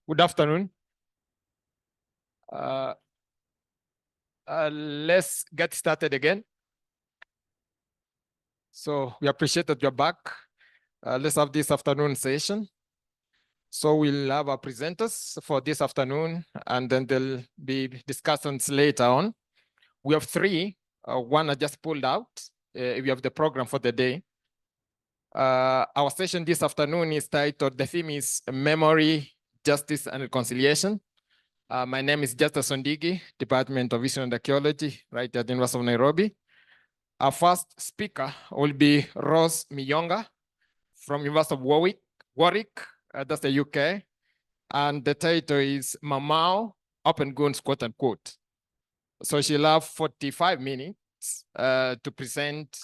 Good afternoon. Let's get started again. So we appreciate that you're back. Let's have this afternoon session. So we'll have our presenters for this afternoon, and then there'll be discussions later on. We have three. One I just pulled out. We have the program for the day. Our session this afternoon is titled, the theme is Memory, Justice, and Reconciliation. My name is Justus Ondigi, Department of History and Archaeology, right at the University of Nairobi. Our first speaker will be Rose Miyonga from University of Warwick, that's the UK. And the title is Mamao, Open Guns, quote unquote. So she'll have 45 minutes to present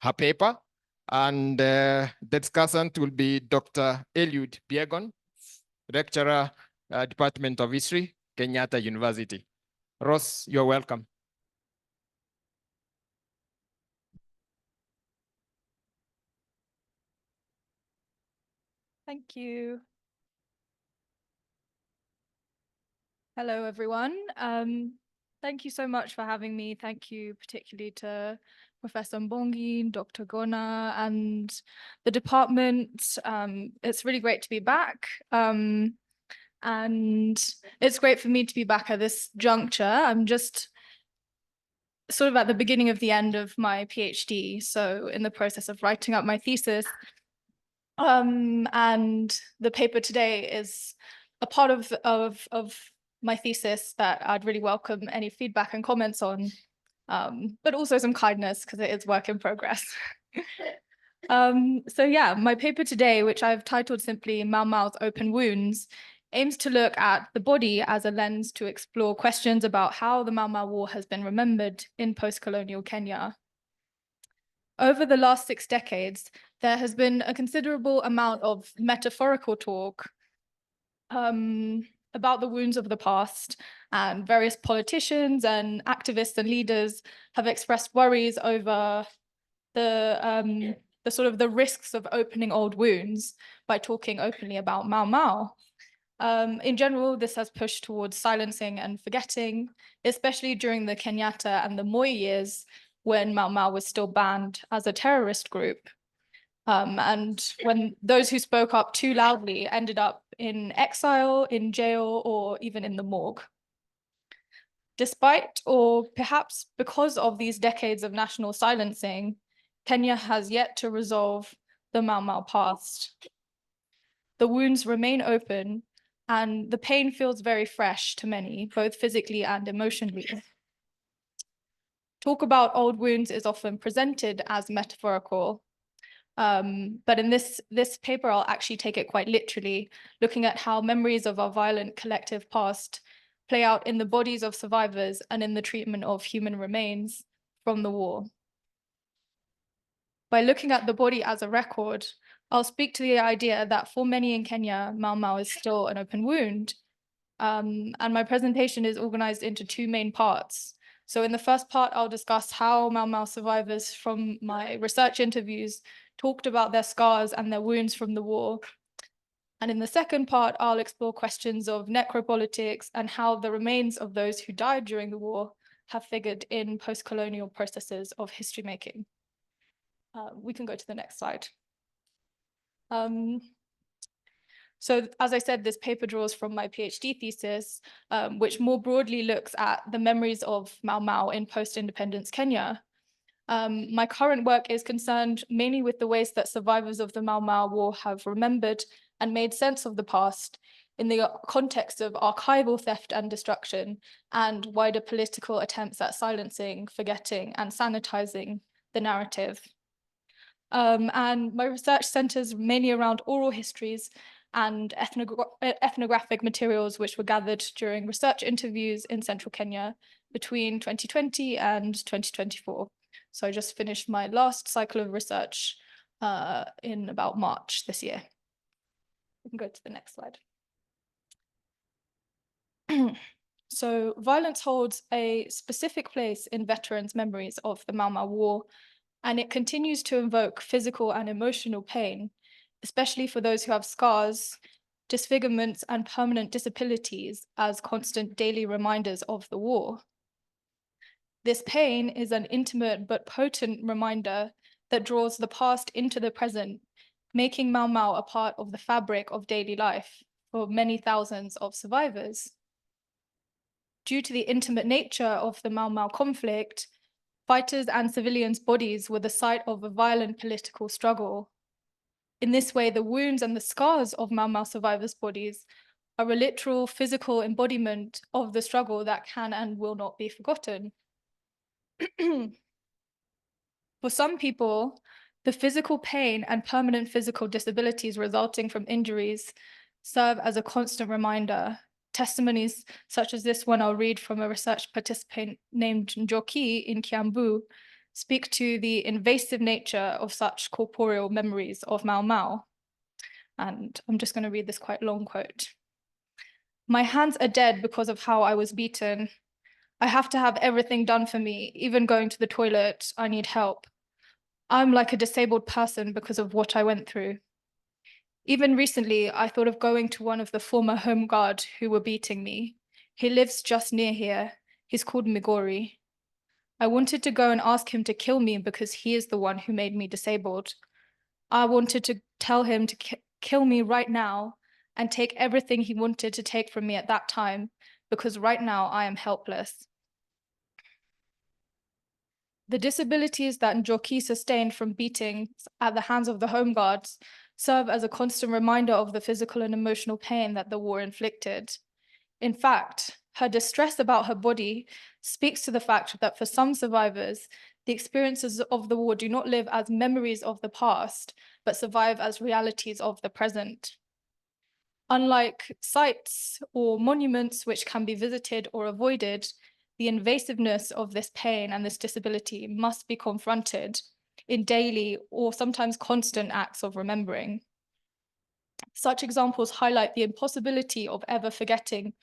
her paper. And the discussant will be Dr. Eliud Biegon, lecturer, Department of History, Kenyatta University. Ross, you're welcome. Thank you. Hello, everyone. Thank you so much for having me. Thank you particularly to Professor Mbongi, Dr. Gona, and the department. It's really great to be back. And it's great for me to be back at this juncture. I'm just sort of at the beginning of the end of my PhD, so in the process of writing up my thesis. And the paper today is a part of my thesis that I'd really welcome any feedback and comments on, but also some kindness because it is work in progress. So yeah, my paper today, which I've titled simply Mau Mau's Open Wounds, aims to look at the body as a lens to explore questions about how the Mau Mau War has been remembered in post-colonial Kenya. Over the last 6 decades, there has been a considerable amount of metaphorical talk about the wounds of the past, and various politicians and activists and leaders have expressed worries over the sort of the risks of opening old wounds by talking openly about Mau Mau. In general, this has pushed towards silencing and forgetting, especially during the Kenyatta and the Moi years, when Mau Mau was still banned as a terrorist group. And when those who spoke up too loudly ended up in exile, in jail, or even in the morgue. Despite, or perhaps because of these decades of national silencing, Kenya has yet to resolve the Mau Mau past. The wounds remain open, and the pain feels very fresh to many, both physically and emotionally. Talk about old wounds is often presented as metaphorical, but in this paper, I'll actually take it quite literally, looking at how memories of our violent collective past play out in the bodies of survivors and in the treatment of human remains from the war. By looking at the body as a record, I'll speak to the idea that for many in Kenya, Mau Mau is still an open wound. And my presentation is organized into 2 main parts. So in the first part, I'll discuss how Mau Mau survivors from my research interviews talked about their scars and their wounds from the war. And in the second part, I'll explore questions of necropolitics and how the remains of those who died during the war have figured in post-colonial processes of history making. We can go to the next slide. So as I said, this paper draws from my PhD thesis, which more broadly looks at the memories of Mau Mau in post-independence Kenya. My current work is concerned mainly with the ways that survivors of the Mau Mau War have remembered and made sense of the past in the context of archival theft and destruction and wider political attempts at silencing, forgetting, and sanitizing the narrative. And my research centers mainly around oral histories and ethnographic materials which were gathered during research interviews in central Kenya between 2020 and 2024. So I just finished my last cycle of research in about March this year. We can go to the next slide. So violence holds a specific place in veterans' memories of the Mau Mau War, and it continues to invoke physical and emotional pain, especially for those who have scars disfigurements, and permanent disabilities as constant daily reminders of the war. This pain is an intimate but potent reminder that draws the past into the present, making Mau Mau a part of the fabric of daily life for many thousands of survivors. Due to the intimate nature of the Mau Mau conflict, fighters and civilians' bodies were the site of a violent political struggle. In this way, the wounds and the scars of Mau Mau survivors' bodies are a literal physical embodiment of the struggle that can and will not be forgotten. For some people, the physical pain and permanent physical disabilities resulting from injuries serve as a constant reminder. Testimonies such as this one I'll read from a research participant named Njoki in Kiambu speak to the invasive nature of such corporeal memories of Mau Mau. And I'm just going to read this quite long quote. "My hands are dead because of how I was beaten. I have to have everything done for me, even going to the toilet, I need help. I'm like a disabled person because of what I went through. Even recently, I thought of going to one of the former home guard who were beating me. He lives just near here. He's called Migori. I wanted to go and ask him to kill me because he is the one who made me disabled. I wanted to tell him to kill me right now and take everything he wanted to take from me at that time, because right now I am helpless." The disabilities that Njoki sustained from beatings at the hands of the home guards serve as a constant reminder of the physical and emotional pain that the war inflicted. In fact, her distress about her body speaks to the fact that for some survivors, the experiences of the war do not live as memories of the past, but survive as realities of the present. Unlike sites or monuments which can be visited or avoided, the invasiveness of this pain and this disability must be confronted in daily or sometimes constant acts of remembering. Such examples highlight the impossibility of ever forgetting,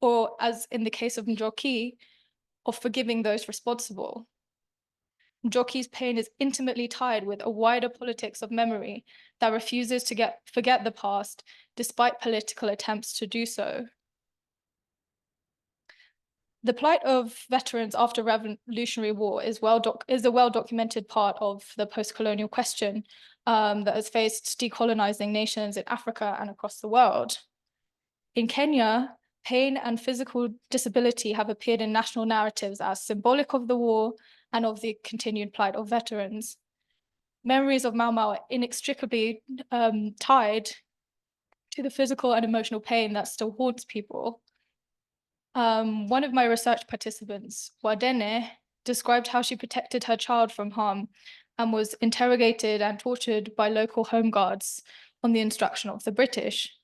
or as in the case of Njoki, of forgiving those responsible. Njoki's pain is intimately tied with a wider politics of memory that refuses to forget the past, despite political attempts to do so. The plight of veterans after Revolutionary War is a well-documented part of the post-colonial question that has faced decolonizing nations in Africa and across the world. In Kenya, pain and physical disability have appeared in national narratives as symbolic of the war and of the continued plight of veterans. Memories of Mau Mau are inextricably tied to the physical and emotional pain that still haunts people. One of my research participants, Wadene, described how she protected her child from harm and was interrogated and tortured by local home guards on the instruction of the British.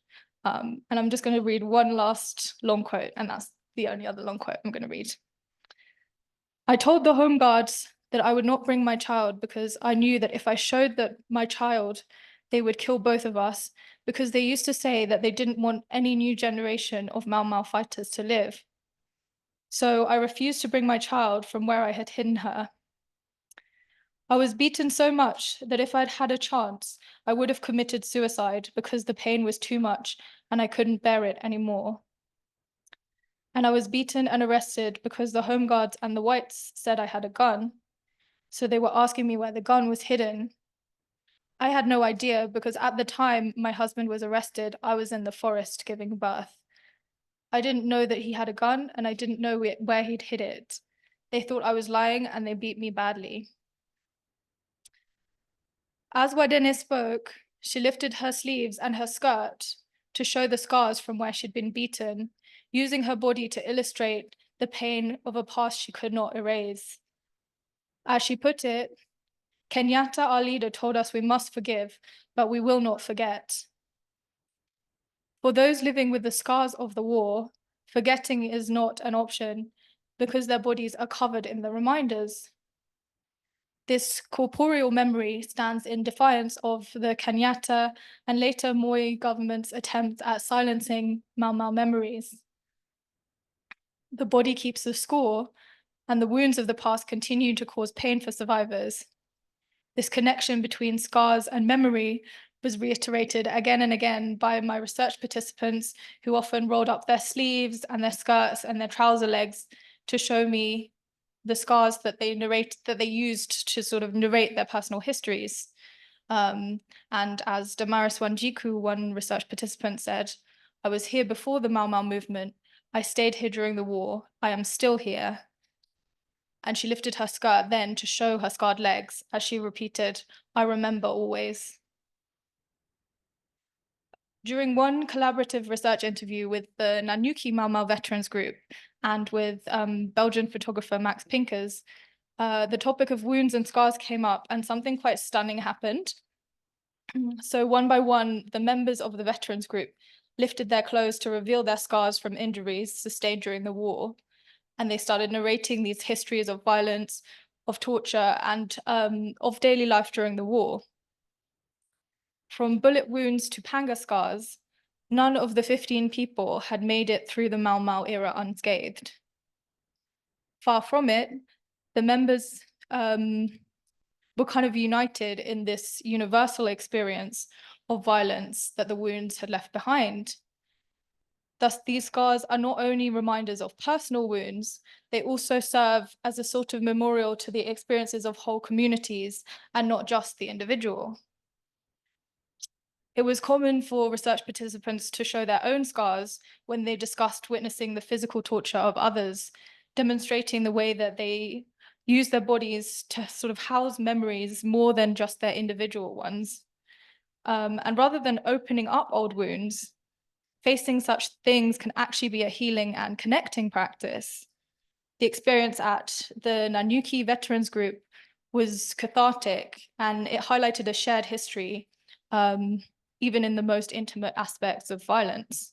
And I'm just going to read one last long quote, and that's the only other long quote I'm going to read. "I told the home guards that I would not bring my child because I knew that if I showed that my child, they would kill both of us, because they used to say that they didn't want any new generation of Mau Mau fighters to live. So I refused to bring my child from where I had hidden her. I was beaten so much that if I'd had a chance, I would have committed suicide because the pain was too much and I couldn't bear it anymore. And I was beaten and arrested because the home guards and the whites said I had a gun. So they were asking me where the gun was hidden. I had no idea because at the time my husband was arrested, I was in the forest giving birth. I didn't know that he had a gun and I didn't know where he'd hid it. They thought I was lying and they beat me badly." As Wadene spoke, she lifted her sleeves and her skirt to show the scars from where she'd been beaten, using her body to illustrate the pain of a past she could not erase. As she put it, "Kenyatta, our leader, told us we must forgive, but we will not forget." For those living with the scars of the war, forgetting is not an option because their bodies are covered in the reminders. This corporeal memory stands in defiance of the Kenyatta and later Moi government's attempts at silencing Mau Mau memories. The body keeps the score, and the wounds of the past continue to cause pain for survivors. This connection between scars and memory was reiterated again and again by my research participants, who often rolled up their sleeves and their skirts and their trouser legs to show me the scars that they used to sort of narrate their personal histories. And as Damaris Wanjiku, one research participant, said, "I was here before the Mau Mau movement. I stayed here during the war. I am still here." And she lifted her skirt then to show her scarred legs as she repeated, "I remember always." During one collaborative research interview with the Nanyuki Mau Mau Veterans Group and with Belgian photographer Max Pinkers, the topic of wounds and scars came up, and something quite stunning happened. So one by one, the members of the veterans group lifted their clothes to reveal their scars from injuries sustained during the war. And they started narrating these histories of violence, of torture, and of daily life during the war. From bullet wounds to panga scars, none of the 15 people had made it through the Mau Mau era unscathed. Far from it, the members were kind of united in this universal experience of violence that the wounds had left behind. Thus, these scars are not only reminders of personal wounds, they also serve as a sort of memorial to the experiences of whole communities and not just the individual. It was common for research participants to show their own scars when they discussed witnessing the physical torture of others, demonstrating the way that they use their bodies to sort of house memories more than just their individual ones. And rather than opening up old wounds, facing such things can actually be a healing and connecting practice. The experience at the Nanyuki Veterans Group was cathartic, and it highlighted a shared history, even in the most intimate aspects of violence.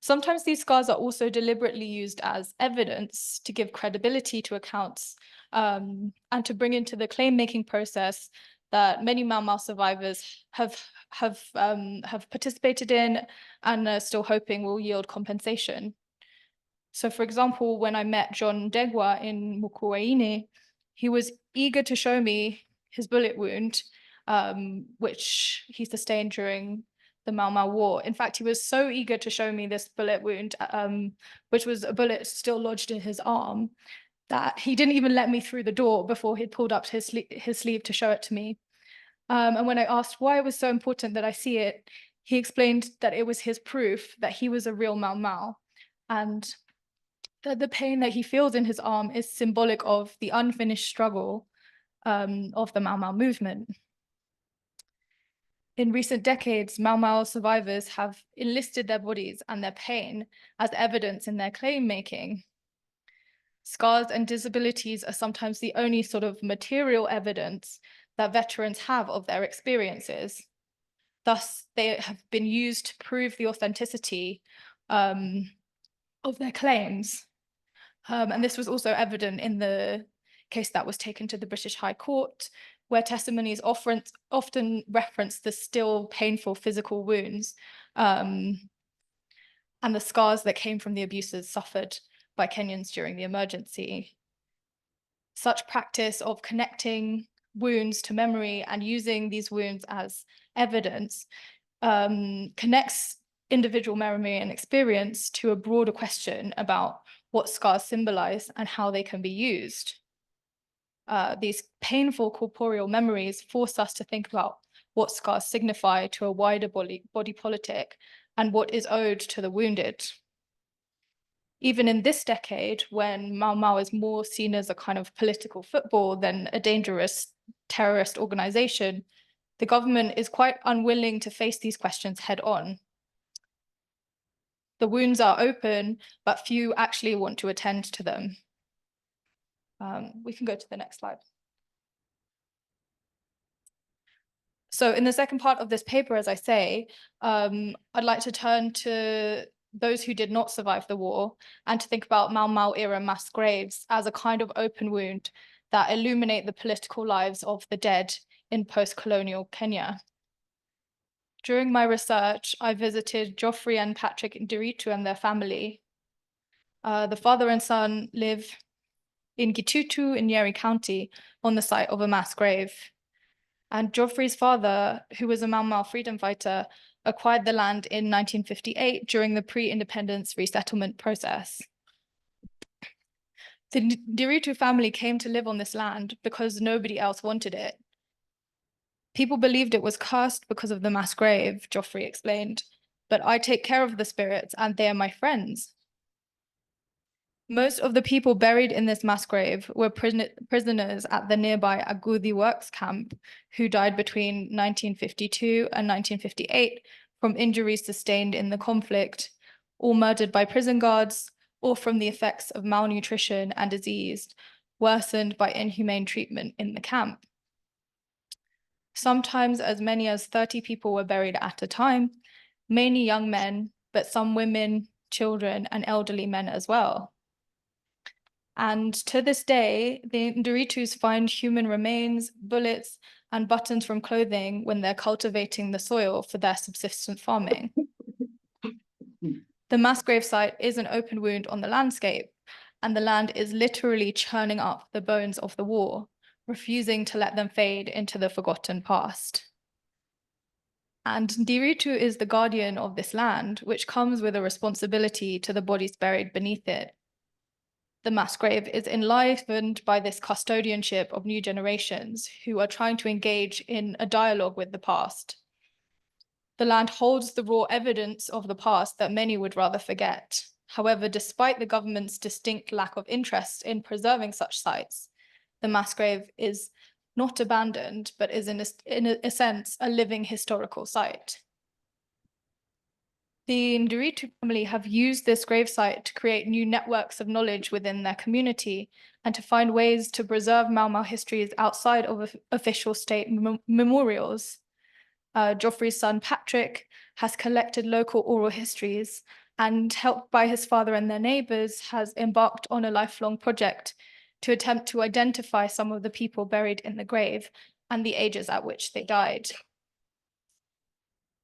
Sometimes these scars are also deliberately used as evidence to give credibility to accounts, and to bring into the claim-making process that many Mau Mau survivors have participated in and are still hoping will yield compensation. So, for example, when I met John Degwa in Mukuaine, he was eager to show me his bullet wound, which he sustained during the Mau Mau War. In fact, he was so eager to show me this bullet wound, which was a bullet still lodged in his arm, that he didn't even let me through the door before he'd pulled up his sleeve to show it to me. And when I asked why it was so important that I see it, he explained that it was his proof that he was a real Mau Mau, and that the pain that he feels in his arm is symbolic of the unfinished struggle of the Mau Mau movement. In recent decades, Mau Mau survivors have enlisted their bodies and their pain as evidence in their claim making. Scars and disabilities are sometimes the only sort of material evidence that veterans have of their experiences. Thus, they have been used to prove the authenticity of their claims. And this was also evident in the case that was taken to the British High Court, where testimonies often reference the still painful physical wounds and the scars that came from the abuses suffered by Kenyans during the emergency. Such practice of connecting wounds to memory and using these wounds as evidence connects individual memory and experience to a broader question about what scars symbolize and how they can be used. These painful corporeal memories force us to think about what scars signify to a wider body politic and what is owed to the wounded. Even in this decade, when Mau Mau is more seen as a kind of political football than a dangerous terrorist organization, the government is quite unwilling to face these questions head on. The wounds are open, but few actually want to attend to them. We can go to the next slide. So in the second part of this paper, as I say, I'd like to turn to those who did not survive the war and to think about Mau Mau era mass graves as a kind of open wound that illuminate the political lives of the dead in post-colonial Kenya. During my research, I visited Geoffrey and Patrick Ndiritu and their family. The father and son live in Gitutu in Nyeri County on the site of a mass grave. And Geoffrey's father, who was a Mau Mau freedom fighter, acquired the land in 1958 during the pre-independence resettlement process. The Ndiritu family came to live on this land because nobody else wanted it. People believed it was cursed because of the mass grave, Geoffrey explained, but I take care of the spirits and they are my friends. Most of the people buried in this mass grave were prisoners at the nearby Agudi works camp who died between 1952 and 1958 from injuries sustained in the conflict, or murdered by prison guards, or from the effects of malnutrition and disease, worsened by inhumane treatment in the camp. Sometimes as many as 30 people were buried at a time, mainly young men, but some women, children, and elderly men as well. And to this day, the Ndiritus find human remains, bullets, and buttons from clothing when they're cultivating the soil for their subsistence farming. The mass grave site is an open wound on the landscape, and the land is literally churning up the bones of the war, refusing to let them fade into the forgotten past. And Ndiritu is the guardian of this land, which comes with a responsibility to the bodies buried beneath it. The mass grave is enlivened by this custodianship of new generations who are trying to engage in a dialogue with the past. The land holds the raw evidence of the past that many would rather forget. However, despite the government's distinct lack of interest in preserving such sites, the mass grave is not abandoned, but is in a sense a living historical site. The Ndiritu family have used this gravesite to create new networks of knowledge within their community and to find ways to preserve Mau Mau histories outside of official state memorials. Geoffrey's son Patrick has collected local oral histories and, helped by his father and their neighbours, has embarked on a lifelong project to attempt to identify some of the people buried in the grave and the ages at which they died.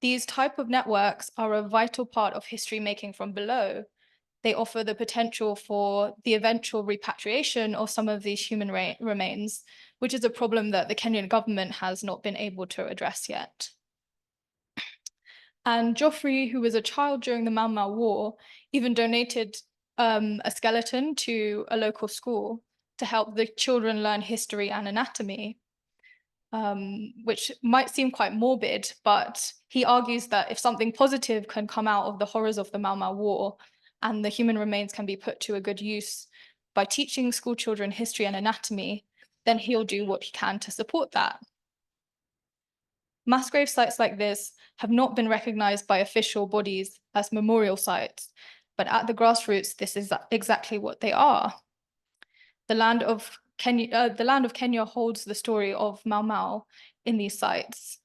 These type of networks are a vital part of history making from below. They offer the potential for the eventual repatriation of some of these human remains, which is a problem that the Kenyan government has not been able to address yet. And Geoffrey, who was a child during the Mau Mau War, even donated a skeleton to a local school to help the children learn history and anatomy. Which might seem quite morbid, but he argues that if something positive can come out of the horrors of the Mau Mau War and the human remains can be put to a good use by teaching school children history and anatomy, then he'll do what he can to support that. Mass grave sites like this have not been recognized by official bodies as memorial sites, but at the grassroots, this is exactly what they are. The land of Kenya holds the story of Mau Mau in these sites.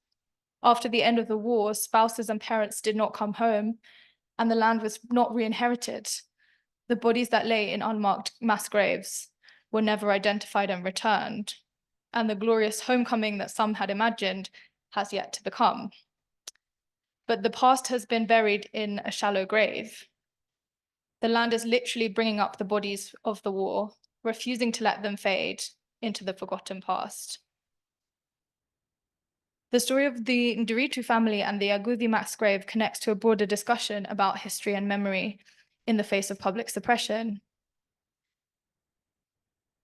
After the end of the war, spouses and parents did not come home, and the land was not re-inherited. The bodies that lay in unmarked mass graves were never identified and returned, and the glorious homecoming that some had imagined has yet to become. But the past has been buried in a shallow grave. The land is literally bringing up the bodies of the war, refusing to let them fade into the forgotten past. The story of the Ndiritu family and the Agudi mass grave connects to a broader discussion about history and memory in the face of public suppression.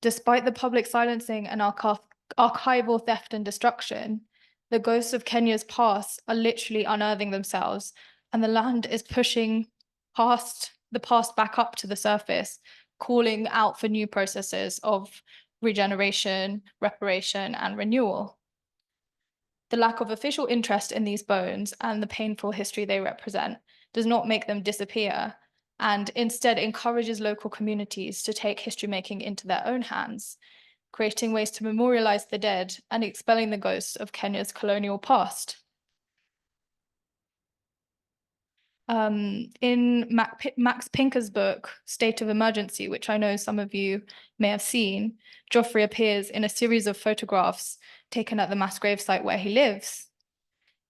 Despite the public silencing and archival theft and destruction, the ghosts of Kenya's past are literally unearthing themselves, and the land is pushing the past back up to the surface, calling out for new processes of regeneration, reparation, and renewal. The lack of official interest in these bones and the painful history they represent does not make them disappear, and instead encourages local communities to take history making into their own hands, creating ways to memorialize the dead and expelling the ghosts of Kenya's colonial past. In Max Pinker's book, State of Emergency, which I know some of you may have seen, Geoffrey appears in a series of photographs taken at the mass grave site where he lives.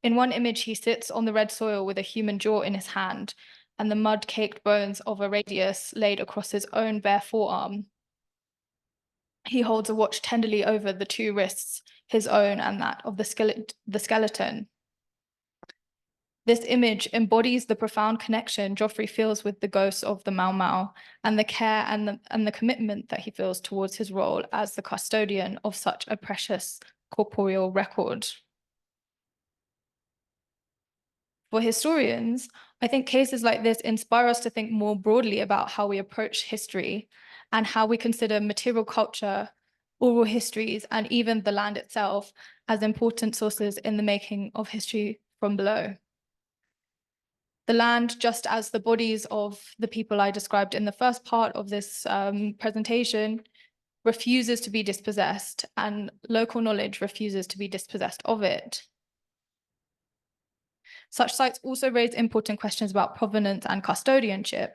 In one image, he sits on the red soil with a human jaw in his hand and the mud-caked bones of a radius laid across his own bare forearm. he holds a watch tenderly over the two wrists, his own and that of the skeleton. This image embodies the profound connection Joffrey feels with the ghosts of the Mau Mau and the care and the commitment that he feels towards his role as the custodian of such a precious corporeal record. For historians, I think cases like this inspire us to think more broadly about how we approach history and how we consider material culture, oral histories, and even the land itself as important sources in the making of history from below. The land, just as the bodies of the people I described in the first part of this presentation, refuses to be dispossessed, and local knowledge refuses to be dispossessed of it. Such sites also raise important questions about provenance and custodianship.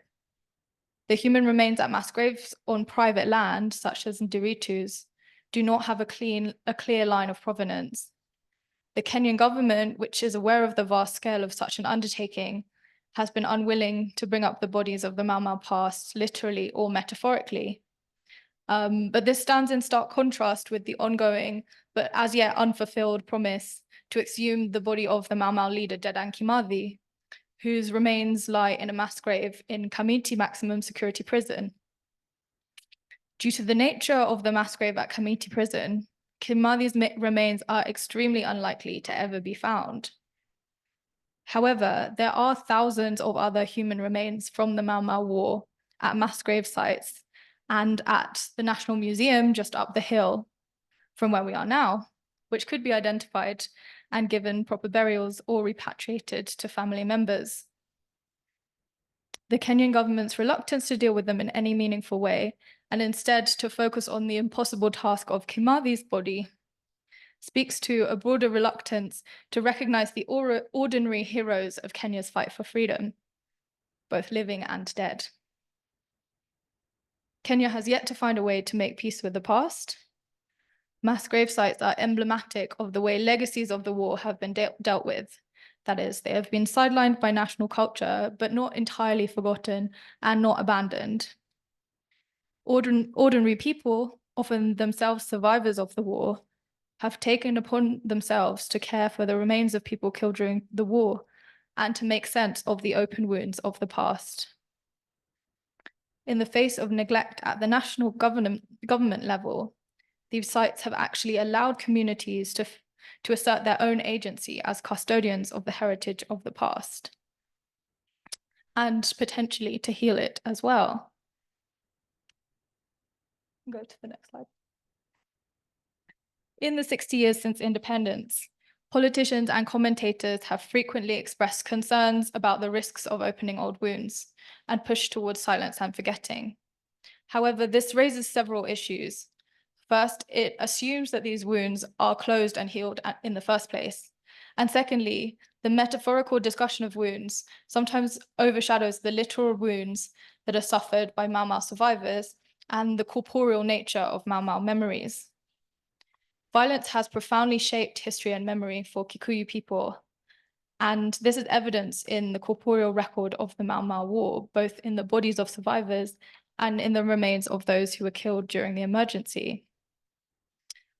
The human remains at mass graves on private land, such as Ndiritus, do not have a clear line of provenance. The Kenyan government, which is aware of the vast scale of such an undertaking, has been unwilling to bring up the bodies of the Mau Mau past, literally or metaphorically. But this stands in stark contrast with the ongoing, but as yet unfulfilled promise to exhume the body of the Mau Mau leader, Dedan Kimathi, whose remains lie in a mass grave in Kamiti Maximum Security Prison. Due to the nature of the mass grave at Kamiti Prison, Kimathi's remains are extremely unlikely to ever be found. However, there are thousands of other human remains from the Mau Mau War at mass grave sites and at the National Museum just up the hill from where we are now, which could be identified and given proper burials or repatriated to family members. The Kenyan government's reluctance to deal with them in any meaningful way, and instead to focus on the impossible task of Kimathi's body, speaks to a broader reluctance to recognize the ordinary heroes of Kenya's fight for freedom, both living and dead. Kenya has yet to find a way to make peace with the past. Mass grave sites are emblematic of the way legacies of the war have been dealt with. That is, they have been sidelined by national culture, but not entirely forgotten and not abandoned. Ordinary people, often themselves survivors of the war, have taken upon themselves to care for the remains of people killed during the war and to make sense of the open wounds of the past. In the face of neglect at the national government level, these sites have actually allowed communities to assert their own agency as custodians of the heritage of the past, and potentially to heal it as well. Go to the next slide. In the 60 years since independence, politicians and commentators have frequently expressed concerns about the risks of opening old wounds and pushed towards silence and forgetting. However, this raises several issues. First, it assumes that these wounds are closed and healed in the first place. And secondly, the metaphorical discussion of wounds sometimes overshadows the literal wounds that are suffered by Mau Mau survivors and the corporeal nature of Mau Mau memories. Violence has profoundly shaped history and memory for Kikuyu people, and this is evidence in the corporeal record of the Mau Mau War, both in the bodies of survivors and in the remains of those who were killed during the emergency.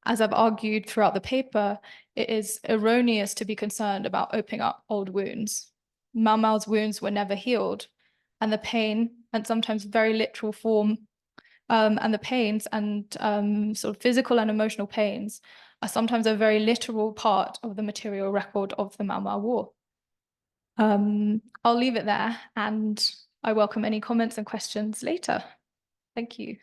As I've argued throughout the paper, it is erroneous to be concerned about opening up old wounds. Mau Mau's wounds were never healed, and the pain, and sometimes very literal form, and the pains and sort of physical and emotional pains are sometimes a very literal part of the material record of the Mau Mau War. I'll leave it there, and I welcome any comments and questions later. Thank you.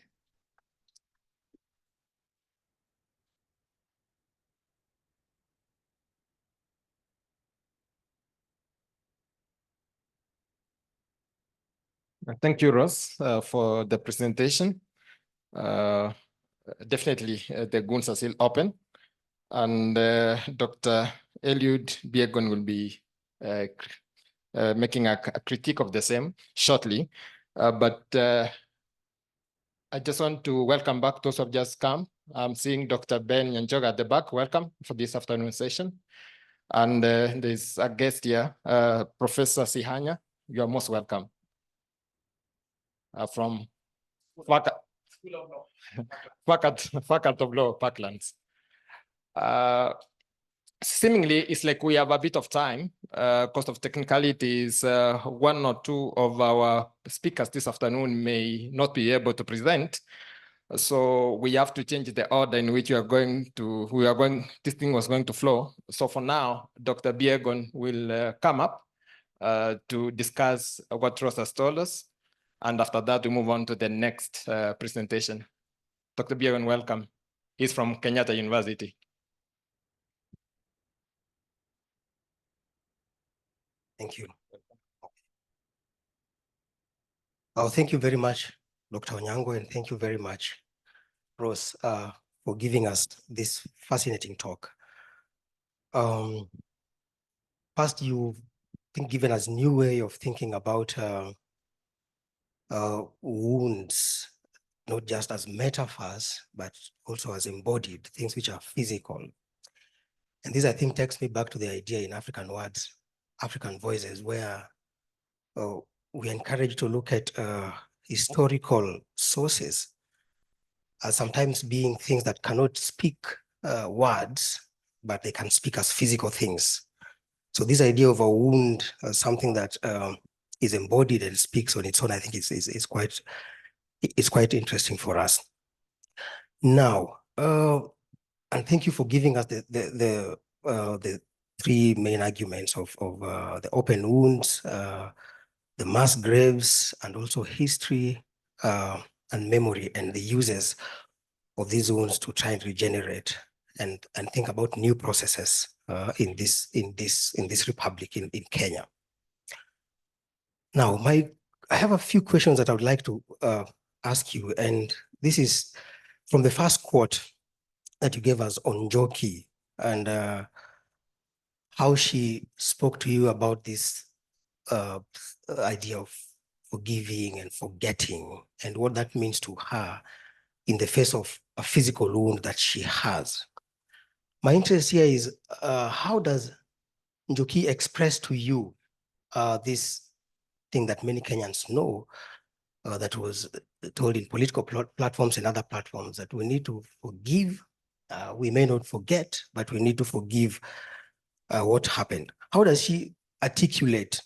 Thank you, Ross, for the presentation. Definitely, the wounds are still open. And Dr. Eliud Biegon will be making a critique of the same shortly. But I just want to welcome back those who have just come. I'm seeing Dr. Ben Nyanjoga at the back. Welcome for this afternoon session. And there's a guest here, Professor Sihanya. You are most welcome. From Waka. Faculty of Law, Parklands. Seemingly, it's like we have a bit of time. Cost of technicalities, one or two of our speakers this afternoon may not be able to present. So we have to change the order in which this thing was going to flow. So for now, Dr. Biegon will come up to discuss what Ross has told us. And after that, we move on to the next presentation. Dr. Biegon, welcome. He's from Kenyatta University. Thank you. Oh, thank you very much, Dr. Onyango, and thank you very much, Rose, for giving us this fascinating talk. First, you've been given us a new way of thinking about wounds, not just as metaphors, but also as embodied, things which are physical. And this, I think, takes me back to the idea in African words, African voices, where we are encouraged to look at historical sources as sometimes being things that cannot speak words, but they can speak as physical things. So this idea of a wound as something that is embodied and speaks on its own, I think is quite interesting for us. Now, and thank you for giving us the three main arguments of the open wounds, the mass graves, and also history and memory, and the uses of these wounds to try and regenerate and think about new processes in this republic in Kenya. Now, I have a few questions that I would like to ask you, and this is from the first quote that you gave us on Njoki and how she spoke to you about this idea of forgiving and forgetting and what that means to her in the face of a physical wound that she has. My interest here is how does Njoki express to you this thing that many Kenyans know that was told in political platforms and other platforms, that we need to forgive. We may not forget, but we need to forgive what happened. How does she articulate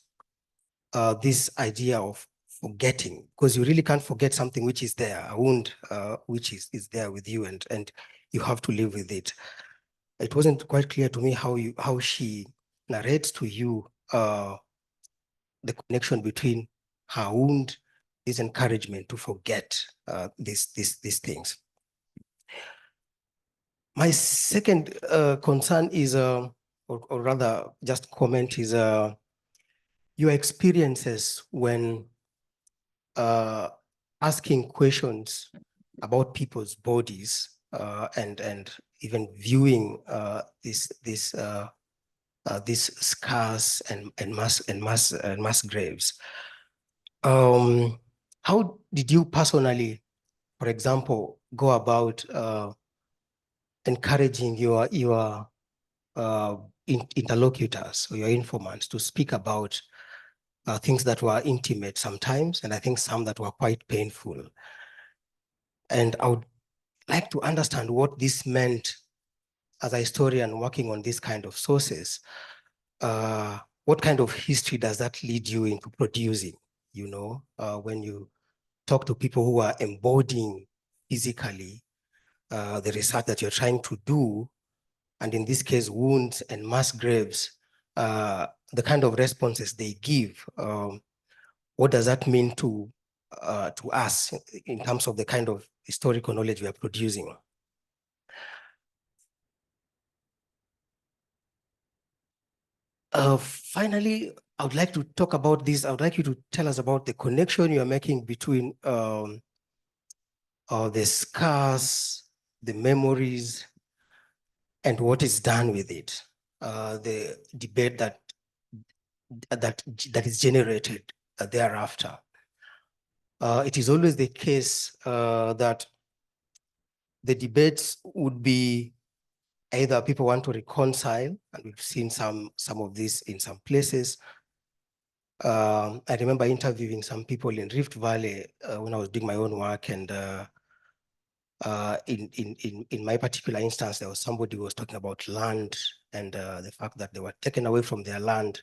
this idea of forgetting? Because you really can't forget something which is there, a wound which is there with you, and you have to live with it. It wasn't quite clear to me how she narrates to you the connection between her wound, this encouragement to forget these things. My second concern is, or rather just comment, is your experiences when asking questions about people's bodies and even viewing these scars and mass graves. How did you personally, for example, go about encouraging your interlocutors or your informants to speak about things that were intimate sometimes, and I think some that were quite painful? And I would like to understand what this meant as a historian working on this kind of sources. What kind of history does that lead you into producing, you know, when you talk to people who are embodying physically the research that you're trying to do, and in this case, wounds and mass graves, the kind of responses they give, what does that mean to us in terms of the kind of historical knowledge we are producing? Finally, I would like to talk about this. I would like you to tell us about the connection you are making between the scars, the memories, and what is done with it. The debate that is generated thereafter. It is always the case that the debates would be either people want to reconcile, and we've seen some of this in some places. I remember interviewing some people in Rift Valley when I was doing my own work, and In my particular instance, there was somebody who was talking about land and the fact that they were taken away from their land,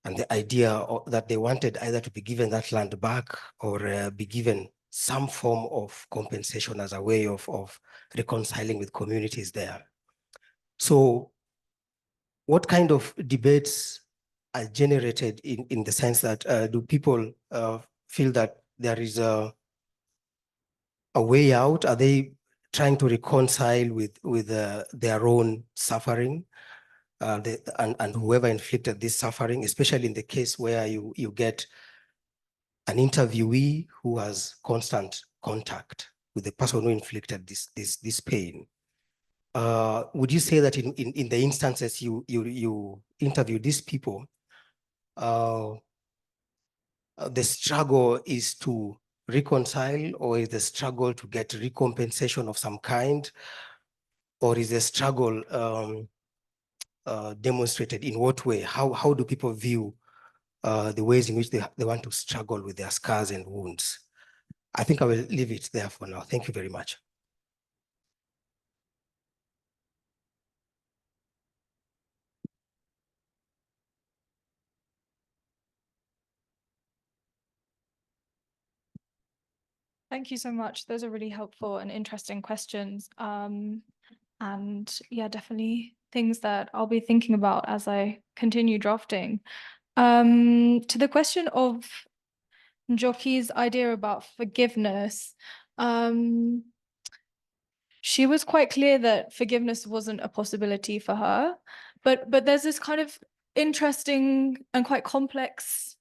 and the idea that they wanted either to be given that land back or be given some form of compensation as a way of reconciling with communities there. So what kind of debates are generated in the sense that do people feel that there is a way out? Are they trying to reconcile with their own suffering and whoever inflicted this suffering, especially in the case where you get an interviewee who has constant contact with the person who inflicted this pain? Would you say that in the instances you interview these people, the struggle is to reconcile, or is the struggle to get recompensation of some kind, or is the struggle demonstrated in what way? How do people view the ways in which they want to struggle with their scars and wounds? I think I will leave it there for now. Thank you very much. Thank you so much. Those are really helpful and interesting questions. And yeah, definitely things that I'll be thinking about as I continue drafting. To the question of Njoki's idea about forgiveness, she was quite clear that forgiveness wasn't a possibility for her, but there's this kind of interesting and quite complex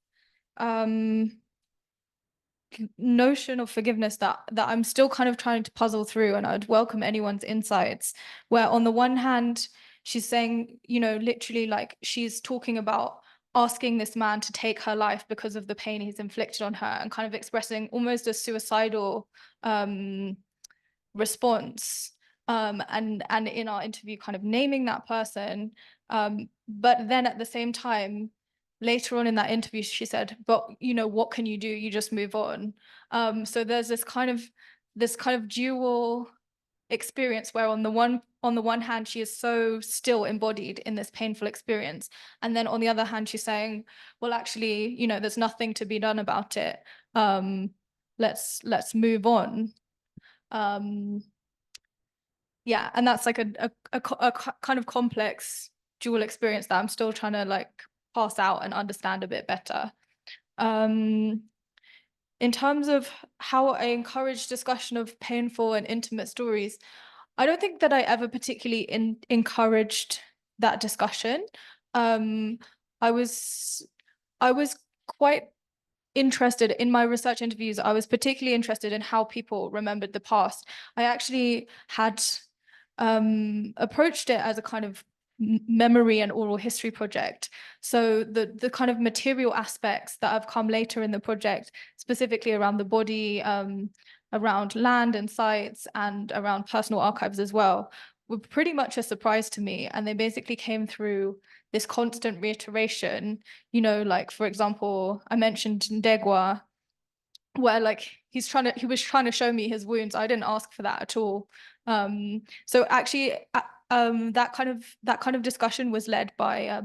notion of forgiveness that I'm still kind of trying to puzzle through, and I'd welcome anyone's insights, where on the one hand she's saying, you know, literally like she's talking about asking this man to take her life because of the pain he's inflicted on her, and kind of expressing almost a suicidal response, and in our interview kind of naming that person, but then at the same time later on in that interview she said, but you know, what can you do? You just move on. So there's this kind of dual experience where on the one hand she is so still embodied in this painful experience, and then on the other hand she's saying, well, actually, you know, there's nothing to be done about it. Let's move on. Yeah, and that's like a kind of complex dual experience that I'm still trying to like pass out and understand a bit better. In terms of how I encourage discussion of painful and intimate stories, I don't think that I ever particularly encouraged that discussion. I was quite interested in my research interviews. I was particularly interested in how people remembered the past. I actually had approached it as a kind of memory and oral history project. So the kind of material aspects that have come later in the project, specifically around the body, around land and sites, and around personal archives as well, were pretty much a surprise to me. And they basically came through this constant reiteration, you know, like, for example, I mentioned Ndegwa, where like he was trying to show me his wounds. I didn't ask for that at all. So actually, that kind of discussion was led by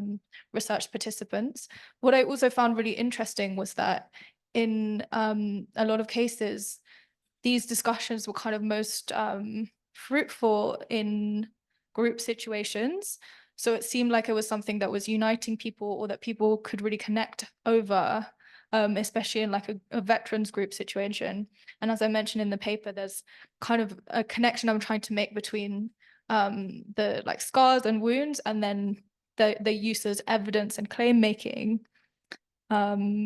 research participants. What I also found really interesting was that in a lot of cases, these discussions were kind of most fruitful in group situations. So it seemed like it was something that was uniting people, or that people could really connect over, especially in like a veterans group situation. And as I mentioned in the paper, there's kind of a connection I'm trying to make between the like scars and wounds, and then the use as evidence and claim making,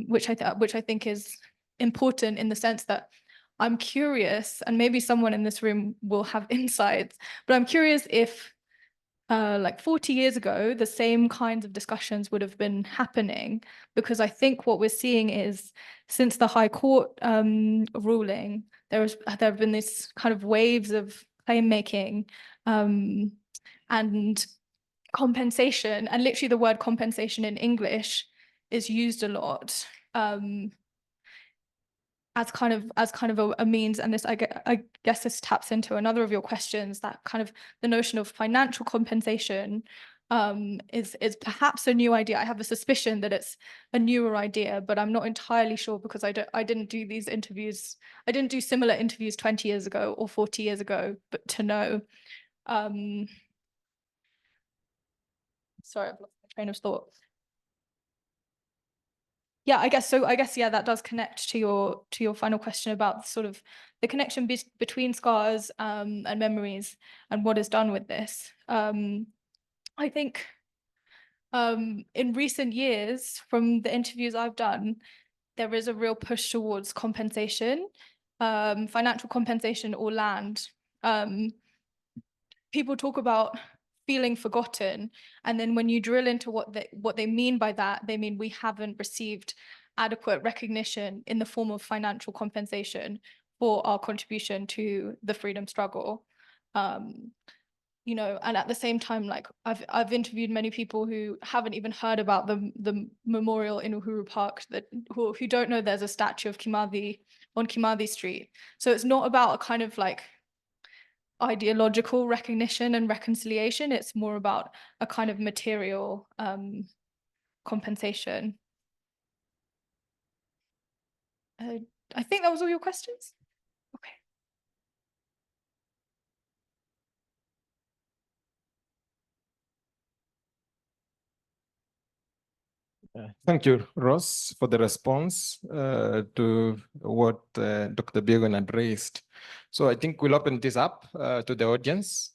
which I think is important in the sense that I'm curious, and maybe someone in this room will have insights, but I'm curious if like 40 years ago, the same kinds of discussions would have been happening, because I think what we're seeing is, since the High Court ruling, there have been these kind of waves of claim making and compensation, and literally the word compensation in English is used a lot. as kind of a means, and this I guess this taps into another of your questions, that kind of the notion of financial compensation is perhaps a new idea. I have a suspicion that it's a newer idea, but I'm not entirely sure because I didn't do these interviews. I didn't do similar interviews 20 years ago or 40 years ago, but to know. Sorry, I've lost my train of thought. Yeah, I guess yeah, that does connect to your final question about sort of the connection between scars and memories and what is done with this. I think in recent years, from the interviews I've done, there is a real push towards compensation, financial compensation or land. People talk about feeling forgotten, and then when you drill into what they mean by that, they mean we haven't received adequate recognition in the form of financial compensation for our contribution to the freedom struggle. You know, and at the same time, like I've interviewed many people who haven't even heard about the memorial in Uhuru Park, who don't know there's a statue of Kimathi on Kimathi Street. So it's not about a kind of like ideological recognition and reconciliation. It's more about a kind of material compensation. I think that was all your questions. Okay. Thank you, Ross, for the response to what Dr. Biegun had raised. So I think we'll open this up to the audience.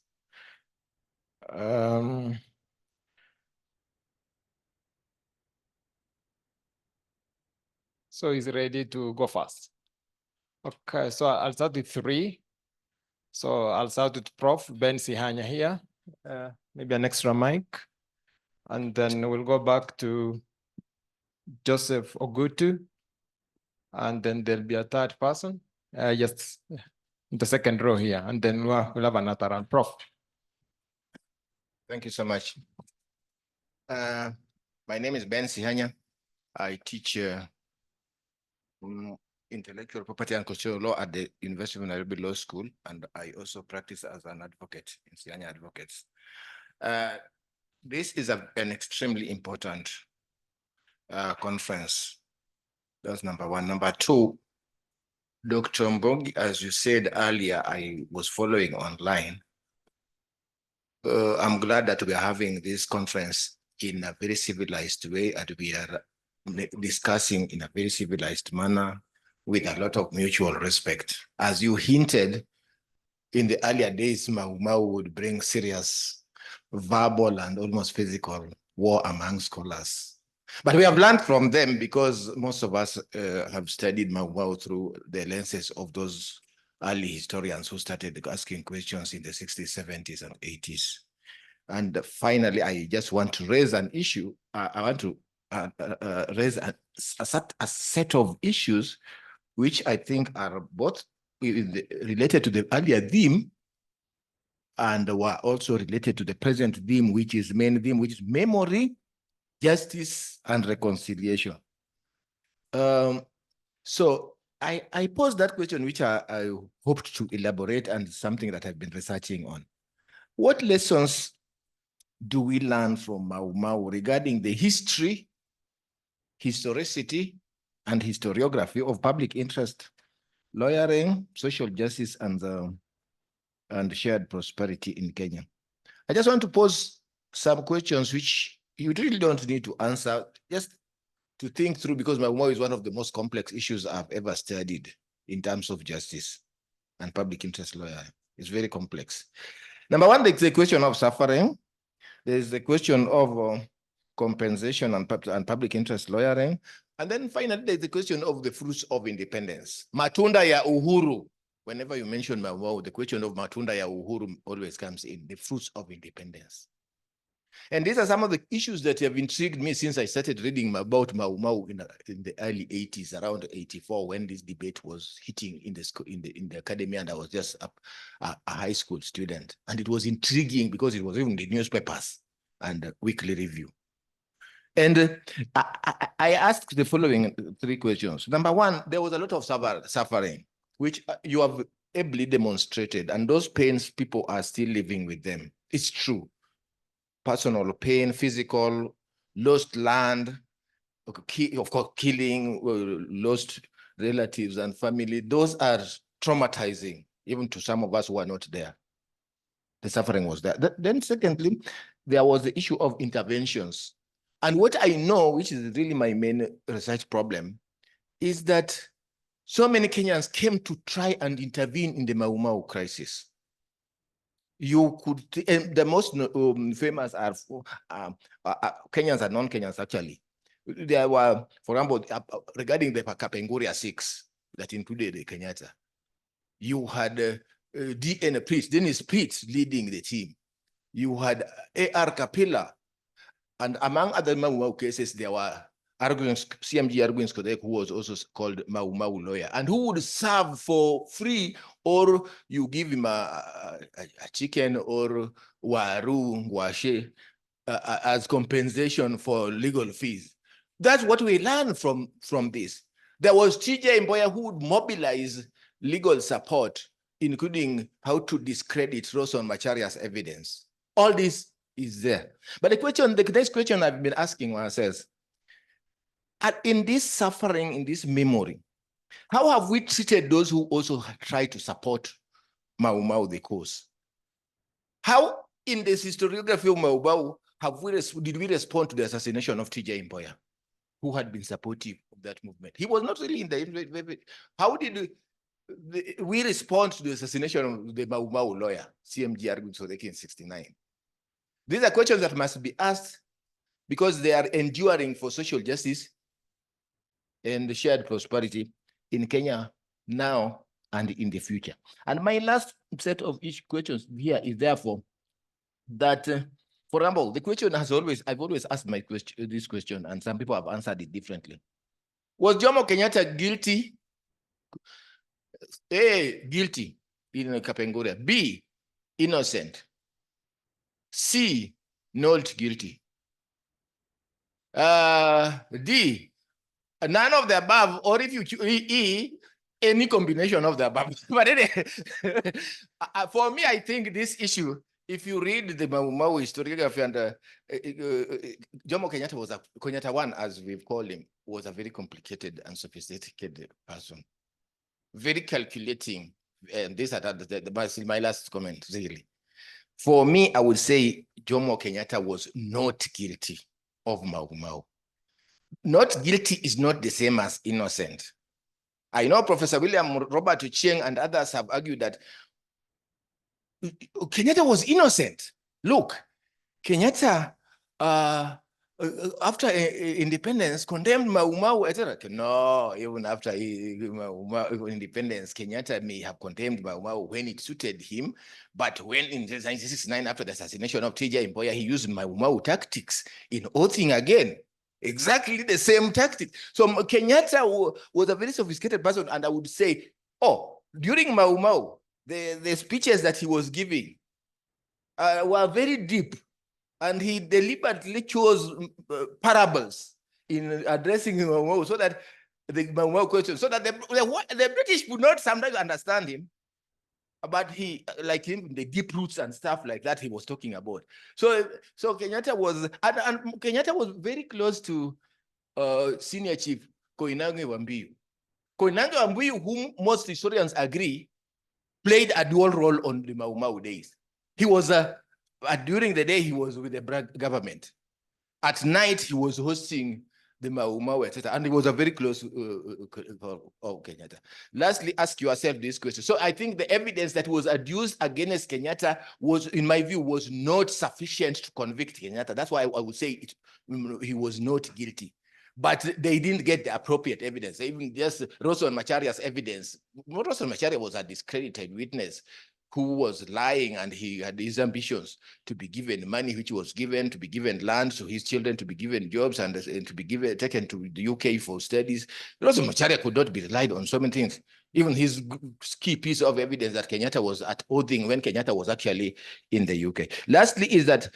So he's ready to go first. Okay, so I'll start with 3. So I'll start with Prof. Ben Sihanya here, maybe an extra mic. And then we'll go back to Joseph Ogutu. And then there'll be a third person, just the second row here. And then we'll have another round. Prof. Thank you so much. My name is Ben Sihanya. I teach intellectual property and constitutional law at the University of Nairobi Law School, and I also practice as an advocate in Sihanya Advocates. This is an extremely important conference. That's number 1. Number 2, Dr. Mbongi, as you said earlier, I was following online. I'm glad that we are having this conference in a very civilized way, and we are discussing in a very civilized manner with a lot of mutual respect. As you hinted, in the earlier days, Mau Mau would bring serious verbal and almost physical war among scholars. But we have learned from them because most of us have studied Mau Mau through the lenses of those early historians who started asking questions in the 60s, 70s, and 80s. And finally, I just want to raise an issue. I want to raise a set of issues which I think are both related to the earlier theme and were also related to the present theme, which is main theme, which is memory, justice, and reconciliation. So I posed that question, which I hoped to elaborate, and something that I've been researching on. What lessons do we learn from Mau Mau regarding the history, historicity, and historiography of public interest, lawyering, social justice, and shared prosperity in Kenya? I just want to pose some questions which you really don't need to answer, just to think through, because Mau Mau is one of the most complex issues I've ever studied in terms of justice and public interest lawyering. It's very complex. Number 1, there's the question of suffering. There's the question of compensation and public interest lawyering. And then finally, there's the question of the fruits of independence. Matunda ya uhuru. Whenever you mention Mau Mau, the question of Matunda ya uhuru always comes in, the fruits of independence. And these are some of the issues that have intrigued me since I started reading about Mau Mau in the early 80s, around 84, when this debate was hitting in the academy, and I was just a high school student. And it was intriguing because it was even in the newspapers and weekly review. And I asked the following three questions. Number one, there was a lot of suffering, which you have ably demonstrated, and those pains, people are still living with them. It's true. Personal pain, physical, lost land, of course, killing, lost relatives and family. Those are traumatizing, even to some of us who are not there. The suffering was there. Then secondly, there was the issue of interventions. And what I know, which is really my main research problem, is that so many Kenyans came to try and intervene in the Mau Mau crisis. You could, and the most famous are Kenyans and non-Kenyans actually. There were, for example, regarding the Kapenguria 6 that included the Kenyatta. You had DN Priest, Dennis Priest leading the team. You had A.R. Kapila, and among other Mau Mau cases, there were CMG Arguins Kodek, who was also called Mau Mau lawyer, and who would serve for free, or you give him a chicken or waru, washe, as compensation for legal fees. That's what we learned from this. There was TJ Mboya who would mobilize legal support, including how to discredit Roson Macharia's evidence. All this is there. But the next question I've been asking myself, in this suffering, in this memory, how have we treated those who also try to support Mau Mau, the cause? How, in this historiography of Mau Mau, did we respond to the assassination of TJ Mboya, who had been supportive of that movement? He was not really in the... How did we respond to the assassination of the Mau Mau lawyer, CMG Arguins Kodek, in 1969? These are questions that must be asked because they are enduring for social justice and shared prosperity in Kenya now and in the future. And my last set of questions here is therefore that, for example, the question has I've always asked this question, and some people have answered it differently. Was Jomo Kenyatta guilty? A, guilty in Kapenguria. B, innocent. C, not guilty. D, none of the above, or if you choose E, any combination of the above. But anyway, for me, I think this issue, if you read the Mau Mau historiography, and Jomo Kenyatta was Kenyatta one, as we've called him, was a very complicated and sophisticated person, very calculating. And these are my last comment, really. For me, I would say Jomo Kenyatta was not guilty of Mau Mau. Not guilty is not the same as innocent. I know Professor William Robert Chieng and others have argued that Kenyatta was innocent. Look, Kenyatta, after independence, condemned Mau Mau, etc. No, even after independence, Kenyatta may have condemned Mau Mau when it suited him, but when in 1969, after the assassination of TJ Mboya, he used Mau Mau tactics in oathing again. Exactly the same tactic. So Kenyatta was a very sophisticated person, and I would say, during Mau Mau, the speeches that he was giving were very deep, and he deliberately chose parables in addressing Mau Mau, so that the Mau Mau question, so that the British would not sometimes understand him, but he, like him, the deep roots and stuff like that he was talking about. So Kenyatta was, and Kenyatta was very close to senior chief Koinange Wambiu. Koinange Wambiu, whom most historians agree, played a dual role on the Mau Mau days. He was, during the day, he was with the government. At night, he was hosting the Mau Mau, etc. And he was a very close Kenyatta. Lastly, ask yourself this question. So I think the evidence that was adduced against Kenyatta was, in my view, was not sufficient to convict Kenyatta. That's why I would say he was not guilty. But they didn't get the appropriate evidence. Even just Roson Macharia's evidence. Roson Macharia was a discredited witness who was lying, and he had his ambitions to be given money, which was given, to be given land to his children, to be given jobs, and to be taken to the UK for studies. Roson Macharia could not be relied on so many things. Even his key piece of evidence that Kenyatta was at oathing when Kenyatta was actually in the UK. Lastly is that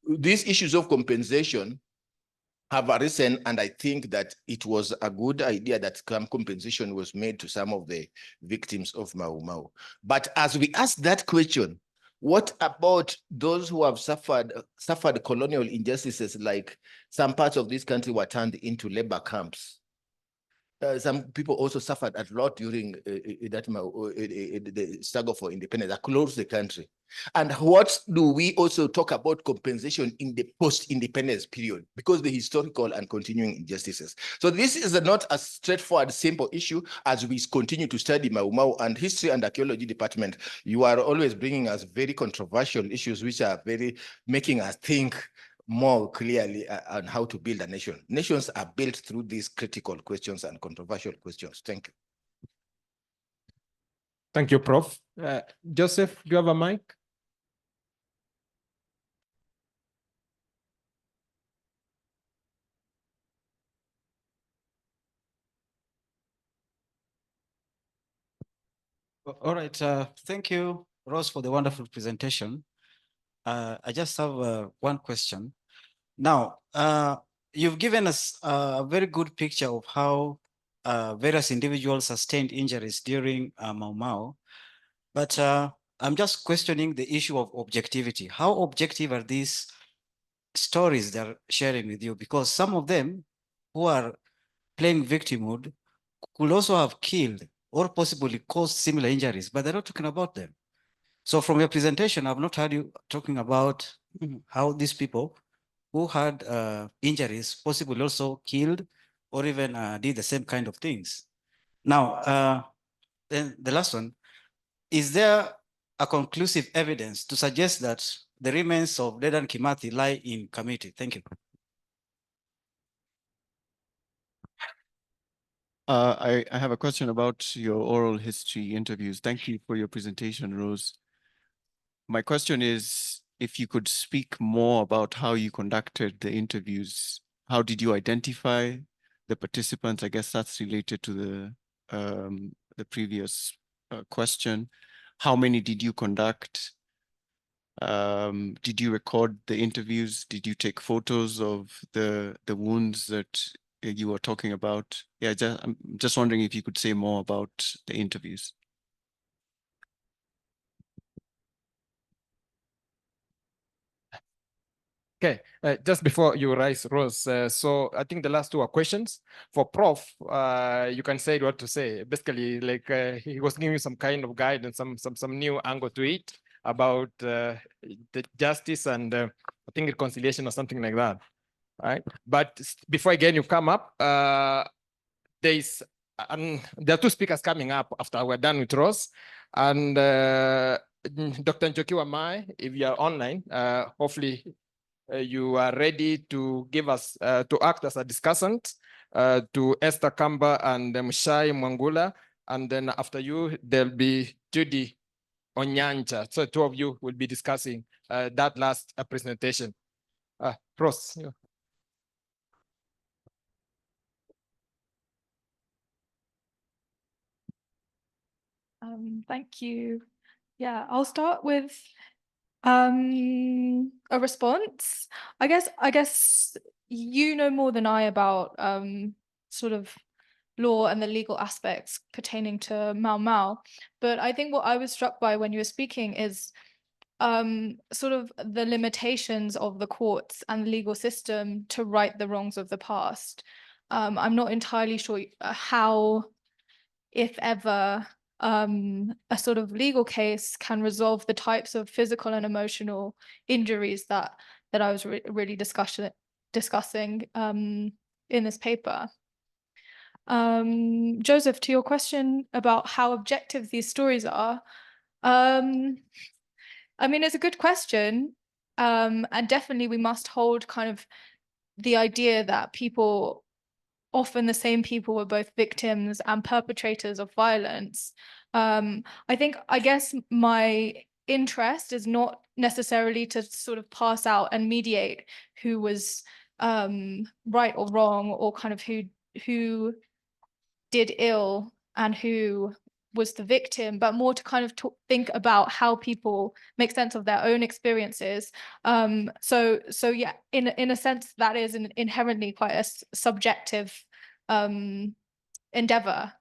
these issues of compensation have arisen, and I think that it was a good idea that some compensation was made to some of the victims of Mau Mau. But as we ask that question, what about those who have suffered colonial injustices, like some parts of this country were turned into labor camps? Some people also suffered a lot during the struggle for independence across the country. And what do we also talk about compensation in the post-independence period, because the historical and continuing injustices? So this is not a straightforward, simple issue. As we continue to study Mau Mau, and history and archaeology department, you are always bringing us very controversial issues, which are very making us think more clearly on how to build a nation. Nations are built through these critical questions and controversial questions. Thank you. Thank you, Prof. Joseph, do you have a mic? All right. Thank you, Rose, for the wonderful presentation. I just have one question. Now, you've given us a very good picture of how various individuals sustained injuries during Mau Mau, but I'm just questioning the issue of objectivity. How objective are these stories they're sharing with you? Because some of them who are playing victimhood could also have killed or possibly caused similar injuries, but they're not talking about them. So from your presentation, I've not heard you talking about how these people who had injuries possibly also killed or even did the same kind of things. Now, then the last one, is there a conclusive evidence to suggest that the remains of Dedan Kimathi lie in Kamiti? Thank you. I have a question about your oral history interviews. Thank you for your presentation, Rose. My question is, if you could speak more about how you conducted the interviews. How did you identify the participants? I guess that's related to the previous question. How many did you conduct? Did you record the interviews? Did you take photos of the wounds that you were talking about? Yeah, I'm just wondering if you could say more about the interviews. Okay, just before you rise, Rose, so I think the last two are questions. For Prof, you can say what to say. Basically, like he was giving you some kind of guidance, some new angle to it about the justice and I think reconciliation or something like that, right? But before again you come up, there are two speakers coming up after we're done with Rose, and Dr. Njoki Wamai, if you are online, hopefully you are ready to give us, to act as a discussant to Esther Kamba and Mshai Mwangula. And then after you, there'll be Judy Onyancha. So two of you will be discussing that last presentation. Pros. Thank you. Yeah, I'll start with a response. I guess you know more than I about sort of law and the legal aspects pertaining to Mau Mau, but I think what I was struck by when you were speaking is sort of the limitations of the courts and the legal system to right the wrongs of the past. I'm not entirely sure how, if ever, a sort of legal case can resolve the types of physical and emotional injuries that I was really discussing in this paper. Joseph, to your question about how objective these stories are, I mean, it's a good question, and definitely we must hold kind of the idea that people, often the same people, were both victims and perpetrators of violence. I guess my interest is not necessarily to sort of pass out and mediate who was right or wrong, or kind of who did ill and who was the victim, but more to kind of think about how people make sense of their own experiences. So yeah, in a sense, that is inherently quite a subjective endeavor.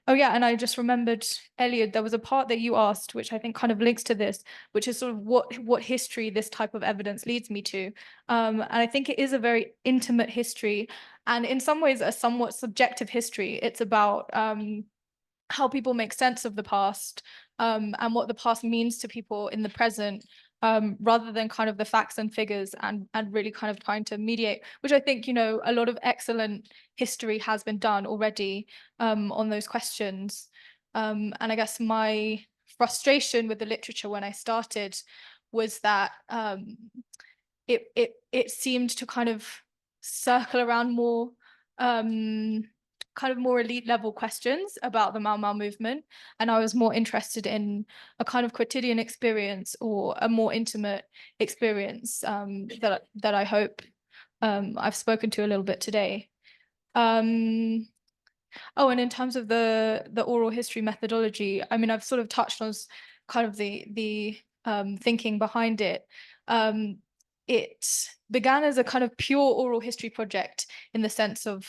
Oh yeah, and I just remembered, Elliot, there was a part that you asked, which I think kind of links to this, which is sort of what history this type of evidence leads me to. And I think it is a very intimate history, and in some ways a somewhat subjective history. It's about how people make sense of the past, and what the past means to people in the present, rather than kind of the facts and figures, and really kind of trying to mediate, which I think, you know, a lot of excellent history has been done already on those questions. And I guess my frustration with the literature when I started was that it seemed to kind of circle around more kind of more elite level questions about the Mau Mau movement. And I was more interested in a kind of quotidian experience, or a more intimate experience that I hope I've spoken to a little bit today. Oh, and in terms of the oral history methodology, I mean, I've sort of touched on kind of the thinking behind it. It began as a kind of pure oral history project, in the sense of,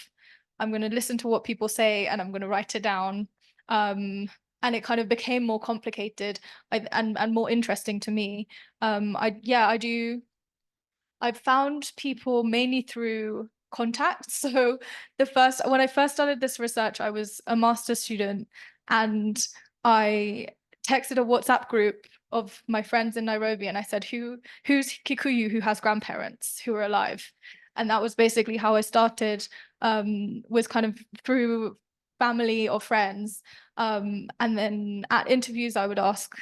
I'm going to listen to what people say and I'm going to write it down. And it kind of became more complicated and more interesting to me. I've found people mainly through contacts. So when I first started this research, I was a master's student, and I texted a WhatsApp group of my friends in Nairobi, and I said, who's Kikuyu who has grandparents who are alive? And that was basically how I started, was kind of through family or friends. And then at interviews, I would ask,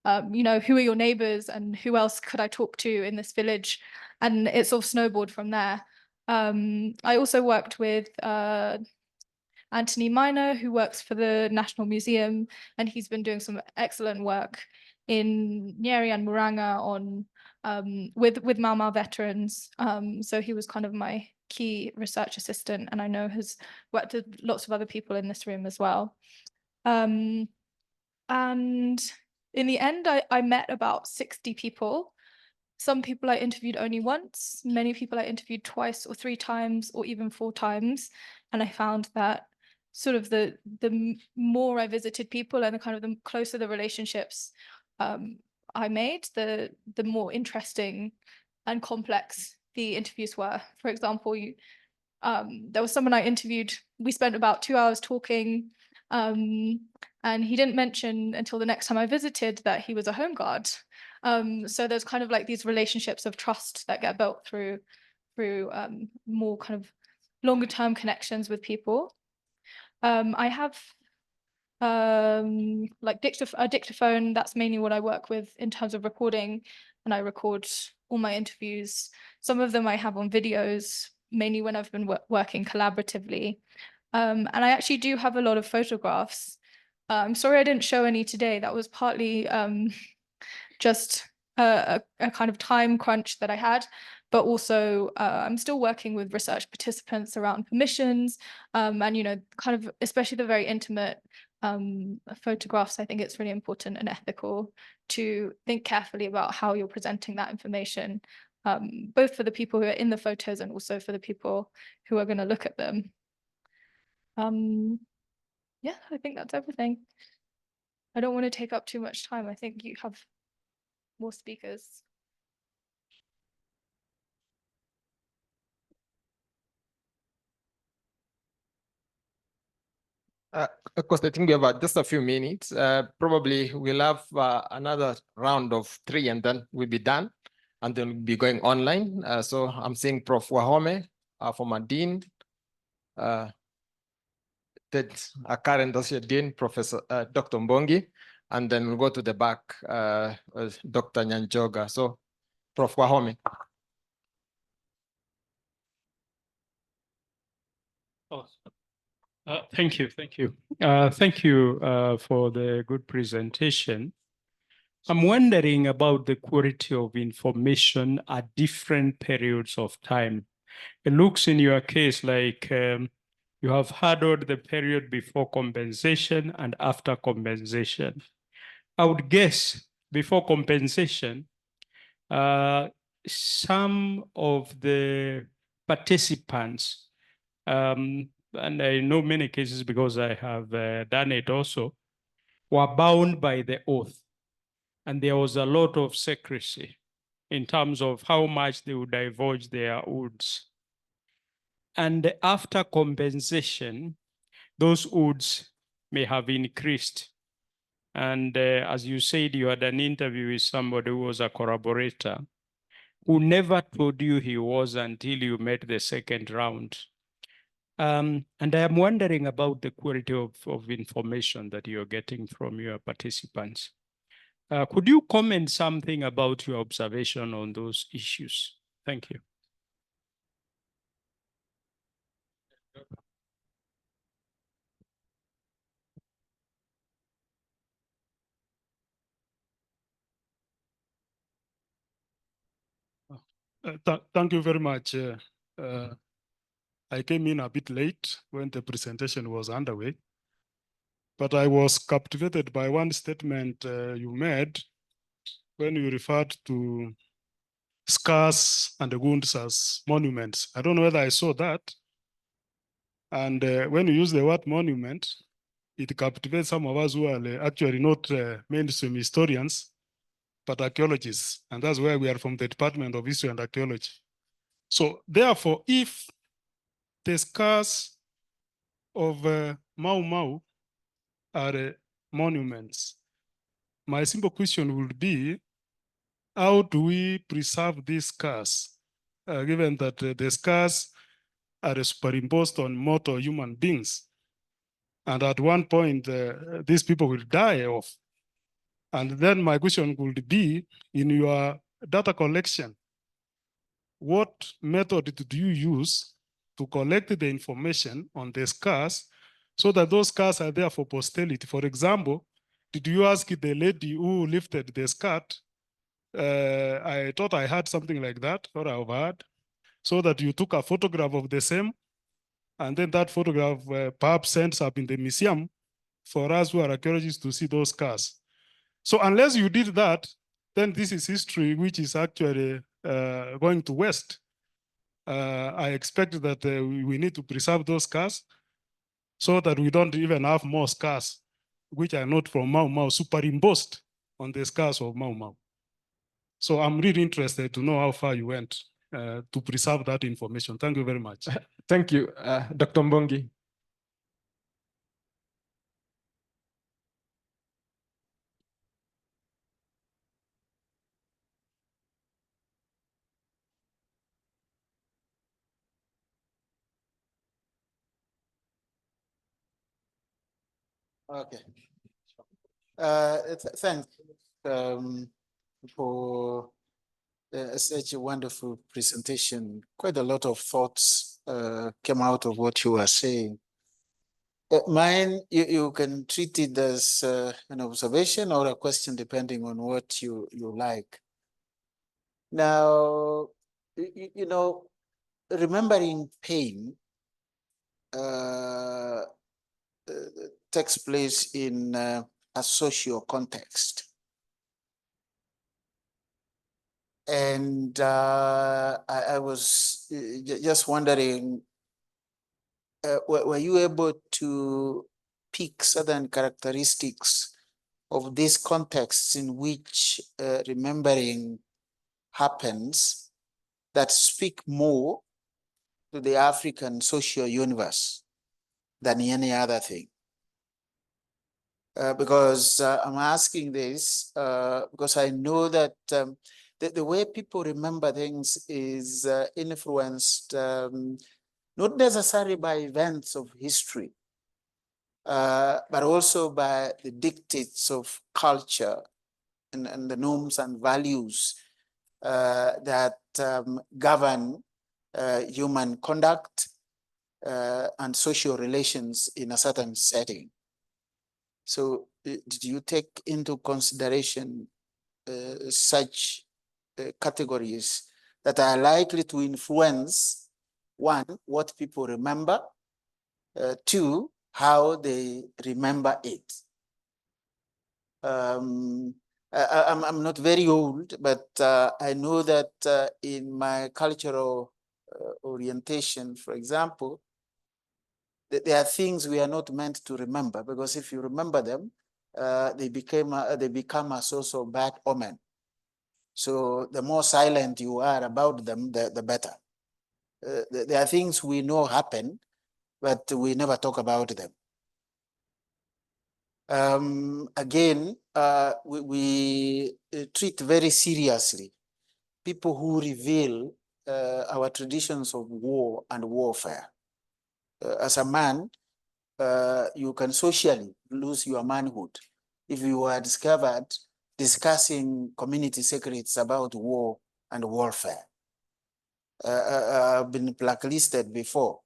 you know, who are your neighbors and who else could I talk to in this village? And it sort of snowballed from there. I also worked with Anthony Miner, who works for the National Museum, and he's been doing some excellent work in Nyeri and Muranga on with Mau Mau veterans. So he was kind of my key research assistant, and I know has worked with lots of other people in this room as well. And in the end, I met about 60 people. Some people I interviewed only once, many people I interviewed twice or 3 times, or even 4 times. And I found that sort of the more I visited people, and the kind of the closer the relationships I made, the more interesting and complex the interviews were. For example, there was someone I interviewed, we spent about 2 hours talking, and he didn't mention until the next time I visited that he was a home guard. So there's kind of like these relationships of trust that get built through more kind of longer term connections with people. I have like a dictaphone. That's mainly what I work with in terms of recording, and I record all my interviews. Some of them I have on videos, mainly when I've been working collaboratively. And I actually do have a lot of photographs. I'm sorry I didn't show any today. That was partly just a kind of time crunch that I had, but also I'm still working with research participants around permissions, and, you know, kind of especially the very intimate photographs. I think it's really important and ethical to think carefully about how you're presenting that information, both for the people who are in the photos and also for the people who are going to look at them. Yeah, I think that's everything. I don't want to take up too much time. I think you have more speakers. Of course, I think we have just a few minutes. Probably we'll have another round of 3, and then we'll be done, and then we'll be going online. So I'm seeing Prof. Wahome from a dean, current associate dean, Professor Dr. Mbongi, and then we'll go to the back, Dr. Nyanjoga. So, Prof. Wahome. Oh, thank you. Thank you for the good presentation. I'm wondering about the quality of information at different periods of time. It looks in your case like You have handled the period before compensation and after compensation. I would guess before compensation, some of the participants, and I know many cases because I have done it also, were bound by the oath. And there was a lot of secrecy in terms of how much they would divulge their woods. And after compensation, those woods may have increased. And as you said, you had an interview with somebody who was a collaborator who never told you he was until you met the second round. And I am wondering about the quality of information that you're getting from your participants. Could you comment something about your observation on those issues? Thank you. Thank you very much. I came in a bit late when the presentation was underway, but I was captivated by one statement you made when you referred to scars and the wounds as monuments. I don't know whether I saw that. And when you use the word monument, it captivates some of us who are actually not mainstream historians, but archaeologists. And that's where we are from, the Department of History and Archaeology. So therefore, if the scars of Mau Mau are monuments, my simple question would be, how do we preserve these scars, given that the scars are superimposed on mortal human beings? And at one point, these people will die off. And then my question would be, in your data collection, what method do you use to collect the information on the scars so that those scars are there for posterity? For example, did you ask the lady who lifted the skirt? I thought I had something like that, or I've heard, so that you took a photograph of the same, and then that photograph perhaps ends up in the museum for us who are archaeologists to see those scars. So unless you did that, then this is history which is actually going to waste. I expect that we need to preserve those scars so that we don't even have more scars which are not from Mau Mau superimposed on the scars of Mau Mau. So I'm really interested to know how far you went to preserve that information. Thank you very much. Thank you, Dr. Mbongi. Okay. Thanks for such a wonderful presentation. Quite a lot of thoughts came out of what you were saying. Mine, you can treat it as an observation or a question, depending on what you like. Now, you know, remembering pain takes place in a social context. And I was just wondering, were you able to pick certain characteristics of these contexts in which remembering happens that speak more to the African social universe than any other thing? Because I'm asking this because I know that the way people remember things is influenced not necessarily by events of history, but also by the dictates of culture and the norms and values that govern human conduct and social relations in a certain setting. So did you take into consideration such categories that are likely to influence, one, what people remember, Two, how they remember it. I'm not very old, but I know that in my cultural orientation, for example, there are things we are not meant to remember, because if you remember them, they become a source of bad omen. So the more silent you are about them, the better. There are things we know happen, but we never talk about them. Again, we treat very seriously people who reveal our traditions of war and warfare. As a man, you can socially lose your manhood if you are discovered discussing community secrets about war and warfare. I've been blacklisted before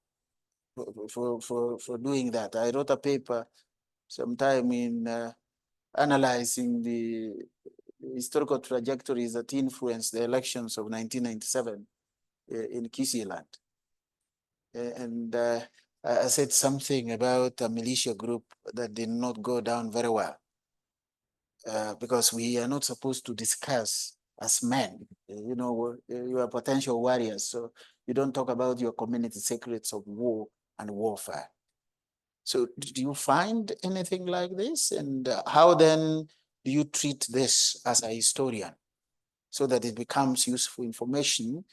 for doing that. I wrote a paper sometime in analyzing the historical trajectories that influenced the elections of 1997 in Kisiland. And I said something about a militia group that did not go down very well, because we are not supposed to discuss as men. You know, you are potential warriors, so you don't talk about your community secrets of war and warfare. So do you find anything like this? And how then do you treat this as a historian so that it becomes useful information,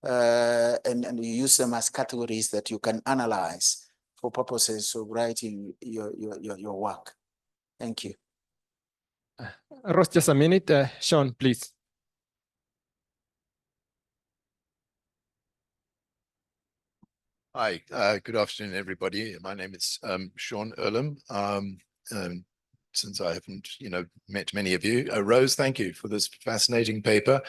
and you use them as categories that you can analyze for purposes of writing your work? Thank you. Ross, just a minute. Sean, please. Hi, good afternoon, everybody. My name is Sean Earlham. Since I haven't, met many of you, Rose, thank you for this fascinating paper.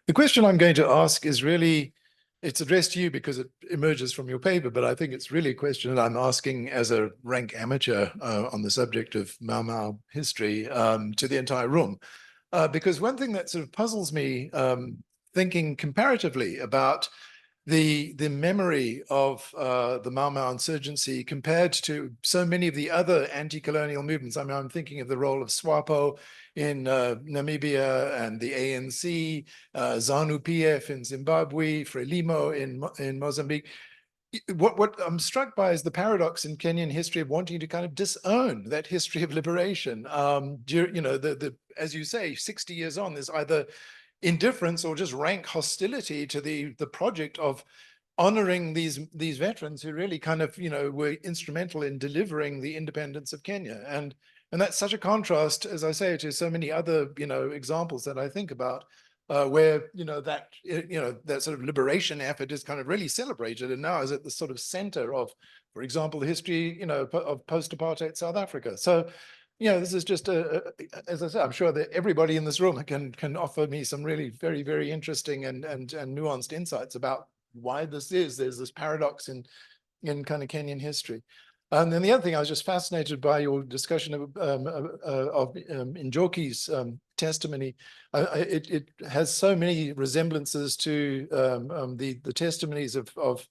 The question I'm going to ask is really, it's addressed to you because it emerges from your paper, but I think it's really a question that I'm asking as a rank amateur on the subject of Mau Mau history to the entire room. Because one thing that sort of puzzles me, thinking comparatively about the memory of the Mau Mau insurgency compared to so many of the other anti-colonial movements. I mean, I'm thinking of the role of SWAPO in Namibia and the ANC, ZANU-PF in Zimbabwe, Frelimo in Mozambique. What I'm struck by is the paradox in Kenyan history of wanting to kind of disown that history of liberation. As you say, 60 years on, there's either indifference or just rank hostility to the project of honoring these veterans who really kind of were instrumental in delivering the independence of Kenya. And that's such a contrast, as I say, to so many other examples that I think about, where that sort of liberation effort is kind of really celebrated and now is at the sort of center of, for example, the history of post-apartheid South Africa. So this is just as I said, I'm sure that everybody in this room can offer me some really very, very interesting and nuanced insights about why this is. There's this paradox in kind of Kenyan history. And then the other thing, I was just fascinated by your discussion of Njoki's testimony. It has so many resemblances to the testimonies of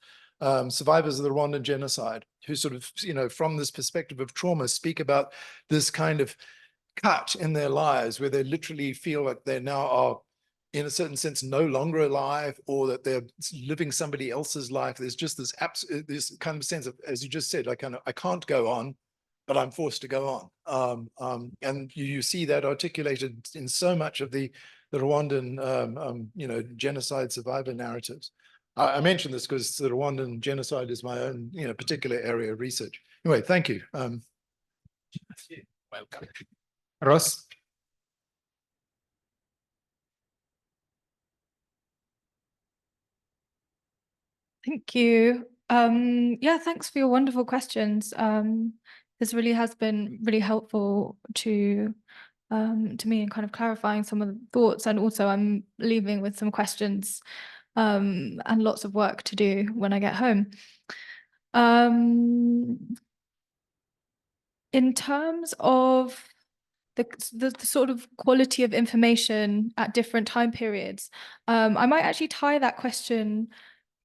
survivors of the Rwandan genocide, who sort of, from this perspective of trauma, speak about this kind of cut in their lives where they literally feel like they now are, in a certain sense, no longer alive, or that they're living somebody else's life. There's just this kind of sense of, as you just said, I can't go on, but I'm forced to go on. And you see that articulated in so much of the Rwandan, genocide survivor narratives. I mentioned this because the Rwandan genocide is my own, particular area of research. Anyway, thank you. Welcome. Ross? Thank you. Yeah, thanks for your wonderful questions. This really has been really helpful to me in kind of clarifying some of the thoughts, and also I'm leaving with some questions and lots of work to do when I get home. In terms of the sort of quality of information at different time periods, I might actually tie that question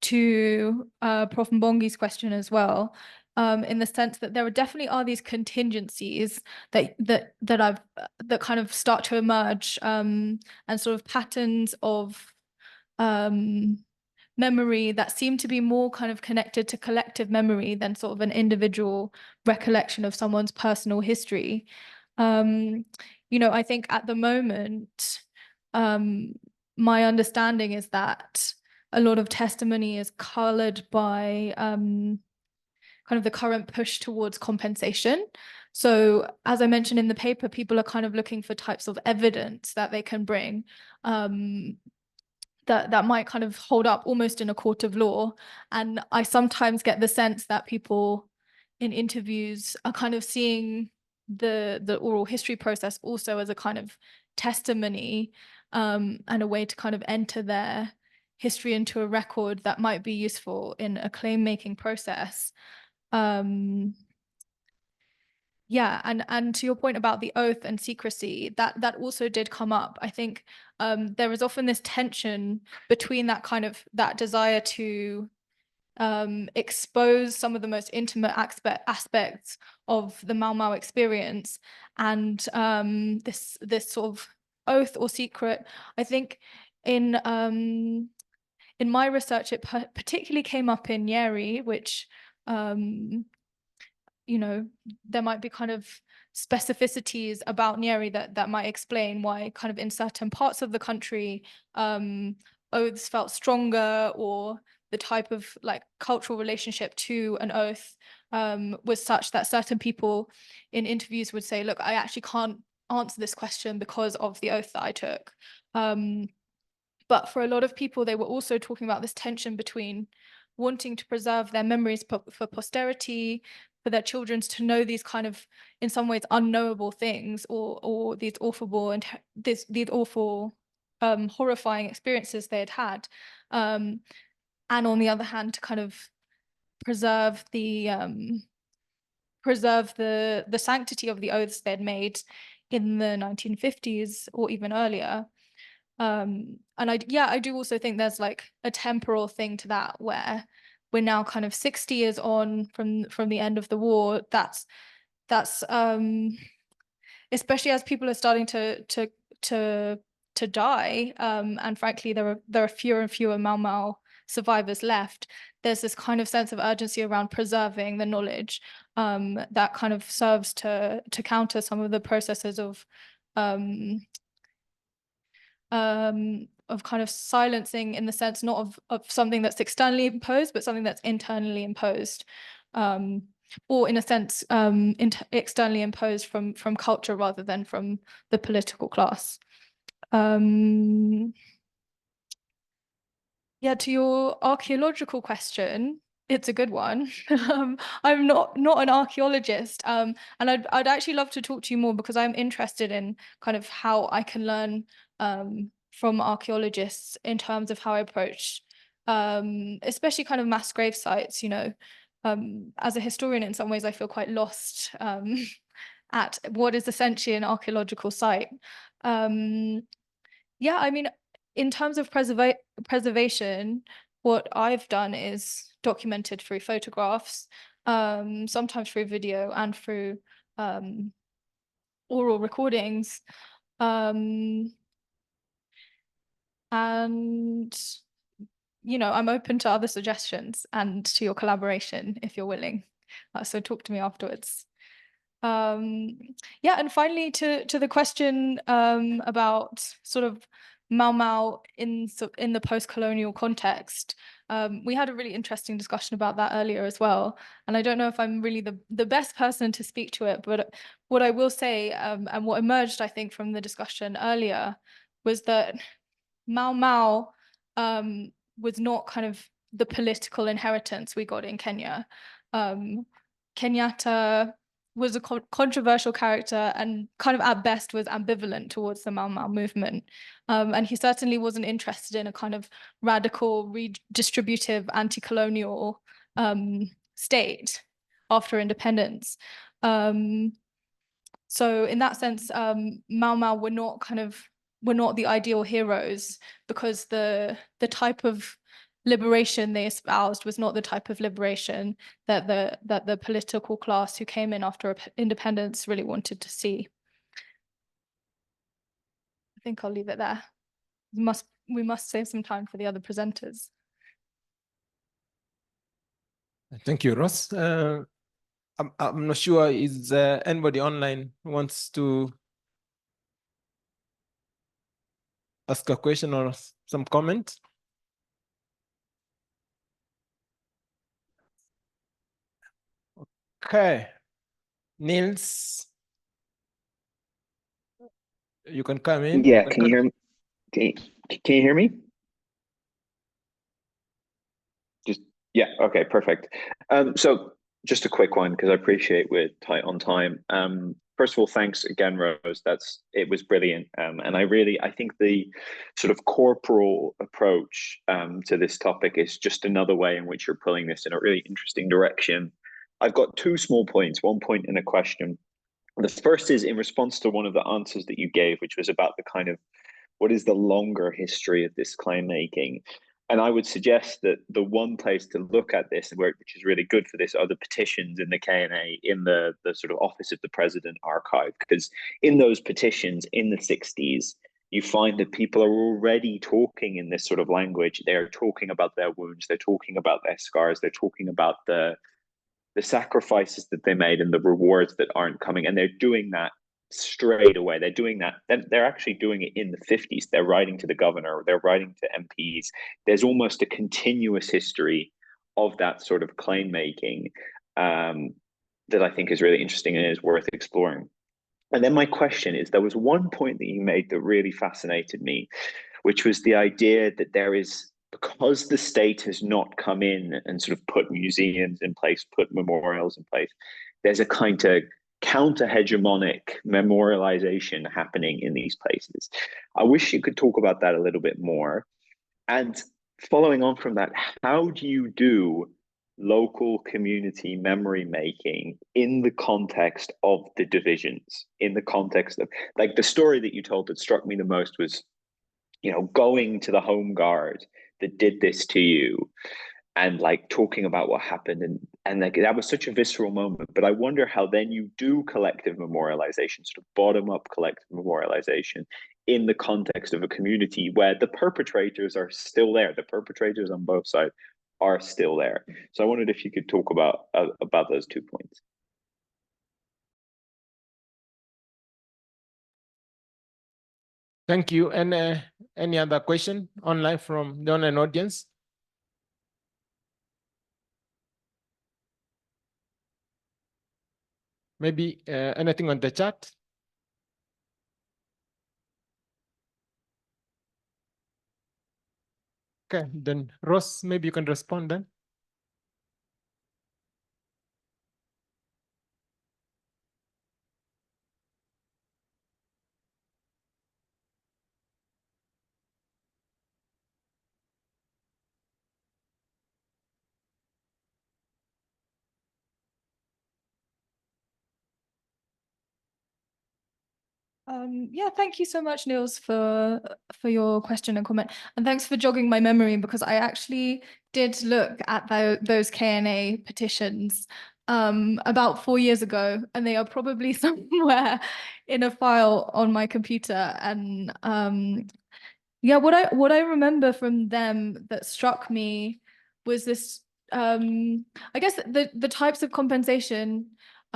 to Prof. Mbongi's question as well. in the sense that there definitely are these contingencies that kind of start to emerge, and sort of patterns of memory that seem to be more kind of connected to collective memory than sort of an individual recollection of someone's personal history. You know, I think at the moment, my understanding is that a lot of testimony is colored by kind of the current push towards compensation. So as I mentioned in the paper, people are kind of looking for types of evidence that they can bring that might kind of hold up almost in a court of law. And I sometimes get the sense that people in interviews are kind of seeing the oral history process also as a kind of testimony, and a way to kind of enter their history into a record that might be useful in a claim-making process. Yeah, and to your point about the oath and secrecy, that also did come up. I think there is often this tension between that desire to expose some of the most intimate aspects of the Mau Mau experience and this sort of oath or secret. I think in my research, it particularly came up in Nyeri, which you know, there might be kind of specificities about Nyeri that might explain why kind of in certain parts of the country, oaths felt stronger, or the type of like cultural relationship to an oath was such that certain people in interviews would say, look, I actually can't answer this question because of the oath that I took. But for a lot of people, they were also talking about this tension between wanting to preserve their memories for posterity, for their children to know these kind of, in some ways, unknowable things, or these awful and these awful, horrifying experiences they had had, and on the other hand, to kind of preserve the sanctity of the oaths they'd made in the 1950s or even earlier. And I do also think there's like a temporal thing to that, where we're now kind of 60 years on from the end of the war. That's especially as people are starting to die, and frankly there are fewer and fewer Mau Mau survivors left. There's this kind of sense of urgency around preserving the knowledge that kind of serves to counter some of the processes of kind of silencing, in the sense not of something that's externally imposed, but something that's internally imposed, or in a sense externally imposed from culture rather than from the political class. Yeah, to your archaeological question, it's a good one. I'm not an archaeologist, and I'd actually love to talk to you more, because I'm interested in kind of how I can learn from archaeologists in terms of how I approach, especially kind of mass grave sites. You know, as a historian, in some ways, I feel quite lost at what is essentially an archaeological site. Yeah, I mean, in terms of preservation, what I've done is documented through photographs, sometimes through video and through oral recordings. And, you know, I'm open to other suggestions and to your collaboration if you're willing. So talk to me afterwards. Yeah, and finally to the question about sort of Mau Mau in the post-colonial context. We had a really interesting discussion about that earlier as well, and I don't know if I'm really the best person to speak to it, but what I will say, and what emerged, I think, from the discussion earlier, was that Mau Mau was not kind of the political inheritance we got in Kenya. Kenyatta was a controversial character and kind of at best was ambivalent towards the Mau Mau movement. And he certainly wasn't interested in a kind of radical, redistributive, anti-colonial state after independence. So in that sense, Mau Mau were not the ideal heroes, because the type of liberation they espoused was not the type of liberation that the political class who came in after independence really wanted to see. I think I'll leave it there. We must save some time for the other presenters. Thank you, Ross. I'm not sure, is anybody online who wants to ask a question or some comment? Okay, Niels, you can come in. Yeah, can you hear me? Can you hear me? Yeah, okay, perfect. So just a quick one, because I appreciate we're tight on time. First of all, thanks again, Rose. It was brilliant. And I think the sort of corporal approach to this topic is just another way in which you're pulling this in a really interesting direction. I've got two small points, one point and a question. The first is in response to one of the answers that you gave, which was about the kind of what is the longer history of this claim making. And I would suggest that the one place to look at this, which is really good for this, are the petitions in the K&A, in the sort of Office of the President archive. Because in those petitions in the 60s, you find that people are already talking in this sort of language. They're talking about their wounds, they're talking about their scars, they're talking about the sacrifices that they made and the rewards that aren't coming. And they're doing that straight away. They're doing that. They're actually doing it in the 50s. They're writing to the governor. They're writing to MPs. There's almost a continuous history of that sort of claim making that I think is really interesting and is worth exploring. And then my question is, there was one point that you made that really fascinated me, which was the idea that there is, because the state has not come in and sort of put museums in place, put memorials in place, there's a kind of counter-hegemonic memorialization happening in these places. I wish you could talk about that a little bit more. And following on from that, how do you do local community memory making in the context of the divisions, in the context of, like, the story that you told that struck me the most was, you know, going to the Home Guard that did this to you and like talking about what happened, and like that was such a visceral moment. But I wonder how then you do collective memorialization, sort of bottom up collective memorialization in the context of a community where the perpetrators are still there. The perpetrators on both sides are still there. So I wondered if you could talk about those 2 points. Thank you. And any other question online from the online audience? Maybe anything on the chat? Okay, then Ross, maybe you can respond then. Yeah, thank you so much, Niels, for your question and comment. And thanks for jogging my memory, because I actually did look at those K&A petitions about 4 years ago, and they are probably somewhere in a file on my computer. And yeah, what I remember from them that struck me was this, I guess the types of compensation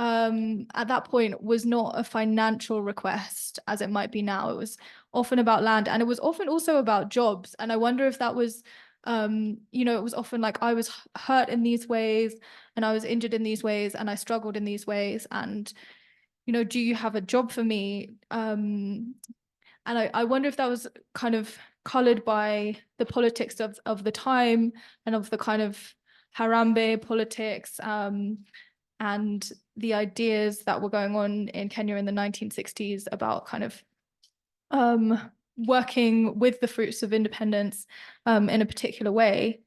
at that point was not a financial request as it might be now. It was often about land, and it was often also about jobs. And I wonder if that was, you know, it was often like, I was hurt in these ways and I was injured in these ways and I struggled in these ways. And, you know, do you have a job for me? And I wonder if that was kind of colored by the politics of the time and of the kind of Harambee politics and the ideas that were going on in Kenya in the 1960s about kind of working with the fruits of independence in a particular way.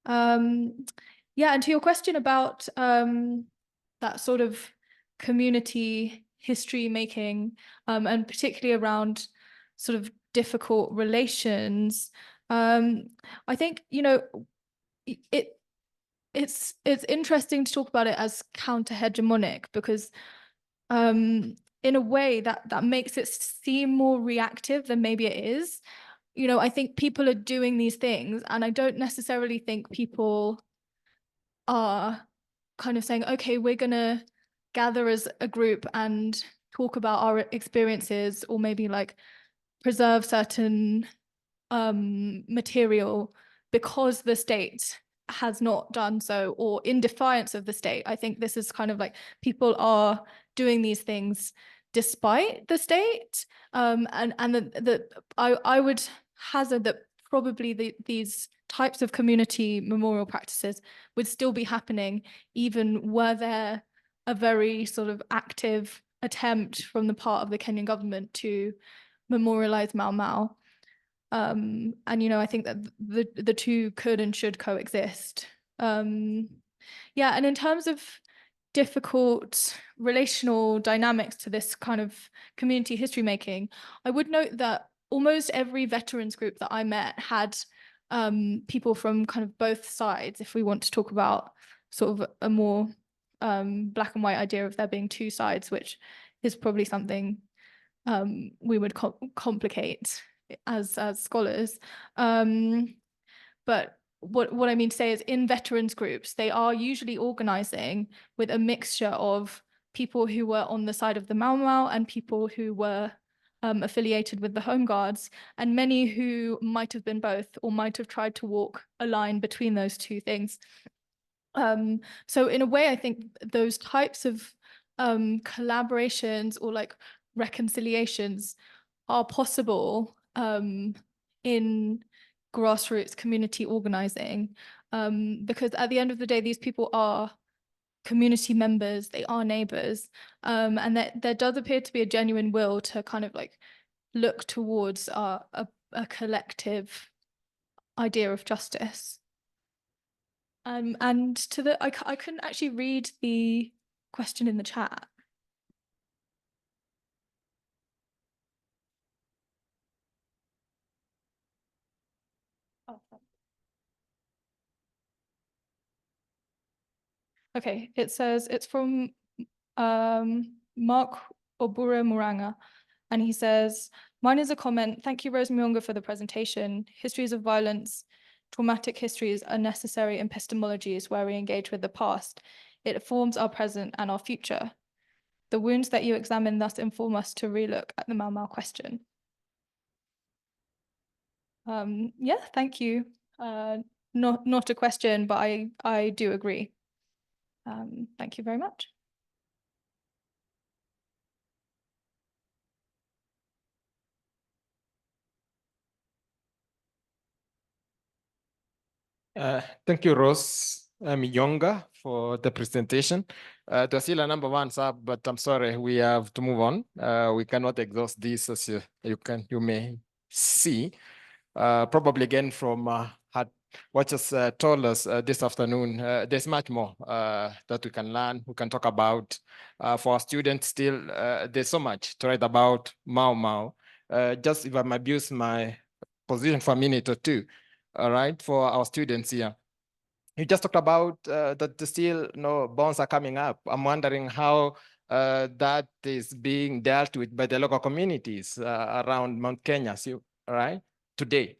Yeah, and to your question about that sort of community history making, and particularly around sort of difficult relations, I think, you know, it's interesting to talk about it as counter-hegemonic because in a way that makes it seem more reactive than maybe it is. You know, I think people are doing these things, and I don't necessarily think people are kind of saying, okay, we're gonna gather as a group and talk about our experiences, or maybe like preserve certain material because the state has not done so, or in defiance of the state. I think this is kind of like people are doing these things despite the state, and I would hazard that probably these types of community memorial practices would still be happening even were there a very sort of active attempt from the part of the Kenyan government to memorialize Mau Mau. And, you know, I think that the two could and should coexist. Yeah, and in terms of difficult relational dynamics to this kind of community history making, I would note that almost every veterans group that I met had people from kind of both sides, if we want to talk about sort of a more black and white idea of there being two sides, which is probably something we would complicate as scholars. But what I mean to say is in veterans groups, they are usually organizing with a mixture of people who were on the side of the Mau Mau and people who were affiliated with the Home Guards, and many who might have been both or might have tried to walk a line between those two things. So in a way, I think those types of collaborations or like reconciliations are possible in grassroots community organizing, because at the end of the day, these people are community members, they are neighbors, and that there does appear to be a genuine will to kind of like look towards a collective idea of justice. And to the, I couldn't actually read the question in the chat. Oh. Okay, it says it's from Mark Obura Muranga, and he says, mine is a comment. Thank you, Rose Myonga, for the presentation. Histories of violence, traumatic histories are necessary epistemologies where we engage with the past. It forms our present and our future. The wounds that you examine thus inform us to relook at the Mau Mau question. Yeah, thank you. Not a question, but I do agree. Thank you very much. Thank you, Rose Myonga, for the presentation. There's still a number one up, but I'm sorry, we have to move on. We cannot exhaust this, as you may see. Probably again from what just told us this afternoon, there's much more that we can learn, we can talk about. For our students still, there's so much to write about Mau Mau. Just if I might abuse my position for a minute or two, all right, for our students here. You just talked about that still bonds are coming up. I'm wondering how that is being dealt with by the local communities around Mount Kenya, all right, today,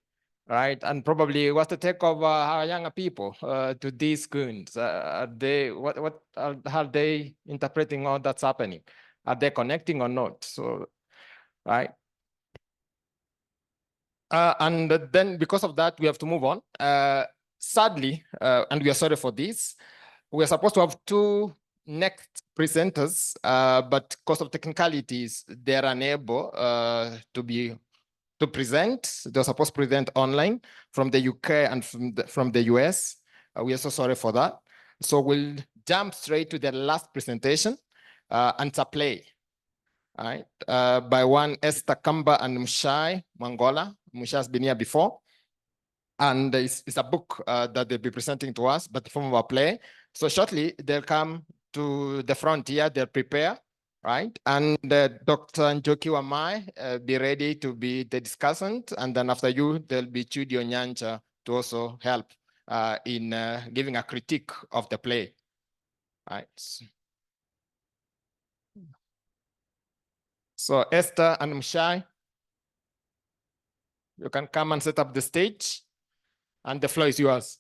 right? And probably what's the take of our younger people to these goons? Are they, how are they interpreting all that's happening? Are they connecting or not? So, right. And then because of that, we have to move on. Sadly, and we are sorry for this, we are supposed to have two next presenters, but because of technicalities, they are unable to present. They're supposed to present online from the UK and from the US. We are so sorry for that. So we'll jump straight to the last presentation, Answer Play. All right, by one Esther Kamba and Mushai Mangola. Mushai has been here before. And it's a book that they'll be presenting to us, but the form of a play. So shortly, they'll come to the front here, they'll prepare, right? And Dr. Njoki Wamai be ready to be the discussant. And then after you, there'll be Chudi Onyancha to also help in giving a critique of the play. Right. So Esther and Mshai, you can come and set up the stage, and the floor is yours.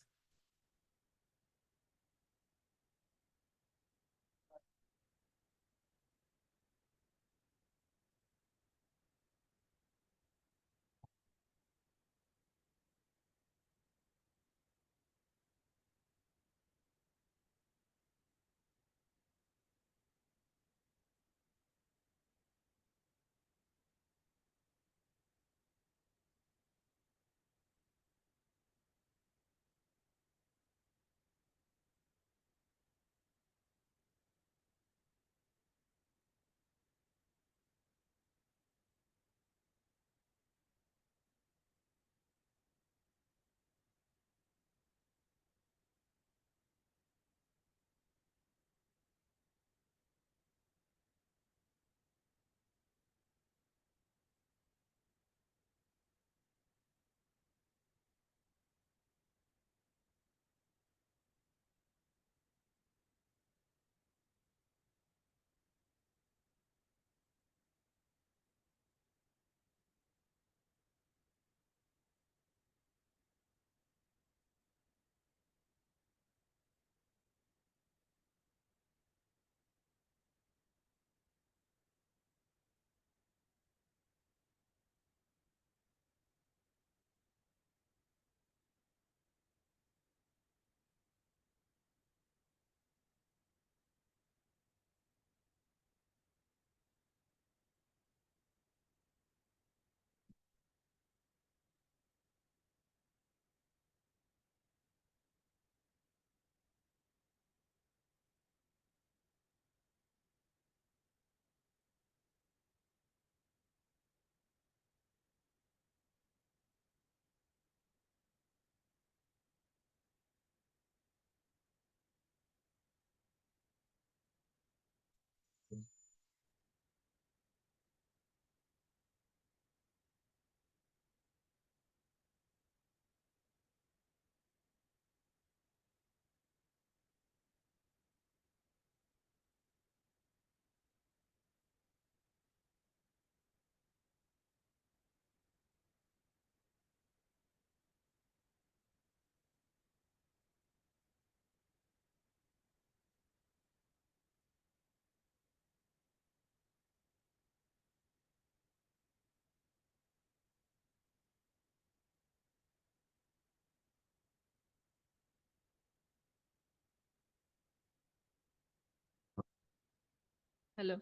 Hello.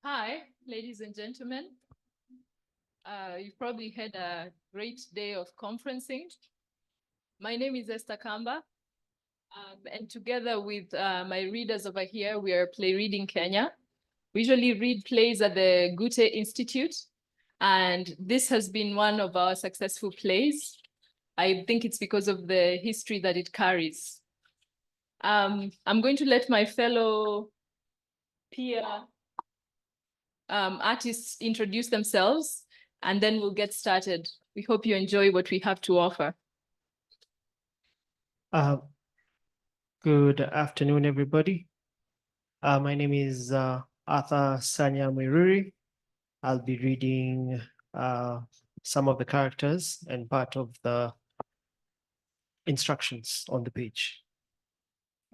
Hi, ladies and gentlemen. You've probably had a great day of conferencing. My name is Esther Kamba, and together with my readers over here, we are Play Reading Kenya. We usually read plays at the Goethe Institute, and this has been one of our successful plays. I think it's because of the history that it carries. I'm going to let my fellow peer artists introduce themselves, and then we'll get started. We hope you enjoy what we have to offer. Good afternoon, everybody. My name is Arthur Sanya Mwiruri. I'll be reading some of the characters and part of the instructions on the page.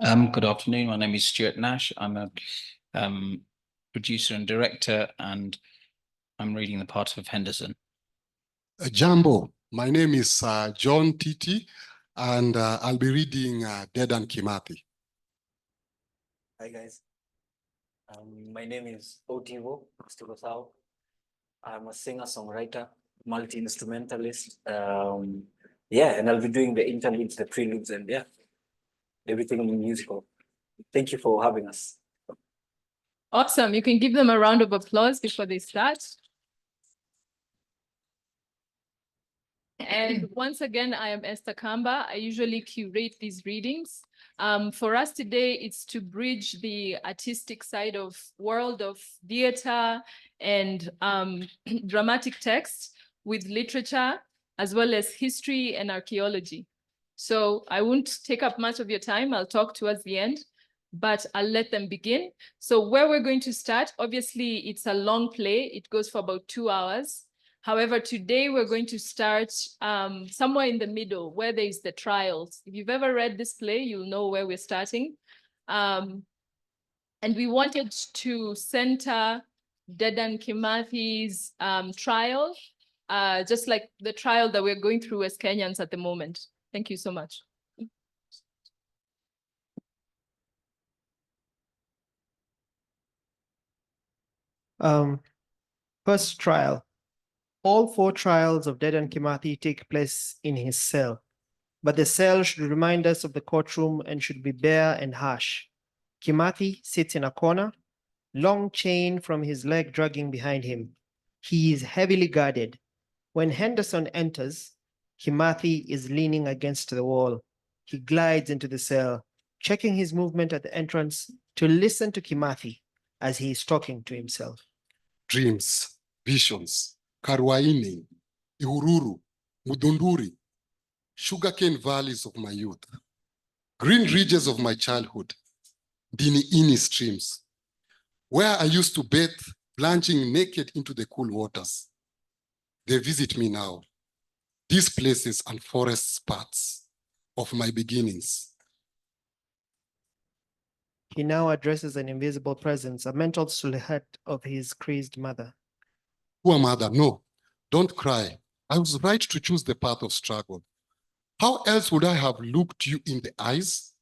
Good afternoon. My name is Stuart Nash. I'm a producer and director, and I'm reading the part of Henderson. Jambo, my name is John Titi, and I'll be reading Dedan Kimathi. Hi guys, my name is Otivo Stugosao. I'm a singer-songwriter, multi-instrumentalist. Yeah, and I'll be doing the interludes, the preludes, and yeah, everything musical. Thank you for having us. Awesome. You can give them a round of applause before they start. And once again, I am Esther Kamba. I usually curate these readings. For us today, it's to bridge the artistic side of world of theater and dramatic text with literature, as well as history and archaeology. So I won't take up much of your time. I'll talk towards the end, but I'll let them begin. So where we're going to start, obviously it's a long play. It goes for about 2 hours. However, today we're going to start somewhere in the middle where there is the trials. If you've ever read this play, you'll know where we're starting. And we wanted to center Dedan Kimathi's trial, just like the trial that we're going through as Kenyans at the moment. Thank you so much. First trial. All 4 trials of Dedan Kimathi take place in his cell, but the cell should remind us of the courtroom and should be bare and harsh. Kimathi sits in a corner, long chain from his leg dragging behind him. He is heavily guarded. When Henderson enters, Kimathi is leaning against the wall. He glides into the cell, checking his movement at the entrance to listen to Kimathi as he is talking to himself. Dreams, visions, Karwaini, Ihururu, Mudunduri, sugarcane valleys of my youth, green ridges of my childhood, Dini-ini streams, where I used to bathe, plunging naked into the cool waters. They visit me now, these places and forests parts of my beginnings. He now addresses an invisible presence, a mental silhouette of his crazed mother. Poor mother, no, don't cry. I was right to choose the path of struggle. How else would I have looked you in the eyes?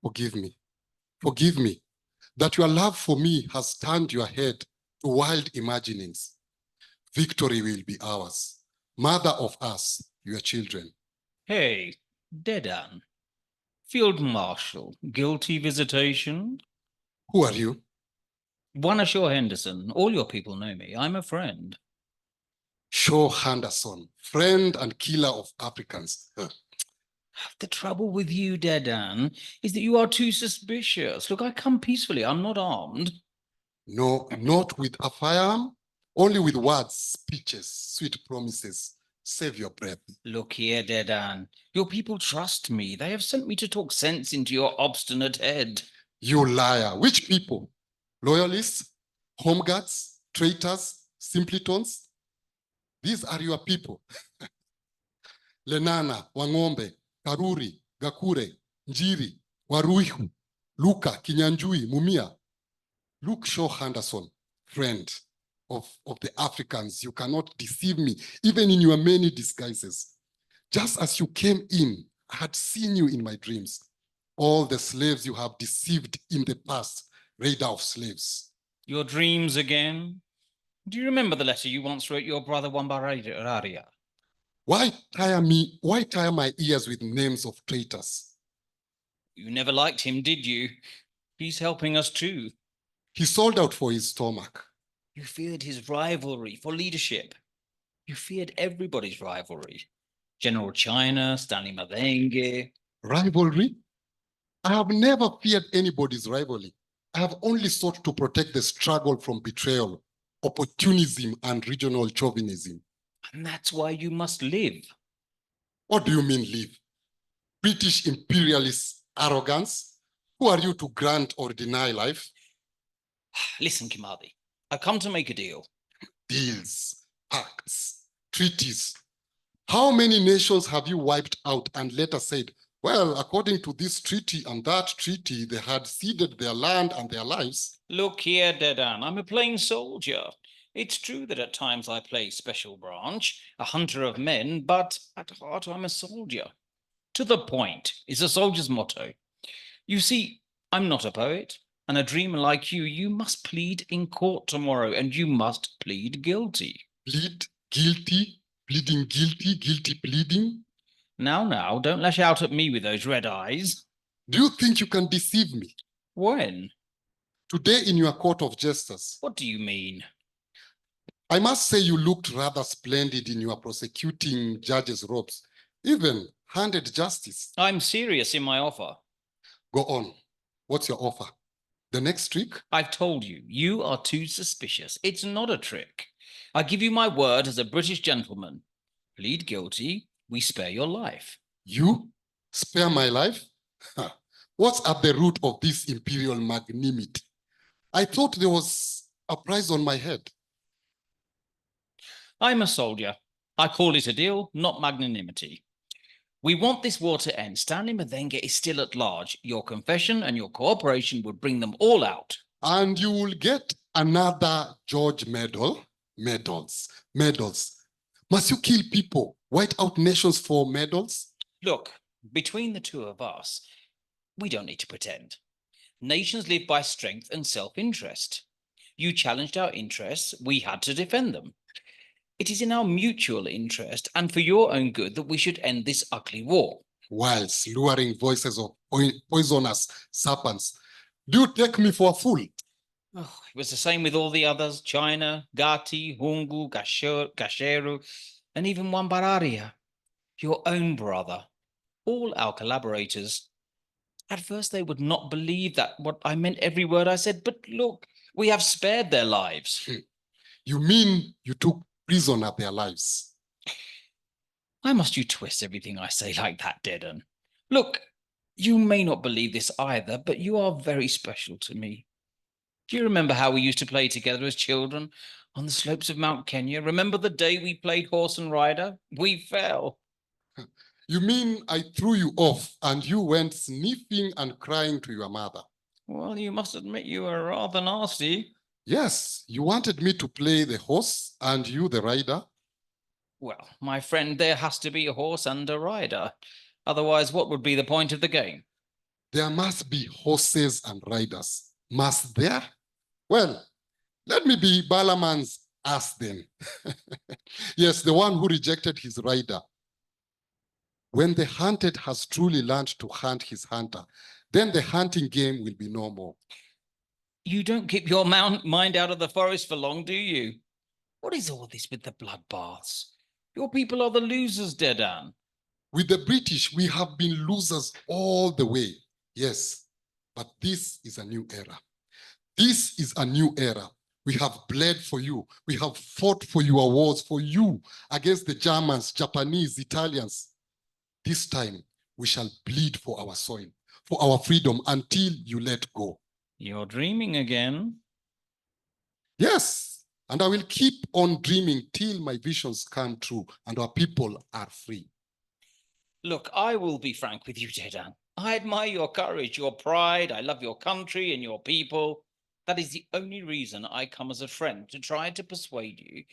Forgive me, that your love for me has turned your head to wild imaginings. Victory will be ours, mother of us, your children. Hey, Dedan. Field Marshal, guilty visitation. Who are you? Bwana Shaw Henderson. All your people know me. I'm a friend. Shaw Henderson, friend and killer of Africans. The trouble with you, Dedan, is that you are too suspicious. Look, I come peacefully. I'm not armed. No, not with a firearm, only with words, speeches, sweet promises. Save your breath. Look here, Dedan. Your people trust me. They have sent me to talk sense into your obstinate head. You liar. Which people? Loyalists, home guards, traitors, simpletons? These are your people. Lenana, Wangombe, Karuri, Gakure, Njiri, Waruihu, Luka, Kinyanjui, Mumia. Luke Shaw Henderson, friend of the Africans, you cannot deceive me, even in your many disguises. Just as you came in, I had seen you in my dreams. All the slaves you have deceived in the past, raider of slaves. Your dreams again? Do you remember the letter you once wrote your brother Wambararia? Why tire my ears with names of traitors? You never liked him, did you? He's helping us too. He sold out for his stomach. You feared his rivalry for leadership. You feared everybody's rivalry. General China, Stanley Mathenge. Rivalry? I have never feared anybody's rivalry. I have only sought to protect the struggle from betrayal, opportunism, and regional chauvinism. And that's why you must live. What do you mean live? British imperialist arrogance? Who are you to grant or deny life? Listen, Kimathi, I've come to make a deal. Deals, pacts, treaties. How many nations have you wiped out and later said, well, according to this treaty and that treaty, they had ceded their land and their lives? Look here, Dedan, I'm a plain soldier. It's true that at times I play special branch, a hunter of men, but at heart I'm a soldier. To the point is a soldier's motto. You see, I'm not a poet, and a dreamer like you must plead in court tomorrow, and you must plead guilty. Plead guilty, pleading guilty, guilty pleading? Now, don't lash out at me with those red eyes. Do you think you can deceive me? When? Today in your court of justice. What do you mean? I must say you looked rather splendid in your prosecuting judge's robes, even handed justice. I'm serious in my offer. Go on. What's your offer? The next trick? I've told you, you are too suspicious. It's not a trick. I give you my word as a British gentleman. Plead guilty, we spare your life. You? Spare my life? What's at the root of this imperial magnanimity? I thought there was a price on my head. I'm a soldier. I call it a deal, not magnanimity. We want this war to end. Stanley Mabenga is still at large. Your confession and your cooperation would bring them all out. And you will get another George medal. Medals. Must you kill people, white out nations for medals? Look, between the two of us, we don't need to pretend. Nations live by strength and self-interest. You challenged our interests, we had to defend them. It is in our mutual interest and for your own good that we should end this ugly war. Whilst luring voices of poisonous serpents, do you take me for a fool? Oh, it was the same with all the others, China, Gati, Hungu, Gasheru, and even Wambararia, your own brother, all our collaborators. At first they would not believe that what I meant every word I said, but look, we have spared their lives. You mean you took prisoner their lives? Why must you twist everything I say like that, Dedan? Look, you may not believe this either, but you are very special to me. Do you remember how we used to play together as children on the slopes of Mount Kenya? Remember the day we played horse and rider? We fell. You mean I threw you off and you went sniffing and crying to your mother? Well, you must admit you were rather nasty. Yes, you wanted me to play the horse and you the rider. Well, my friend, there has to be a horse and a rider. Otherwise, what would be the point of the game? There must be horses and riders. Must there? Well, let me be Balaman's ass then. Yes, the one who rejected his rider. When the hunted has truly learned to hunt his hunter, then the hunting game will be no more. You don't keep your mind out of the forest for long, do you? What is all this with the bloodbaths? Your people are the losers, Dedan. With the British, we have been losers all the way. Yes, but this is a new era. This is a new era. We have bled for you. We have fought for your wars, for you, against the Germans, Japanese, Italians. This time, we shall bleed for our soil, for our freedom, until you let go. You're dreaming again. Yes, and I will keep on dreaming till my visions come true and our people are free. Look, I will be frank with you, Dedan. I admire your courage, your pride. I love your country and your people. That is the only reason I come as a friend, to try to persuade you.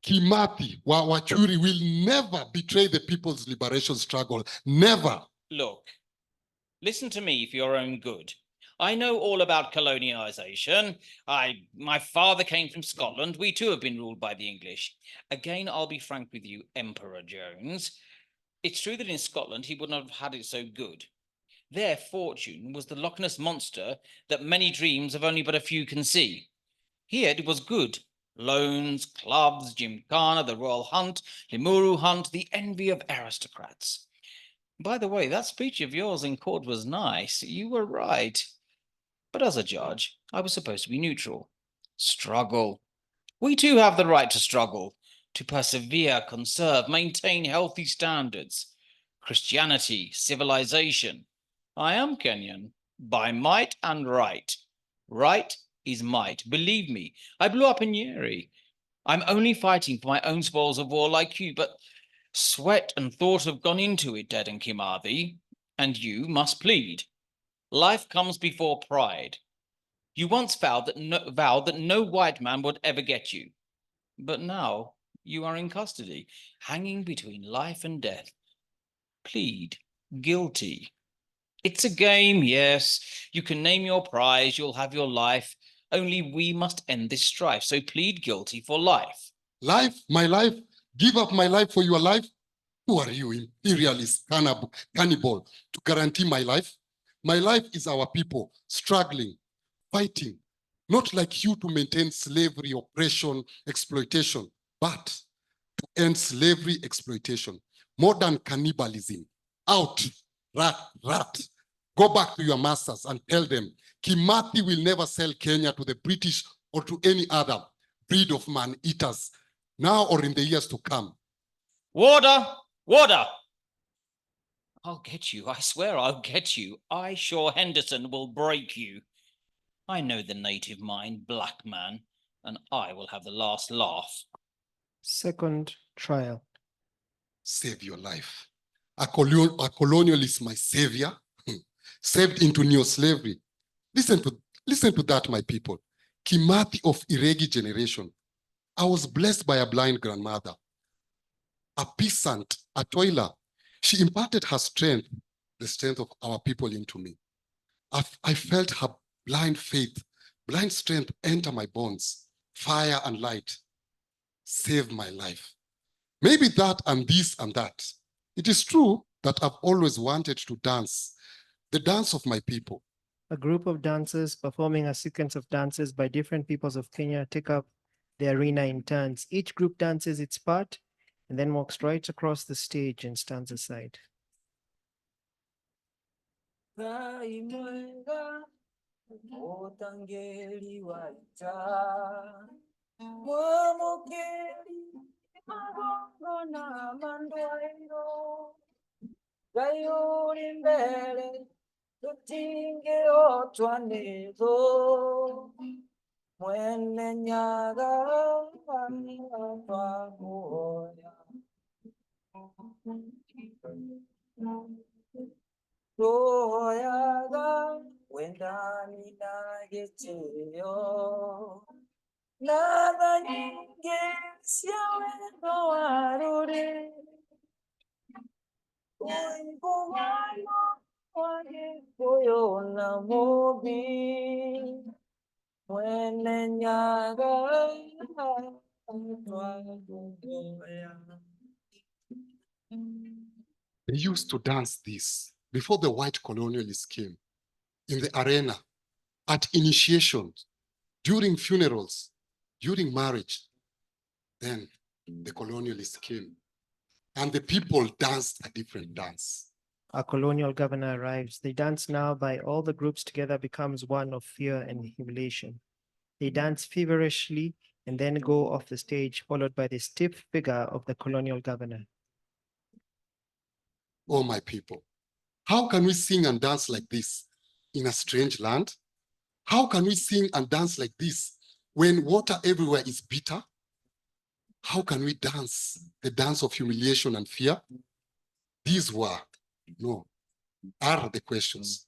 Kimathi Wachuri will never betray the people's liberation struggle. Never. Look, listen to me for your own good. I know all about colonialization. My father came from Scotland. We too have been ruled by the English. Again, I'll be frank with you, Emperor Jones. It's true that in Scotland, he wouldn't have had it so good. Their fortune was the Loch Ness monster that many dreams of only but a few can see. Here it was good. Loans, clubs, gymkhana, the royal hunt, lemuru hunt, the envy of aristocrats. By the way, that speech of yours in court was nice. You were right. But as a judge, I was supposed to be neutral. Struggle. We too have the right to struggle, to persevere, conserve, maintain healthy standards. Christianity, civilization. I am Kenyan, by might and right. Right is might. Believe me, I blew up in Nyeri. I'm only fighting for my own spoils of war like you, but sweat and thought have gone into it, Dedan Kimathi, and you must plead. Life comes before pride. You once vowed that no white man would ever get you. But now you are in custody, hanging between life and death. Plead guilty. It's a game, yes. You can name your prize, you'll have your life. Only we must end this strife, so plead guilty for life. Life? My life? Give up my life for your life? Who are you, imperialist cannibal, to guarantee my life? My life is our people, struggling, fighting, not like you to maintain slavery, oppression, exploitation, but to end slavery, exploitation, modern cannibalism. Out, rat. Go back to your masters and tell them Kimathi will never sell Kenya to the British or to any other breed of man-eaters, now or in the years to come. Water! I'll get you. I swear I'll get you. I, Shaw Henderson, will break you. I know the native mind, black man, and I will have the last laugh. Second trial. Save your life. A colonial is my savior, saved into neo-slavery. Listen to that, my people. Kimathi of Iregi generation. I was blessed by a blind grandmother, a peasant, a toiler. She imparted her strength, the strength of our people into me. I felt her blind faith, blind strength enter my bones, fire and light, save my life. Maybe that and this and that. It is true that I've always wanted to dance, the dance of my people. A group of dancers performing a sequence of dances by different peoples of Kenya take up the arena in turns. Each group dances its part and then walks right across the stage and stands aside. Mwene nyaga Toyaga wendani na getio Nada nyinge siawendo warure Uibu wano wage koyo na mobi Mwene nyaga They used to dance this before the white colonialists came, in the arena, at initiations, during funerals, during marriage. Then the colonialists came and the people danced a different dance. A colonial governor arrives. The dance now by all the groups together becomes one of fear and humiliation. They dance feverishly and then go off the stage, followed by the stiff figure of the colonial governor. Oh, my people, how can we sing and dance like this in a strange land? How can we sing and dance like this when water everywhere is bitter? How can we dance the dance of humiliation and fear? These are the questions.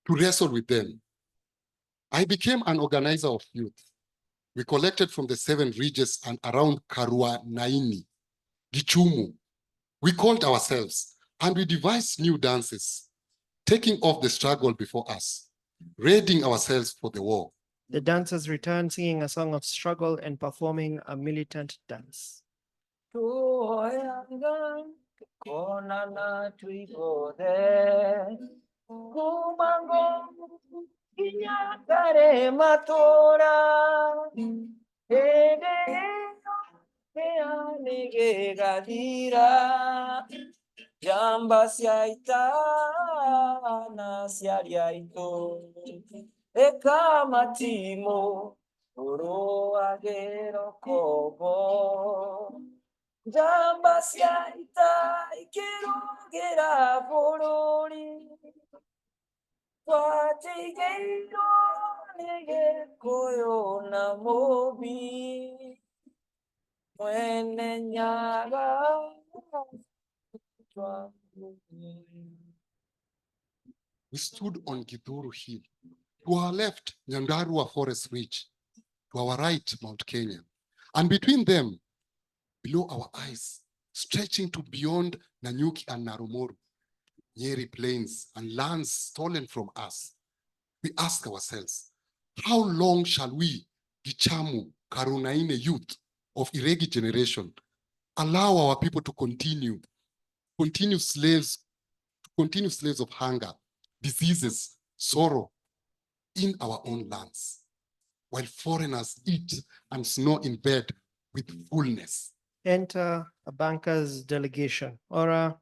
To wrestle with them, I became an organizer of youth. We collected from the 7 regions and around Karua Naini, Gichumu. We called ourselves and we devised new dances, taking off the struggle before us, readying ourselves for the war. The dancers return singing a song of struggle and performing a militant dance. Jamba siaita na siariaito eka matimo oro agero kobo jamba siaita ikero gera porori Watigero nege koyo na mobi mwene nyaga We stood on Githuru Hill. To our left, Nyandarua Forest Ridge. To our right, Mount Kenya. And between them, below our eyes, stretching to beyond Nanyuki and Narumoru, Nyeri Plains and lands stolen from us, we ask ourselves, how long shall we, Gichamu, Karunaine youth of Iregi generation, allow our people to continue slaves of hunger, diseases, sorrow in our own lands, while foreigners eat and snore in bed with fullness? Enter a banker's delegation or a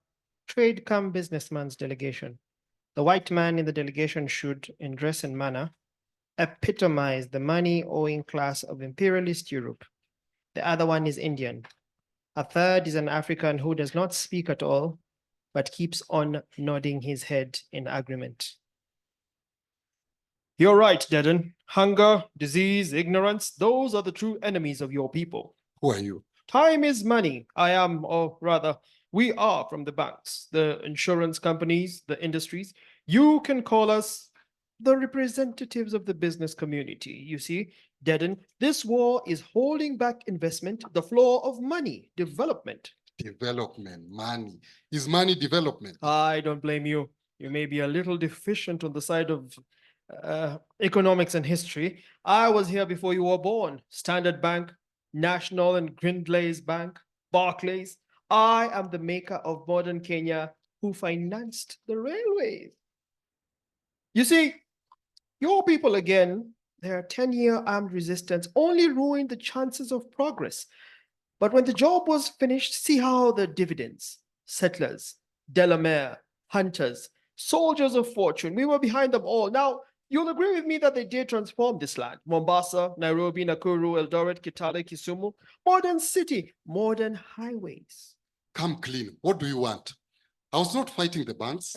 trade come businessman's delegation. The white man in the delegation should, in dress and manner, epitomize the money-owing class of imperialist Europe. The other one is Indian. A third is an African who does not speak at all, but keeps on nodding his head in agreement. You're right, Dedan. Hunger, disease, ignorance, those are the true enemies of your people. Who are you? Time is money. I am, or rather, we are from the banks, the insurance companies, the industries. You can call us the representatives of the business community. You see, Dedan, this war is holding back investment, the flow of money, development. Development, money. Is money development? I don't blame you. You may be a little deficient on the side of economics and history. I was here before you were born. Standard Bank, National and Grindlays Bank, Barclays. I am the maker of modern Kenya who financed the railways. You see, your people again, their 10-year armed resistance only ruined the chances of progress. But when the job was finished, see how the dividends, settlers, Delamere, hunters, soldiers of fortune, we were behind them all. Now, you'll agree with me that they did transform this land. Mombasa, Nairobi, Nakuru, Eldoret, Kitale, Kisumu, modern city, modern highways. Come clean. What do you want? I was not fighting the banks.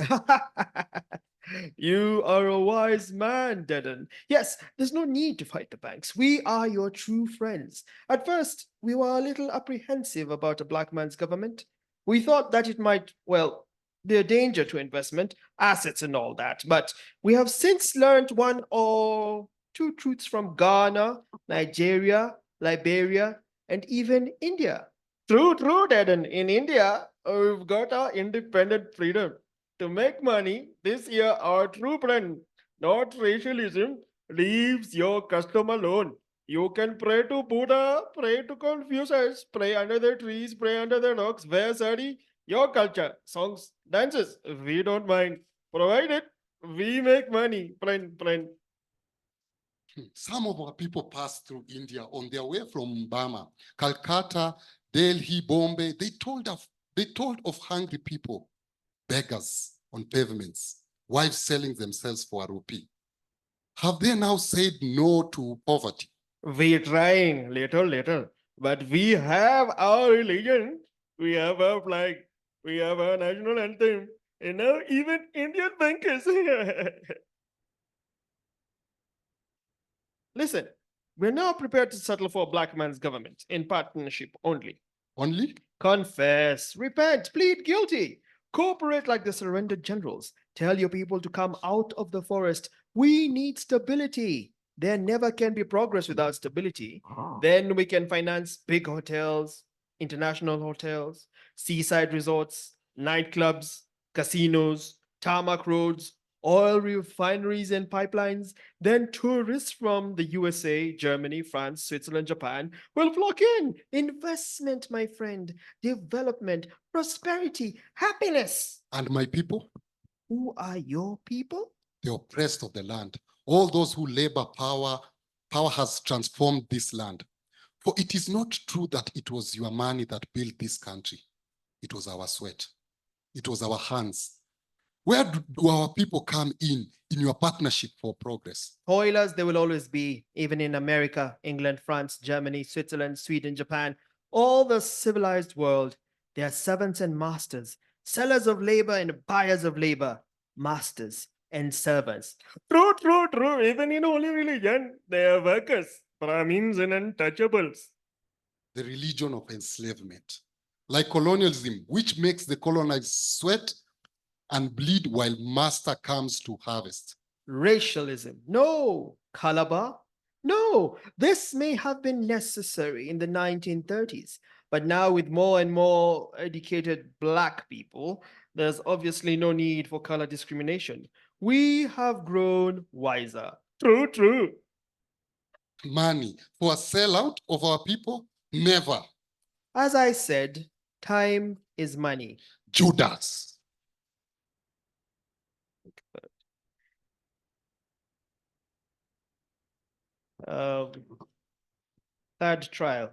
You are a wise man, Dedan. Yes, there's no need to fight the banks. We are your true friends. At first, we were a little apprehensive about a black man's government. We thought that it might, well, be a danger to investment, assets and all that. But we have since learned one or two truths from Ghana, Nigeria, Liberia, and even India. True, Dedan. In India, we've got our independent freedom. To make money, this year our true friend, not racialism, leaves your custom alone. You can pray to Buddha, pray to Confucius, pray under the trees, pray under the rocks, wear sari, your culture, songs, dances, we don't mind. Provided we make money, friend. Some of our people passed through India on their way from Burma, Calcutta, Delhi, Bombay. They told of hungry people, beggars on pavements, wives selling themselves for a rupee. Have they now said no to poverty? We're trying little, but we have our religion, we have our flag, we have our national anthem, and now even Indian bankers. Listen, we're now prepared to settle for a black man's government in partnership only. Only? Confess, repent, plead guilty. Cooperate like the surrendered generals. Tell your people to come out of the forest. We need stability. There never can be progress without stability. Then we can finance big hotels, international hotels, seaside resorts, nightclubs, casinos, tarmac roads, oil refineries and pipelines. Then tourists from the USA, Germany, France, Switzerland, Japan will flock in. Investment, my friend, development, prosperity, happiness. And my people? Who are your people? The oppressed of the land. All those who labor power has transformed this land. For it is not true that it was your money that built this country. It was our sweat. It was our hands. Where do our people come in your partnership for progress? Toilers there will always be, even in America, England, France, Germany, Switzerland, Sweden, Japan, all the civilized world. They are servants and masters, sellers of labor and buyers of labor, masters and servants. True. Even in holy religion, they are workers, Brahmins and untouchables. The religion of enslavement, like colonialism, which makes the colonized sweat and bleed while master comes to harvest. Racialism, no. Calabar, no. This may have been necessary in the 1930s, but now with more and more educated Black people, there's obviously no need for color discrimination. We have grown wiser. True. Money for a sellout of our people? Never. As I said, time is money. Judas. Third trial.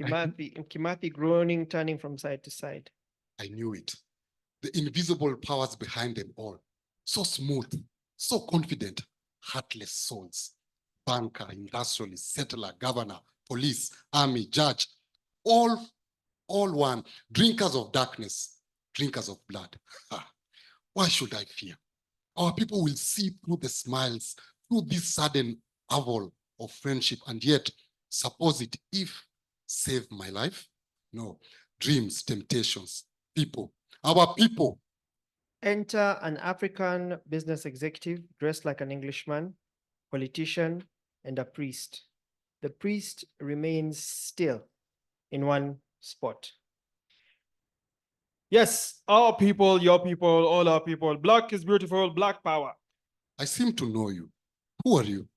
Kimathi groaning, turning from side to side. I knew it. The invisible powers behind them all. So smooth, so confident, heartless souls. Banker, industrialist, settler, governor, police, army, judge, all all one, drinkers of darkness, drinkers of blood. Why should I fear? Our people will see through the smiles, through this sudden avowal of friendship, and yet suppose it if save my life? No, dreams, temptations, people, our people. Enter an African business executive dressed like an Englishman, politician, and a priest. The priest remains still in one spot. Yes, our people, your people, all our people. Black is beautiful, black power. I seem to know you. Who are you?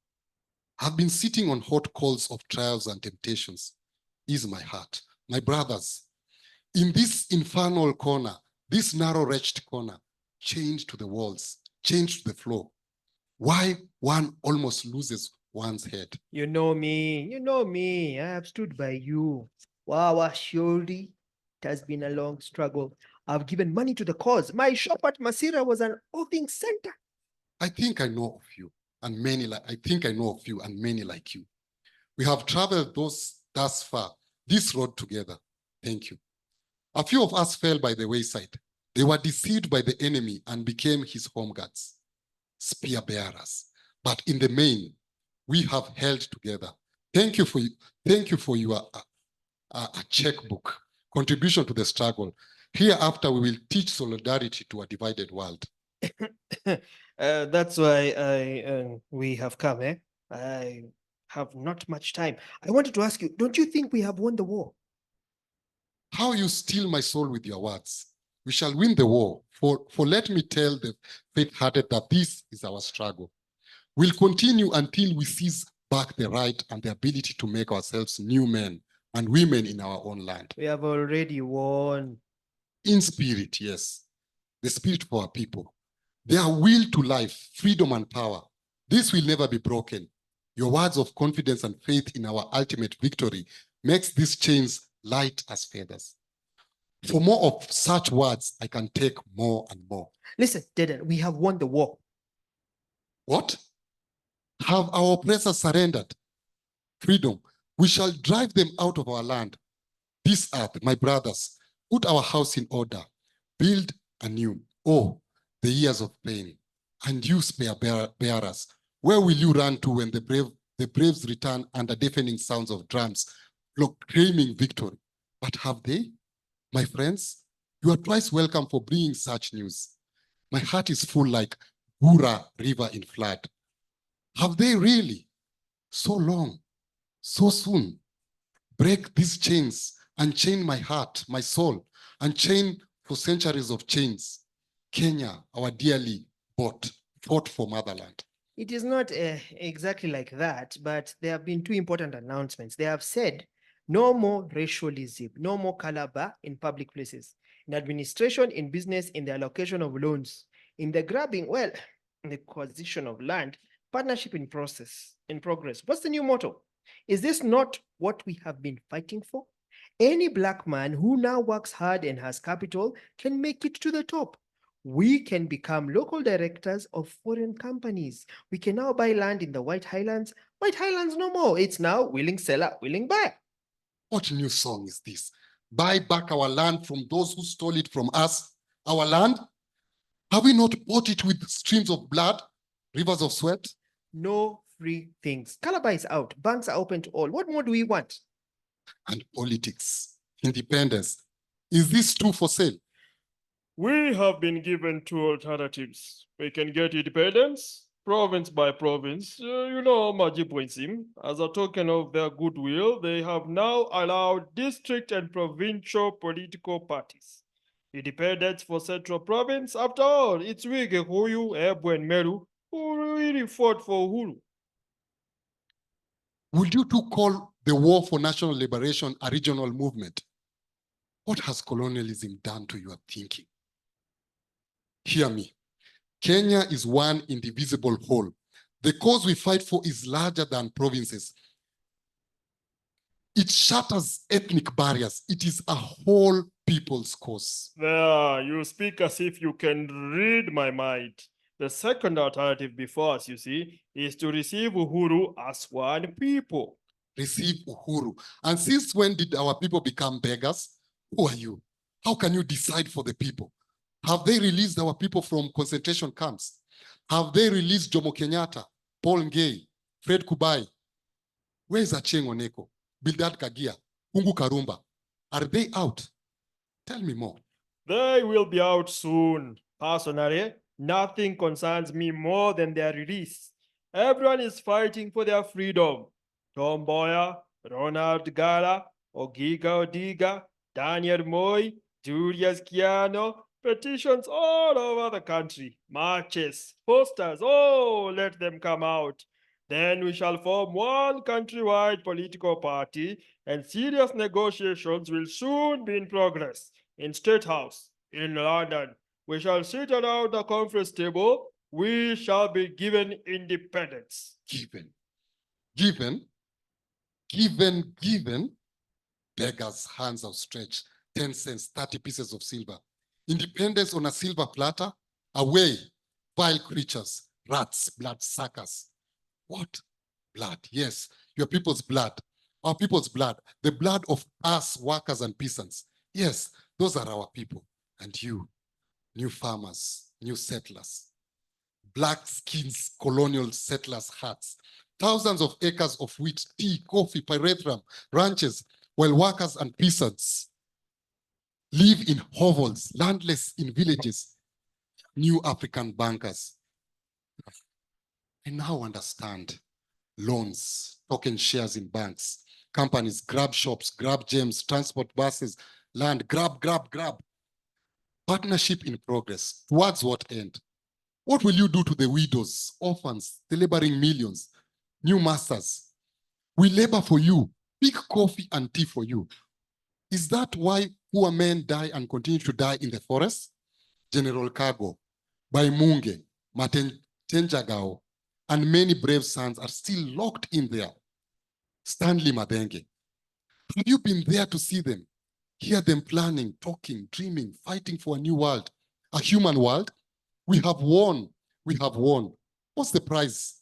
I've been sitting on hot coals of trials and temptations. Ease my heart. My brothers, in this infernal corner, this narrow wretched corner, chained to the walls, chained to the floor. Why one almost loses one's head? You know me. I have stood by you. Wow, surely it has been a long struggle. I've given money to the cause. My shop at Masira was an oathing center. I think I know of you and many like you. We have traveled thus far, this road together. Thank you. A few of us fell by the wayside. They were deceived by the enemy and became his home guards, spear bearers. But in the main, we have held together. Thank you for your checkbook, contribution to the struggle. Hereafter, we will teach solidarity to a divided world. That's why we have come, eh? I have not much time. I wanted to ask you, don't you think we have won the war? How you steal my soul with your words. We shall win the war, for let me tell the faint-hearted that this is our struggle. We'll continue until we seize back the right and the ability to make ourselves new men and women in our own land. We have already won. In spirit, yes. The spirit for our people. Their will to life, freedom, and power. This will never be broken. Your words of confidence and faith in our ultimate victory makes these chains light as feathers. For more of such words, I can take more and more. Listen, Dedan, we have won the war. What? Have our oppressors surrendered? Freedom. We shall drive them out of our land. This earth, my brothers, put our house in order. Build anew. Oh, the years of pain. And you spear bearers, where will you run to when the braves return under deafening sounds of drums, proclaiming victory? But have they? My friends, you are twice welcome for bringing such news. My heart is full like Gura River in flood. Have they really? So long, so soon. Break these chains, unchain my heart, my soul, unchain for centuries of chains. Kenya, our dearly fought for motherland. It is not exactly like that, but there have been two important announcements. They have said no more racialism, no more caliber in public places, in administration, in business, in the allocation of loans, in the grabbing, well, in the acquisition of land, partnership in progress. What's the new motto? Is this not what we have been fighting for? Any Black man who now works hard and has capital can make it to the top. We can become local directors of foreign companies. We can now buy land in the White Highlands. White Highlands no more. It's now willing seller, willing buyer. What new song is this? Buy back our land from those who stole it from us. Our land? Have we not bought it with streams of blood, rivers of sweat? No free things. Calabar is out. Banks are open to all. What more do we want? And politics, independence. Is this too for sale? We have been given two alternatives. We can get independence, province by province. Majibwensim, as a token of their goodwill, they have now allowed district and provincial political parties. Independence for central province, after all, it's Wige Huyu, Ebu and Meru, who really fought for Uhuru. Would you too call the war for national liberation a regional movement? What has colonialism done to your thinking? Hear me. Kenya is one indivisible whole. The cause we fight for is larger than provinces. It shatters ethnic barriers. It is a whole people's cause. There, you speak as if you can read my mind. The second alternative before us, you see, is to receive Uhuru as one people. Receive Uhuru. And since when did our people become beggars? Who are you? How can you decide for the people? Have they released our people from concentration camps? Have they released Jomo Kenyatta, Paul Ngei, Fred Kubai? Where is Achieng' Oneko, Bildad Kagia, Kungu Karumba? Are they out? Tell me more. They will be out soon. Personally, nothing concerns me more than their release. Everyone is fighting for their freedom. Tom Mboya, Ronald Gala, Ogiga Odiga, Daniel Moi, Julius Kiano, petitions all over the country, marches, posters, oh, let them come out. Then we shall form one countrywide political party, and serious negotiations will soon be in progress in State House, in London. We shall sit around the conference table. We shall be given independence. Given, beggars' hands outstretched, 10 cents, 30 pieces of silver. Independence on a silver platter, away, vile creatures, rats, blood suckers. What? Blood, yes, your people's blood, our people's blood, the blood of us workers and peasants. Yes, those are our people. And you, new farmers, new settlers, black skins, colonial settlers' hats, thousands of acres of wheat, tea, coffee, pyrethrum, ranches, while workers and peasants live in hovels, landless in villages, new African bankers. I now understand loans, token shares in banks, companies, grab shops, grab gems, transport buses, land, grab. Partnership in progress. Towards what end? What will you do to the widows, orphans, the laboring millions, new masters? We labor for you, pick coffee and tea for you. Is that why poor men die and continue to die in the forest? General Kago, Baimunge, Matenjagao, and many brave sons are still locked in there. Stanley Mabenge, have you been there to see them? Hear them planning, talking, dreaming, fighting for a new world, a human world? We have won. What's the prize?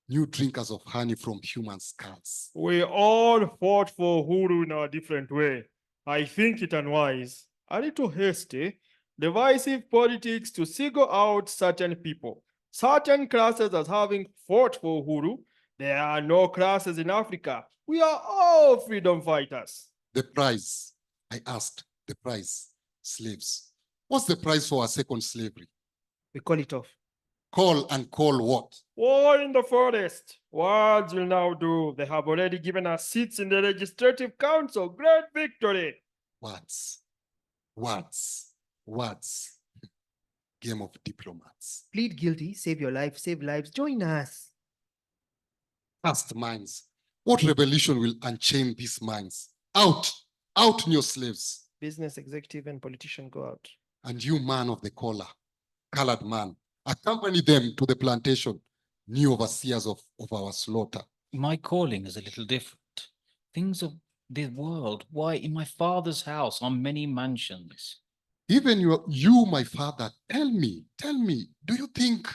New drinkers of honey from human skulls. We all fought for Uhuru in our different way. I think it unwise, a little hasty, divisive politics to single out certain people, certain classes as having fought for Uhuru. There are no classes in Africa. We are all freedom fighters. The prize, I asked, the prize, slaves. What's the price for our second slavery? We call it off. Call what? War in the forest. Words will now do. They have already given us seats in the Legislative Council. Great victory. Words. Game of diplomats. Plead guilty, save your life, save lives. Join us. Fast minds. What revolution will unchain these minds? Out, new slaves. Business executive and politician go out. And you, man of the collar, colored man, accompany them to the plantation, new overseers of our slaughter. My calling is a little different. Things of this world, why in my father's house are many mansions. Even you, my father, tell me, do you think,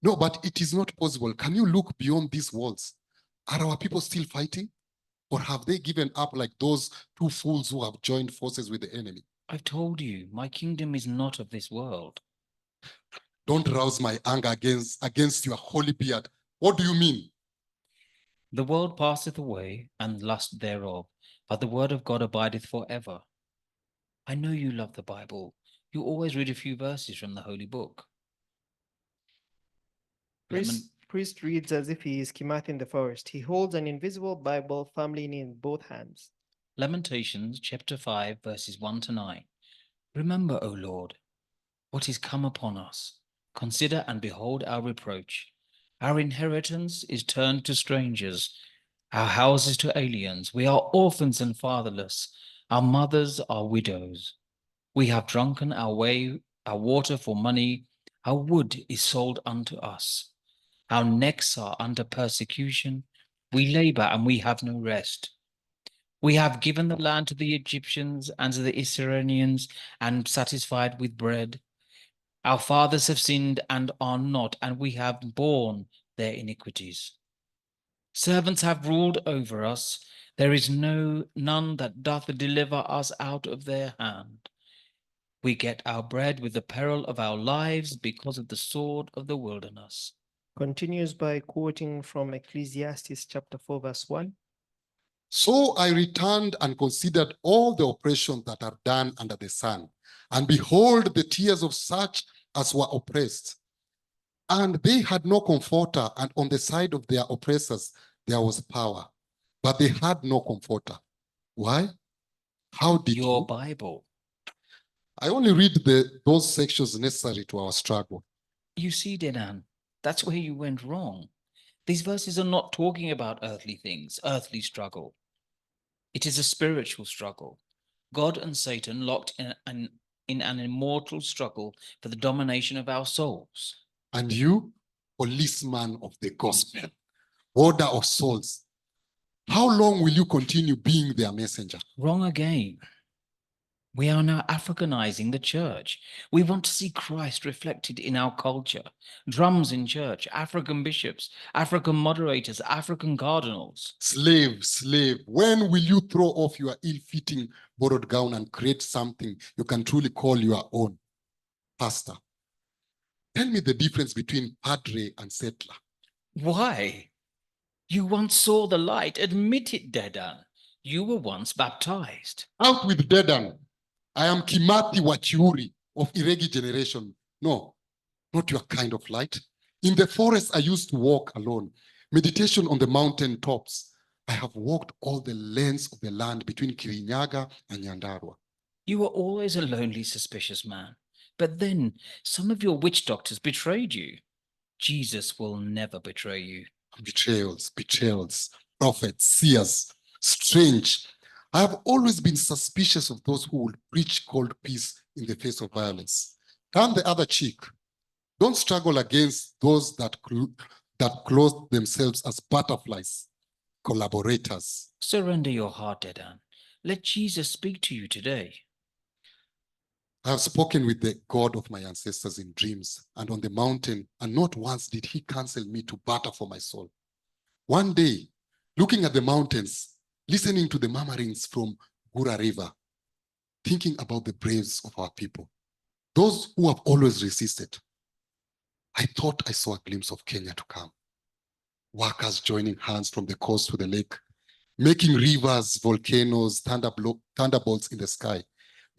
no, but it is not possible. Can you look beyond these walls? Are our people still fighting? Or have they given up like those two fools who have joined forces with the enemy? I've told you, my kingdom is not of this world. Don't rouse my anger against your holy beard. What do you mean? The world passeth away, and lust thereof, but the word of God abideth forever. I know you love the Bible. You always read a few verses from the holy book. Priest reads as if he is Kimathi in the forest. He holds an invisible Bible firmly in both hands. Lamentations chapter 5 verses 1 to 9. Remember, O Lord, what is come upon us. Consider and behold our reproach. Our inheritance is turned to strangers, our houses to aliens. We are orphans and fatherless. Our mothers are widows. We have drunken our water for money. Our wood is sold unto us. Our necks are under persecution. We labor and we have no rest. We have given the land to the Egyptians and to the Assyrians and satisfied with bread. Our fathers have sinned and are not, and we have borne their iniquities. Servants have ruled over us. There is none that doth deliver us out of their hand. We get our bread with the peril of our lives because of the sword of the wilderness. Continues by quoting from Ecclesiastes chapter 4, verse 1. So I returned and considered all the oppressions that are done under the sun, and behold, the tears of such as were oppressed. And they had no comforter, and on the side of their oppressors there was power, but they had no comforter. Why? How did Your you? Bible. I only read those sections necessary to our struggle. You see, Dedan, that's where you went wrong. These verses are not talking about earthly things, earthly struggle. It is a spiritual struggle. God and Satan locked in an immortal struggle for the domination of our souls. And you, policeman of the gospel, warder of souls, how long will you continue being their messenger? Wrong again. We are now Africanizing the church. We want to see Christ reflected in our culture. Drums in church, African bishops, African moderators, African cardinals. Slave, when will you throw off your ill-fitting borrowed gown and create something you can truly call your own? Pastor, tell me the difference between padre and settler. Why? You once saw the light. Admit it, Dedan. You were once baptized. Out with Dedan. I am Kimathi Wachiuri of Iregi generation. No, not your kind of light. In the forest, I used to walk alone. Meditation on the mountain tops. I have walked all the lengths of the land between Kirinyaga and Nyandarua. You were always a lonely, suspicious man. But then some of your witch doctors betrayed you. Jesus will never betray you. Betrayals, prophets, seers, strange. I have always been suspicious of those who would preach cold peace in the face of violence. Turn the other cheek. Don't struggle against those that clothe themselves as butterflies, collaborators. Surrender your heart, Dedan. Let Jesus speak to you today. I have spoken with the God of my ancestors in dreams and on the mountain, and not once did he counsel me to barter for my soul. One day, looking at the mountains, listening to the murmurings from Gura River, thinking about the braves of our people, those who have always resisted, I thought I saw a glimpse of Kenya to come. Workers joining hands from the coast to the lake, making rivers, volcanoes, thunderbolts in the sky,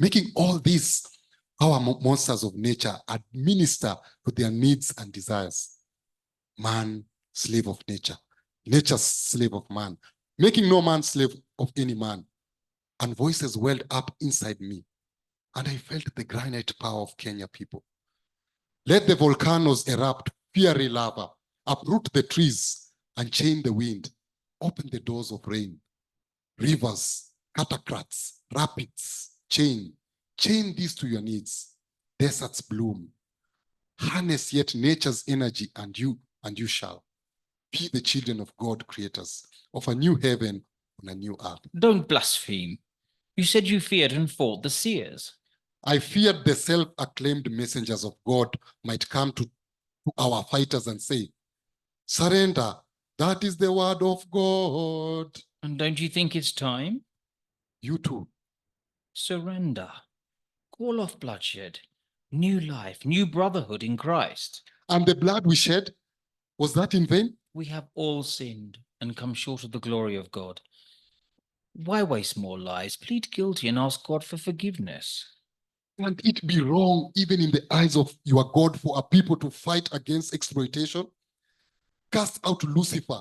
making all these power monsters of nature administer to their needs and desires. Man, slave of nature, nature slave of man, making no man slave of any man. And voices welled up inside me, and I felt the granite power of Kenya people. Let the volcanoes erupt, fiery lava, uproot the trees and chain the wind, open the doors of rain. Rivers, cataracts, rapids, chain these to your needs. Deserts bloom. Harness yet nature's energy, and you shall be the children of God, creators of a new heaven on a new earth. Don't blaspheme. You said you feared and fought the seers. I feared the self-acclaimed messengers of God might come to our fighters and say, surrender, that is the word of God. And don't you think it's time? You too. Surrender. Call off bloodshed. New life, new brotherhood in Christ. And the blood we shed, was that in vain? We have all sinned and come short of the glory of God. Why waste more lives? Plead guilty and ask God for forgiveness. Can it be wrong, even in the eyes of your God, for a people to fight against exploitation? Cast out Lucifer.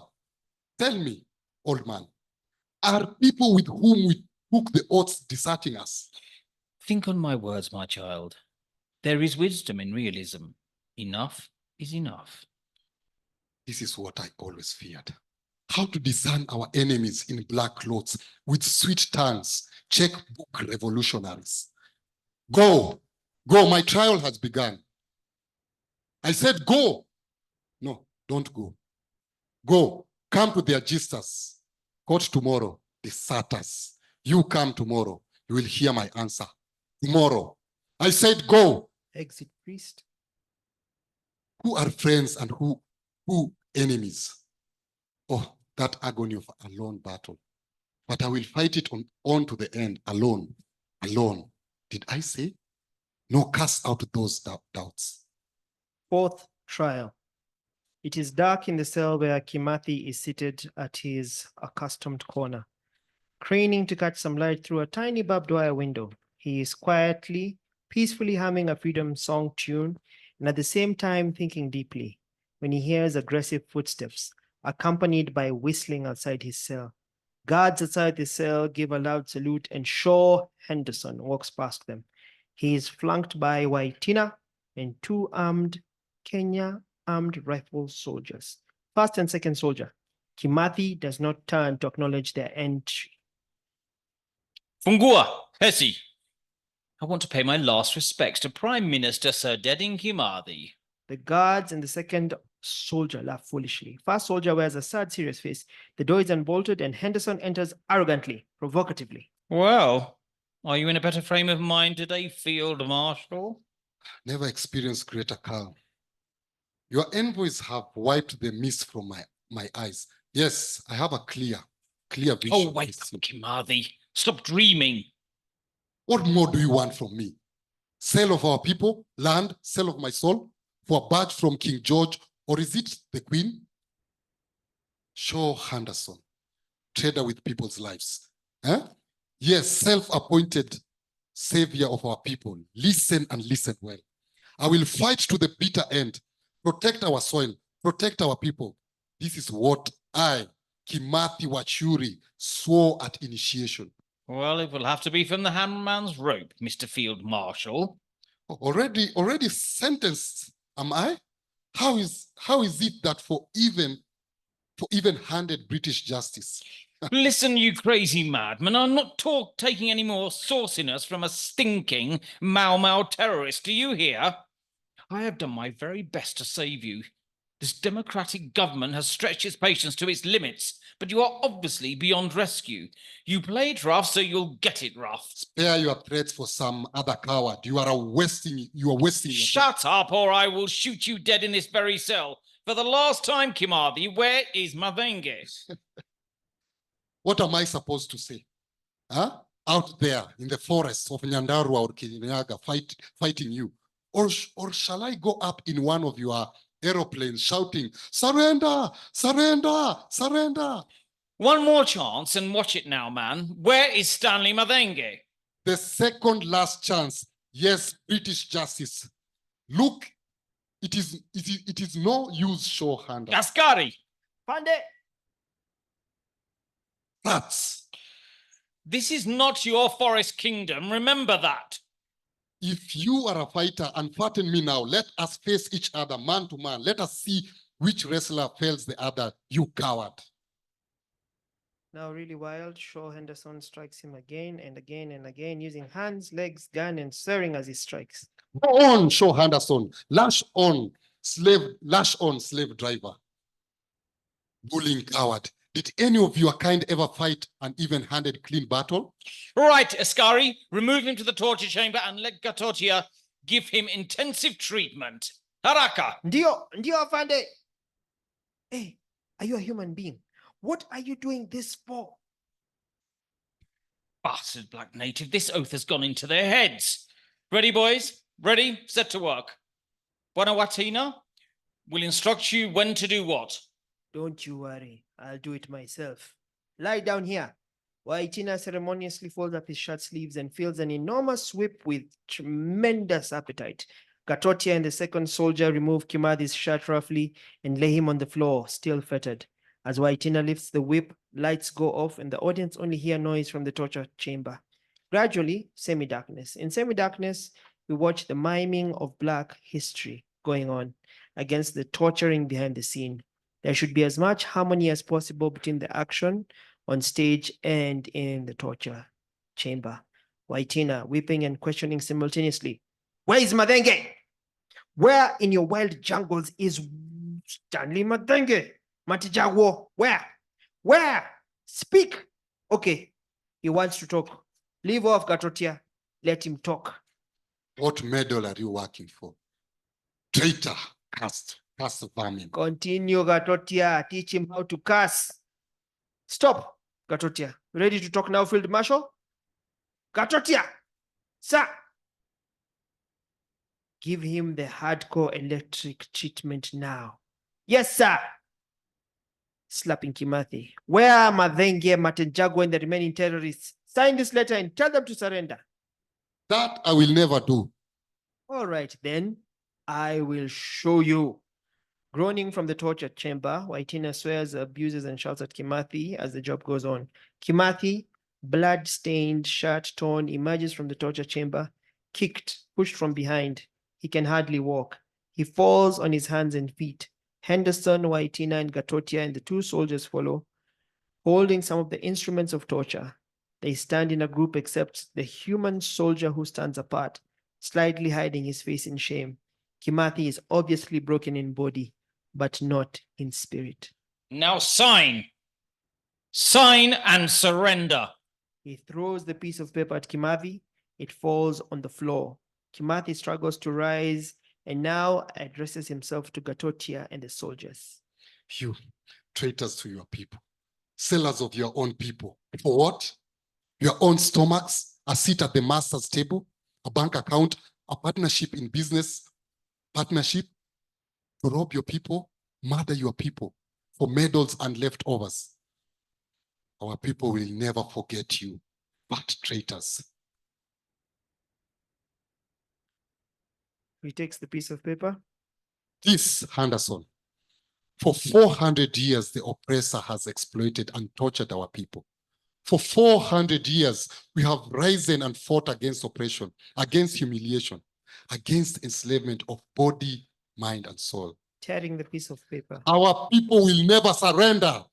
Tell me, old man, are people with whom we took the oaths deserting us? Think on my words, my child. There is wisdom in realism. Enough is enough. This is what I always feared. How to discern our enemies in black clothes with sweet tongues, checkbook revolutionaries. Go, my trial has begun. I said, go. No, don't go. Go, come to the registers. Court tomorrow, deserters. You come tomorrow, you will hear my answer. Tomorrow. I said, go. Exit priest. Who are friends and who enemies? Oh, that agony of a lone battle. but I will fight it on to the end, alone, alone. Did I say? No, cast out those doubts. Fourth trial. It is dark in the cell where Kimathi is seated at his accustomed corner. Craning to catch some light through a tiny barbed wire window, he is quietly, peacefully humming a freedom song tune and at the same time thinking deeply when he hears aggressive footsteps accompanied by whistling outside his cell. Guards outside the cell give a loud salute and Shaw Henderson walks past them. He is flanked by Waitina and two armed Kenya armed rifle soldiers. First and second soldier. Kimathi does not turn to acknowledge their entry. Fungua, Hesi. I want to pay my last respects to Prime Minister Sir Deding Kimathi. The guards and the second soldier laugh foolishly. First soldier wears a sad, serious face. The door is unbolted and Henderson enters arrogantly, provocatively. Well, are you in a better frame of mind today, Field Marshal? Never experienced greater calm. Your envoys have wiped the mist from my eyes. Yes, I have a clear vision. Oh, wake up, Kimathi. Stop dreaming. What more do you want from me? Sale of our people, land, sale of my soul, for a badge from King George, or is it the Queen? Shaw Henderson, trader with people's lives. Huh? Yes, self-appointed savior of our people. Listen and listen well. I will fight to the bitter end, protect our soil, protect our people. This is what I, Kimathi Wachuri, swore at initiation. Well, it will have to be from the hangman's rope, Mr. Field Marshal. Already sentenced, am I? How is it that for even-handed British justice? Listen, you crazy madman, I'm not taking any more sauciness from a stinking Mau Mau terrorist, do you hear? I have done my very best to save you. This democratic government has stretched its patience to its limits, but you are obviously beyond rescue. You play it rough, so you'll get it rough. Spare your threats for some other coward. You are wasting. Shut up, or I will shoot you dead in this very cell. For the last time, Kimathi, where is Mathenge? What am I supposed to say? Huh? Out there in the forests of Nyandarua or Kirinyaga fighting you? Or shall I go up in one of your aeroplanes shouting, surrender, surrender, surrender? One more chance and watch it now, man. Where is Stanley Mathenge? The second last chance. Yes, British justice. Look, it is no use show hand. Askari! Pande! Rats. This is not your forest kingdom, remember that. If you are a fighter, unfatten me now. Let us face each other man to man. Let us see which wrestler fells the other, you coward. Now really wild, Shaw Henderson strikes him again and again and again, using hands, legs, gun, and swearing as he strikes. Go on, Shaw Henderson. Lash on, slave driver. Bullying coward. Did any of your kind ever fight an even-handed clean battle? Right, Askari, remove him to the torture chamber and let Gatotia give him intensive treatment. Haraka! Ndio afande. Hey, are you a human being? What are you doing this for? Bastard black native, this oath has gone into their heads. Ready, boys? Ready? Set to work. Wanawatina will instruct you when to do what. Don't you worry, I'll do it myself. Lie down here. Waitina ceremoniously folds up his shirt sleeves and feels an enormous whip with tremendous appetite. Gatotia and the second soldier remove Kimathi's shirt roughly and lay him on the floor, still fettered. As Waitina lifts the whip, lights go off and the audience only hear noise from the torture chamber. Gradually, semi-darkness. In semi-darkness, we watch the miming of Black history going on against the torturing behind the scene. There should be as much harmony as possible between the action on stage and in the torture chamber. Waitina whipping and questioning simultaneously. Where is Mathenge? Where in your wild jungles is Stanley Mathenge? Matijawo, where? Where? Speak. Okay, he wants to talk. Leave off, Gatotia. Let him talk. What medal are you working for? Traitor, cast vermin. Continue, Gatotia. Teach him how to curse. Stop, Gatotia. Ready to talk now, Field Marshal? Gatotia, sir. Give him the hardcore electric treatment now. Yes, sir. Slapping Kimathi. Where are Madenge, Matenjago, and the remaining terrorists? Sign this letter and tell them to surrender. That I will never do. All right, then. I will show you. Groaning from the torture chamber, Waitina swears, abuses, and shouts at Kimathi as the job goes on. Kimathi, blood-stained, shirt torn, emerges from the torture chamber, kicked, pushed from behind. He can hardly walk. He falls on his hands and feet. Henderson, Waitina, and Gatotia and the two soldiers follow, holding some of the instruments of torture. They stand in a group except the human soldier who stands apart, slightly hiding his face in shame. Kimathi is obviously broken in body, but not in spirit. Now sign. Sign and surrender. He throws the piece of paper at Kimathi. It falls on the floor. Kimathi struggles to rise and now addresses himself to Gatotia and the soldiers. You traitors to your people, sellers of your own people. For what? Your own stomachs, a seat at the master's table, a bank account, a partnership in business, partnership to rob your people, murder your people for medals and leftovers. Our people will never forget you, but traitors. He takes the piece of paper. This, Henderson, for 400 years, the oppressor has exploited and tortured our people. For 400 years, we have risen and fought against oppression, against humiliation, against enslavement of body, mind, and soul. Tearing the piece of paper. Our people will never surrender.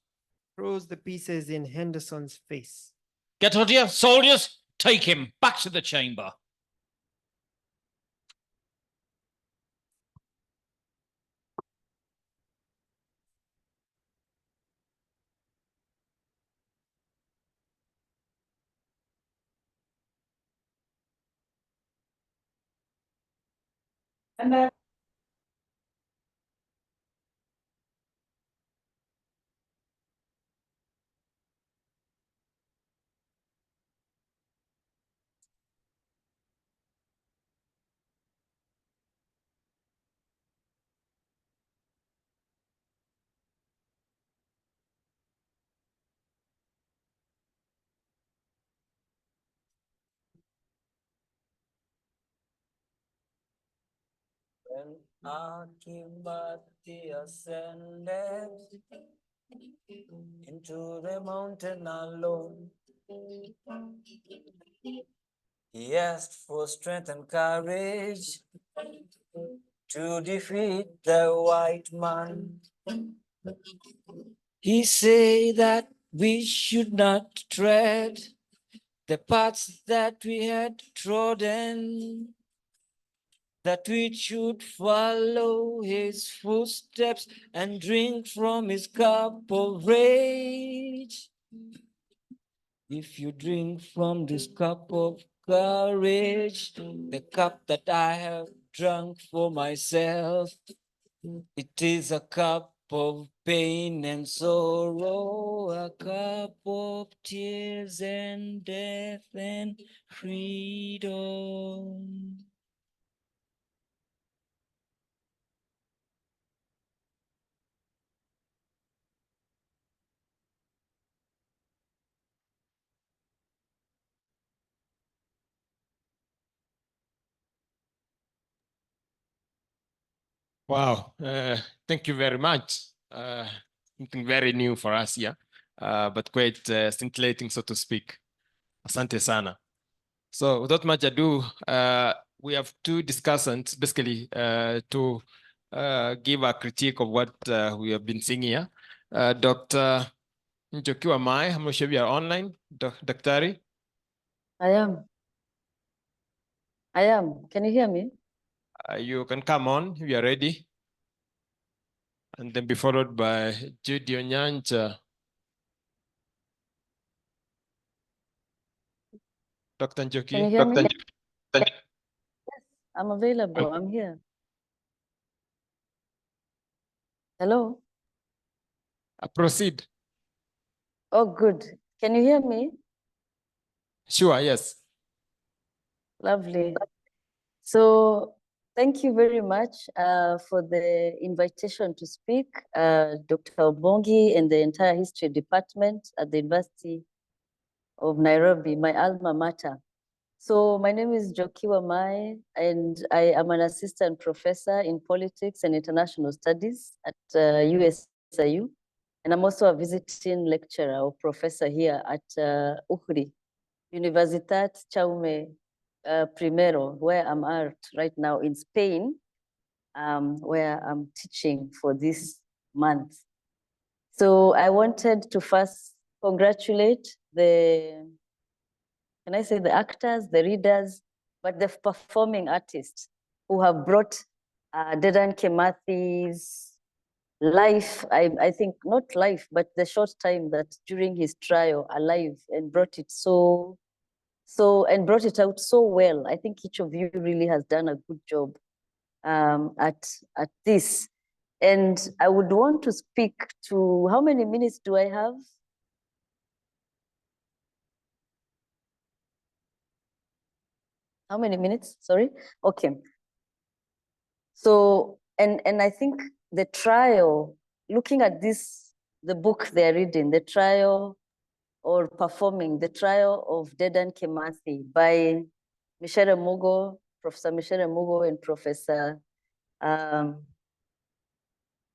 Throws the pieces in Henderson's face. Gatotia, soldiers, take him back to the chamber. And when Akimbati ascended into the mountain alone, he asked for strength and courage to defeat the white man. He said that we should not tread the paths that we had trodden, that we should follow his footsteps and drink from his cup of rage. If you drink from this cup of courage, the cup that I have drunk for myself, it is a cup of pain and sorrow, a cup of tears and death and freedom. Wow, thank you very much. Something very new for us here, but quite scintillating, so to speak. Asante sana. So without much ado, we have two discussants basically to give a critique of what we have been seeing here. Dr. Njokiwa Mai, I'm not sure if you are online, Daktari. I am. I am. Can you hear me? You can come on if you are ready. And then be followed by Judy Onyancha. Dr. Njoki. Can you hear me? Yes, I'm available. I'm here. Hello? Proceed. Oh, good. Can you hear me? Sure, yes. Lovely. So thank you very much for the invitation to speak, Dr. Obongi and the entire history department at the University of Nairobi, my alma mater. So my name is Jokiwa Mai, and I am an assistant professor in politics and international studies at USIU. And I'm also a visiting lecturer or professor here at UHRI, Universitat Jaume Primero, where I'm at right now in Spain, where I'm teaching for this month. So I wanted to first congratulate the, can I say the actors, the readers, but the performing artists who have brought Dedan Kimathi's life, I think not life, but the short time that during his trial alive, and brought it and brought it out so well. I think each of you really has done a good job at this. And I would want to speak to, how many minutes do I have? How many minutes? Sorry. Okay. So, and I think the trial, looking at this, the book they're reading, the trial or performing the trial of Dedan Kimathi by Michere Mugo, Professor Michere Mugo and Professor Ngoge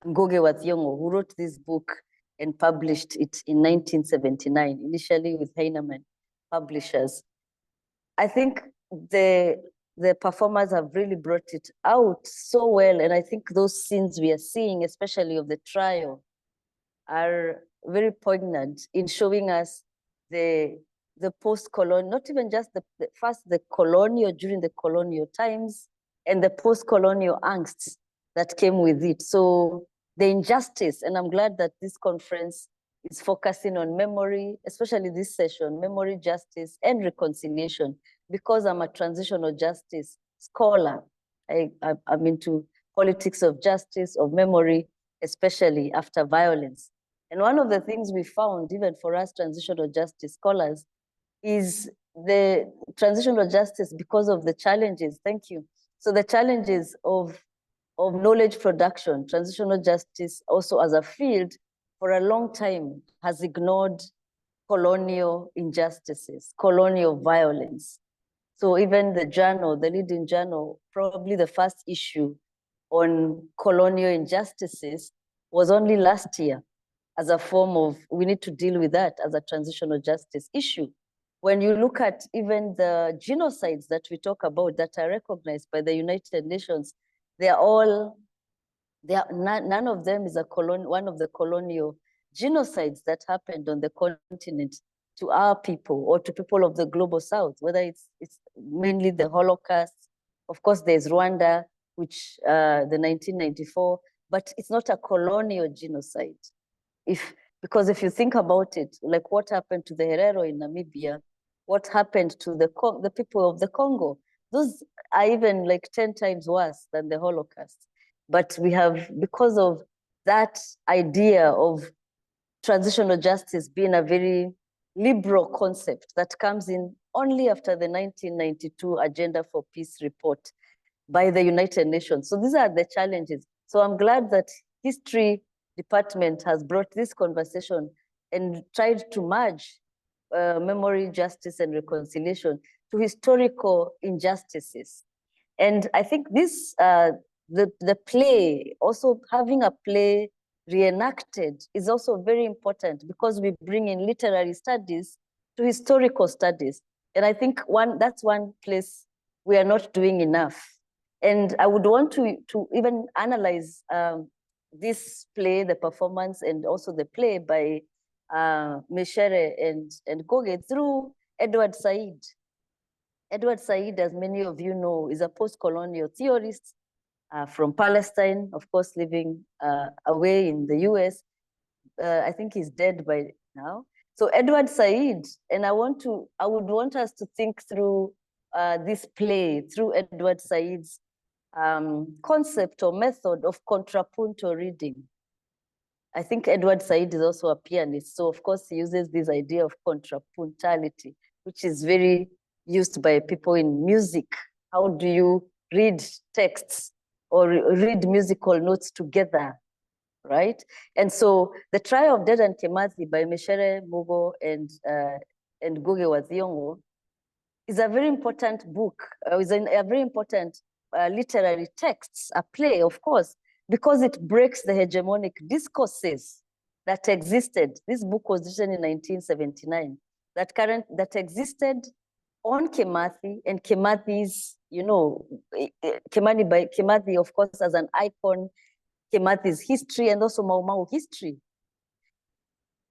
wa Thiong'o, who wrote this book and published it in 1979, initially with Heinemann Publishers. I think the performers have really brought it out so well, and I think those scenes we are seeing, especially of the trial, are very poignant in showing us the post-colonial, not even just the colonial, during the colonial times, and the post-colonial angst that came with it. So the injustice, and I'm glad that this conference is focusing on memory, especially this session, memory, justice, and reconciliation, because I'm a transitional justice scholar. I'm into politics of justice, of memory, especially after violence. And one of the things we found, even for us transitional justice scholars, is the transitional justice because of the challenges. Thank you. So the challenges of knowledge production, transitional justice also as a field for a long time has ignored colonial injustices, colonial violence. So even the journal, the leading journal, probably the first issue on colonial injustices was only last year as a form of, we need to deal with that as a transitional justice issue. When you look at even the genocides that we talk about that are recognized by the United Nations, none of them is one of the colonial genocides that happened on the continent to our people or to people of the global south, whether it's mainly the Holocaust. Of course, there's Rwanda, which the 1994, but it's not a colonial genocide. Because if you think about it, like what happened to the Herero in Namibia, what happened to the people of the Congo, those are even like 10 times worse than the Holocaust. But we have, because of that idea of transitional justice being a very liberal concept that comes in only after the 1992 Agenda for Peace report by the United Nations. So these are the challenges. So I'm glad that history department has brought this conversation and tried to merge memory, justice, and reconciliation to historical injustices. And I think this, the play, also having a play reenacted is also very important because we bring in literary studies to historical studies. And I think that's one place we are not doing enough. And I would want to even analyze this play, the performance, and also the play by Michere and Goge through Edward Said. Edward Said, as many of you know, is a post-colonial theorist from Palestine, of course, living away in the US. I think he's dead by now. So Edward Said, and I would want us to think through this play through Edward Said's concept or method of contrapunto reading. I think Edward Said is also a pianist. So of course he uses this idea of contrapuntality, which is very used by people in music. How do you read texts or read musical notes together, right? And so the Trial of Dedan Kimathi by Meshere Mugo and Ngugi wa Thiong'o is a very important book, is a very important literary text, a play, of course, because it breaks the hegemonic discourses that existed. This book was written in 1979, that existed on Kimathi and Kimathi's, you know, Kimathi, of course, as an icon, Kimathi's history and also Mau Mau history.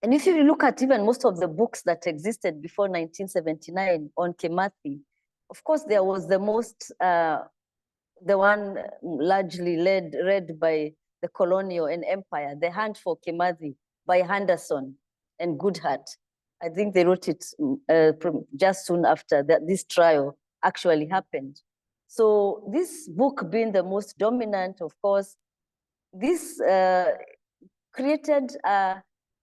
And if you look at even most of the books that existed before 1979 on Kimathi, of course, there was the most, the one largely read by the Colonial and Empire, The Hunt for Kimathi by Henderson and Goodhart. I think they wrote it just soon after that this trial actually happened. So this book being the most dominant, of course, this created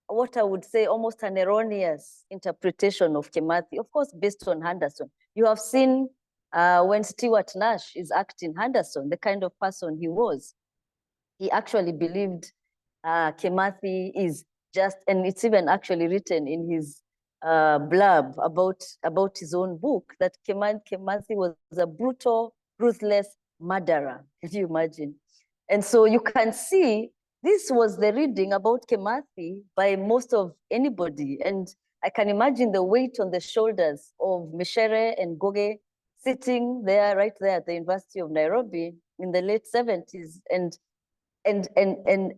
what I would say almost an erroneous interpretation of Kimathi, of course, based on Henderson. You have seen when Stuart Nash is acting Henderson, the kind of person he was. He actually believed Kimathi is just, and it's even actually written in his blurb about his own book, that Kimathi was a brutal, ruthless murderer. Can you imagine? And so you can see this was the reading about Kimathi by most of anybody. And I can imagine the weight on the shoulders of Meshere and Ngugi sitting there, right there at the University of Nairobi in the late 70s and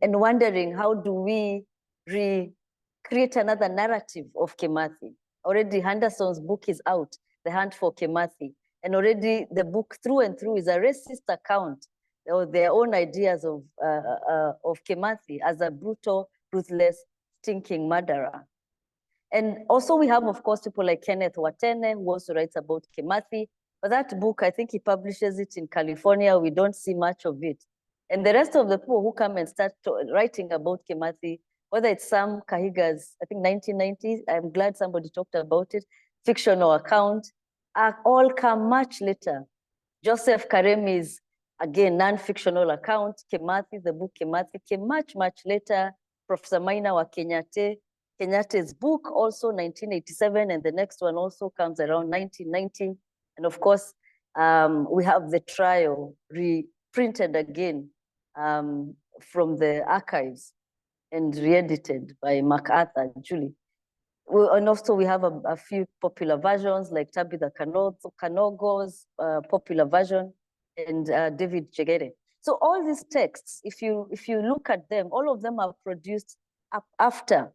wondering, how do we create another narrative of Kimathi? Already Henderson's book is out, The Hunt for Kimathi. And already the book through and through is a racist account of their own ideas of Kimathi as a brutal, ruthless, stinking murderer. And also we have, of course, people like Kenneth Watene, who also writes about Kimathi. But that book, I think he publishes it in California. We don't see much of it. And the rest of the people who come and start writing about Kimathi, whether it's Sam Kahiga's, I think 1990s, I'm glad somebody talked about it, fictional account, all come much later. Joseph Karemi's, again, non-fictional account, Kimathi, the book Kimathi came much, much later. Professor Maina wa Kenyate's book, also 1987, and the next one also comes around 1990. And of course, we have the trial reprinted again from the archives and re-edited by MacArthur, Julie. And also we have a few popular versions like Tabitha Kanogo's popular version and David Chegere. So all these texts, if you look at them, all of them are produced after,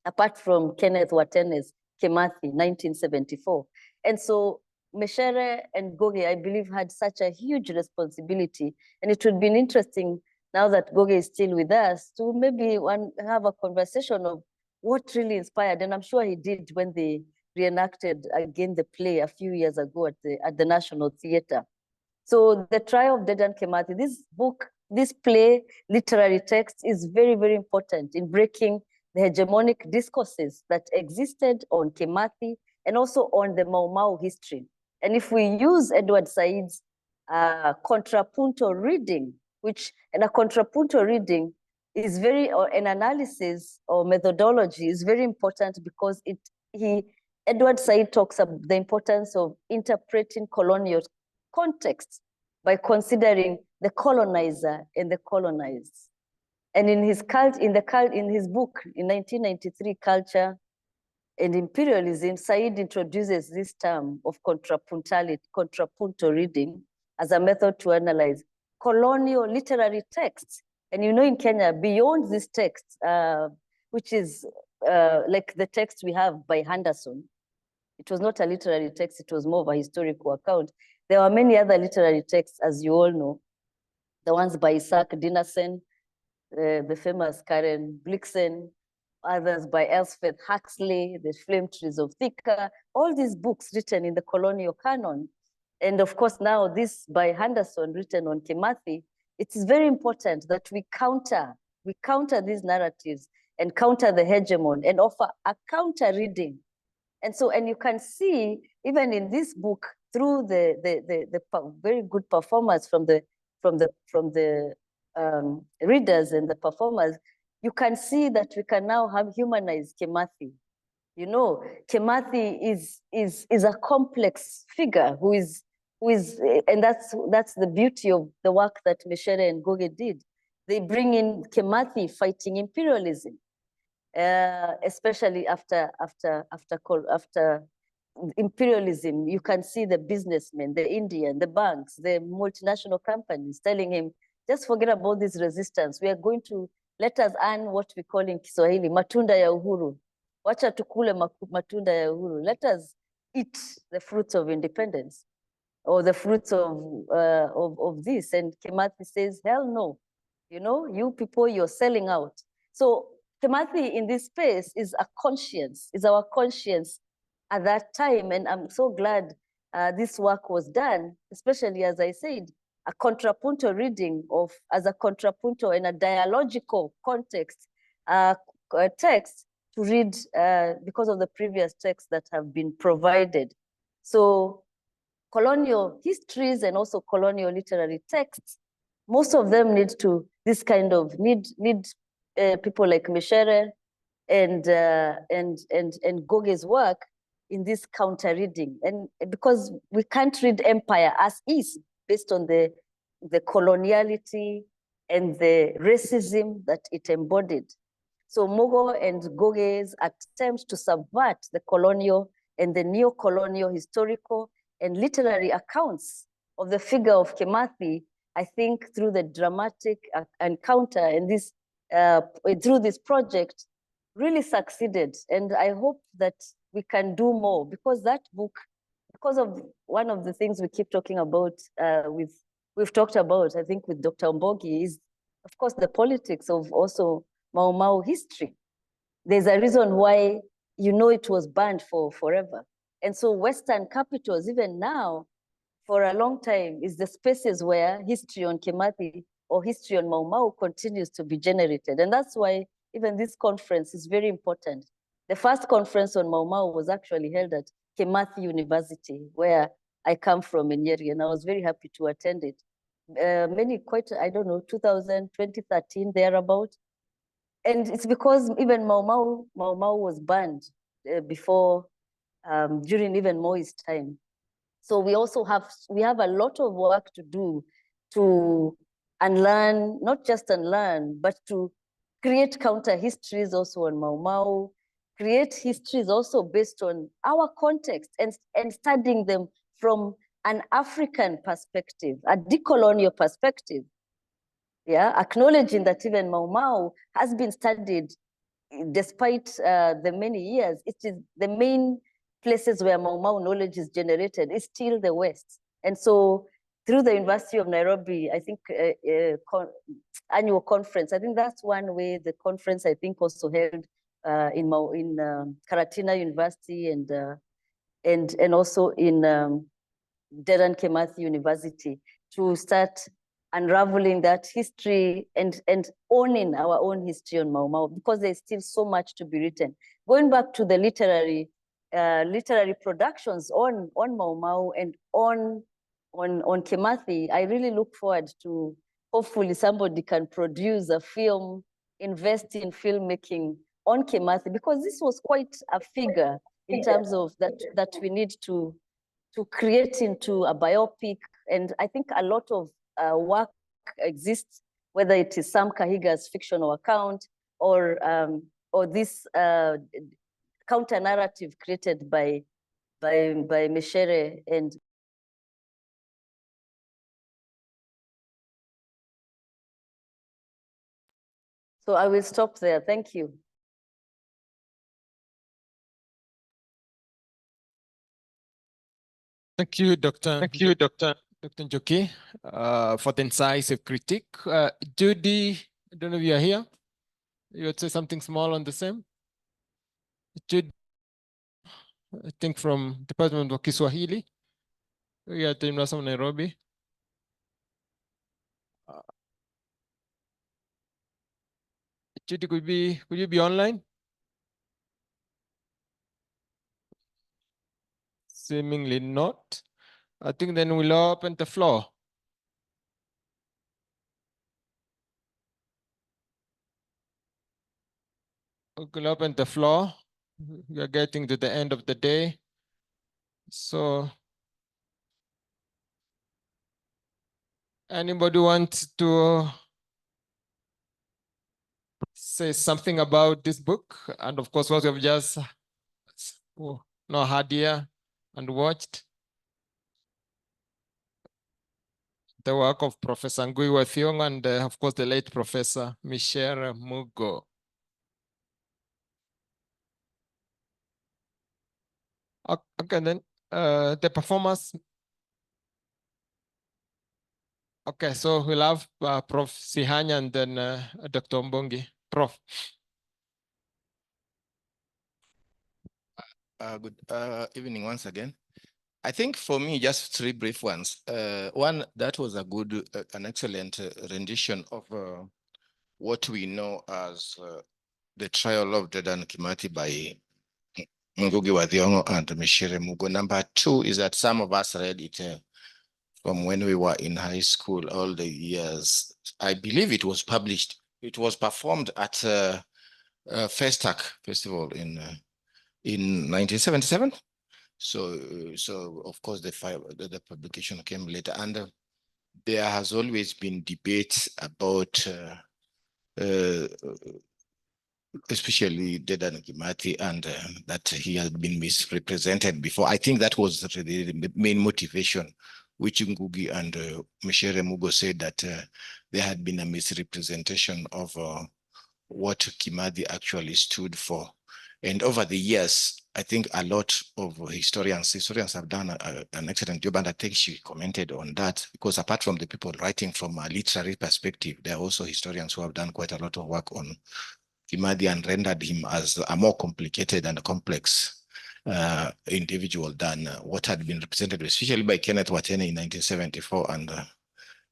apart from Kenneth Watene's Kimathi, 1974. And so Meshere and Ngugi, I believe, had such a huge responsibility. And it would be interesting, now that Ngugi is still with us, to maybe have a conversation of what really inspired. And I'm sure he did when they reenacted again the play a few years ago at the National Theatre. So the Trial of Dedan Kimathi, this book, this play, literary text is very, very important in breaking the hegemonic discourses that existed on Kimathi and also on the Mau Mau history. And if we use Edward Said's contrapuntal reading, and a contrapuntal reading is an analysis or methodology is very important because Edward Said talks about the importance of interpreting colonial context by considering the colonizer and the colonized. And in his book in 1993, Culture and Imperialism, Said introduces this term of contrapuntal reading as a method to analyze colonial literary texts. And you know, in Kenya, beyond this text, which is like the text we have by Henderson, it was not a literary text, it was more of a historical account. There are many other literary texts, as you all know, the ones by Isaac Dinesen, the famous Karen Blixen, others by Elspeth Huxley, The Flame Trees of Thika, all these books written in the colonial canon. And of course, now this by Henderson, written on Kimathi, it is very important that we counter we counter these narratives and counter the hegemon and offer a counter reading. And so, and you can see even in this book through the very good performance from the readers and the performers, you can see that we can now have humanized Kimathi. You know, Kimathi is a complex figure who is, and that's the beauty of the work that Meshere and Goge did. They bring in Kimathi fighting imperialism, especially after imperialism. You can see the businessmen, the Indian, the banks, the multinational companies telling him, just forget about this resistance. We are going to let us earn what we call in Kiswahili, matunda ya uhuru. Wacha tukule matunda ya uhuru. Let us eat the fruits of independence or the fruits of this. And Kimathi says, hell no. You know, you people, you're selling out. So Kimathi in this space is a conscience, is our conscience at that time. And I'm so glad this work was done, especially, as I said, a contrapunto reading of, as a contrapunto in a dialogical context, text to read because of the previous texts that have been provided. So colonial histories and also colonial literary texts, most of them need to, this kind of, need people like Meshere and Goge's work in this counter reading. And because we can't read empire as is based on the coloniality and the racism that it embodied. So Mogo and Goge's attempt to subvert the colonial and the neo-colonial historical and literary accounts of the figure of Kimathi, I think through the dramatic encounter and this through this project really succeeded. And I hope that we can do more, because that book, because of one of the things we keep talking about we've talked about, I think with Dr. Mbogi, is of course the politics of also Mau Mau history. There's a reason why, you know, it was banned for forever. And so Western capitals, even now, for a long time, is the spaces where history on Kimathi or history on Mau Mau continues to be generated. And that's why even this conference is very important. The first conference on Mau Mau was actually held at Kimathi University, where I come from in Nyeri, and I was very happy to attend it. I don't know, 2013, thereabout. And it's because even Mau Mau was banned before, during even Moi's time. So we also have a lot of work to do to unlearn, not just unlearn, but to create counter histories also on Mau Mau, create histories also based on our context and studying them from an African perspective, a decolonial perspective. Yeah, acknowledging that even Mau Mau has been studied despite the many years. It is the main places where Mau Mau knowledge is generated is still the West. And so through the University of Nairobi, I think annual conference, I think that's one way the conference, I think, also held in Karatina University and also in Dedan Kimathi University, to start unraveling that history and owning our own history on Mau Mau, because there's still so much to be written. Going back to the literary productions on Mau Mau and on Kimathi, I really look forward to, hopefully somebody can produce a film, invest in filmmaking on Kimathi, because this was quite a figure in terms of that we need to create into a biopic. And I think a lot of work exists, whether it is Sam Kahiga's fictional account or this counter narrative created by Meshere and so I will stop there. Thank you. Thank you, Dr. Njoki, for the incisive critique. Judy, I don't know if you are here. You would say something small on the same. Judy, I think from Department of Kiswahili. We are at the University of Nairobi. Chidi, could you be online? Seemingly not. I think then we'll open the floor. We'll open the floor. We are getting to the end of the day. So anybody want to say something about this book? And of course, what we've just heard here and watched. The work of Professor Ngui wa Thiong'o and of course the late Professor Michelle Mugo. Okay, then the performance. Okay, so we'll have Prof. Sihanya and then Dr. Mbongi. Prof. Good evening once again. I think for me, just three brief ones. One, that was a good, an excellent rendition of what we know as the trial of Dedan Kimathi by Ngugi wa Thiong'o and Michelle Mugo. Number two is that some of us read it from when we were in high school, all the years. I believe it was published. It was performed at Festac Festival in 1977. So of course the publication came later, and there has always been debate about especially Dedan Kimathi, and that he has been misrepresented before. I think that was the main motivation, which Ngugi and Michelle Mugo said that there had been a misrepresentation of what Kimathi actually stood for. And over the years, I think a lot of historians have done an excellent job, and I think she commented on that, because apart from the people writing from a literary perspective, there are also historians who have done quite a lot of work on Kimathi and rendered him as a more complicated and complex individual than what had been represented, especially by Kenneth Watene in 1974 and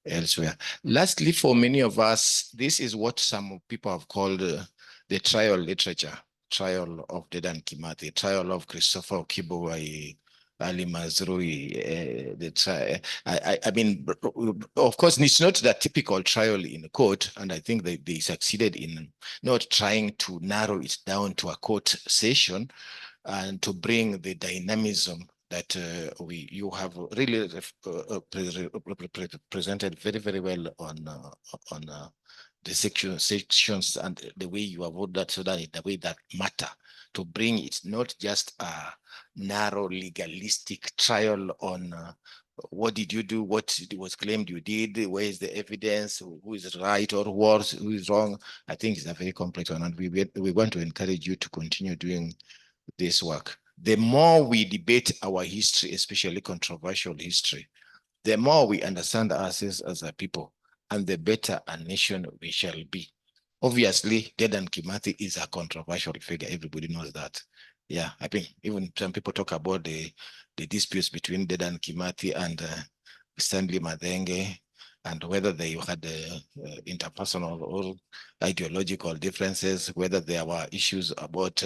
elsewhere. Lastly, for many of us, this is what some people have called the trial literature, trial of Dedan Kimathi, trial of Christopher Okibo, Ali Mazrui, the trial. I mean, of course, it's not the typical trial in court, and I think they succeeded in not trying to narrow it down to a court session and to bring the dynamism that you have really presented very, very well on the sections and the way you avoid that, so that in the way that matter, to bring it not just a narrow legalistic trial on what did you do, what it was claimed you did, where is the evidence, who is right or worse, who is wrong. I think it's a very complex one, and we want to encourage you to continue doing this work. The more we debate our history, especially controversial history, the more we understand ourselves as a people, and the better a nation we shall be. Obviously, Dedan Kimathi is a controversial figure. Everybody knows that. Yeah, I think even some people talk about the disputes between Dedan Kimathi and Stanley Madenge, and whether they had interpersonal or ideological differences, whether there were issues about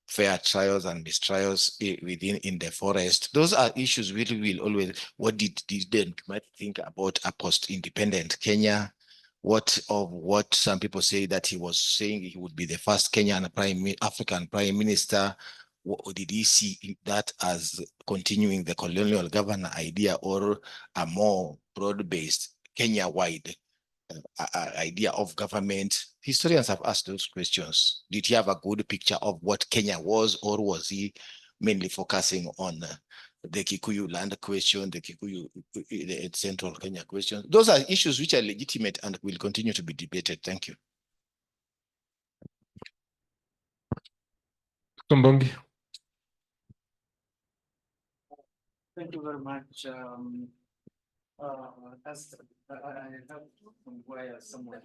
fair trials and mistrials in the forest. Those are issues we will always, what did Dedan Kimathi think about a post-independent Kenya? What some people say that he was saying he would be the first Kenyan African prime minister. What, did he see that as continuing the colonial governor idea, or a more broad-based Kenya-wide idea of government? Historians have asked those questions. Did he have a good picture of what Kenya was, or was he mainly focusing on the Kikuyu land question, the Kikuyu, the central Kenya question? Those are issues which are legitimate and will continue to be debated. Thank you. Mbongi. Thank you very much. As I have from where somewhere.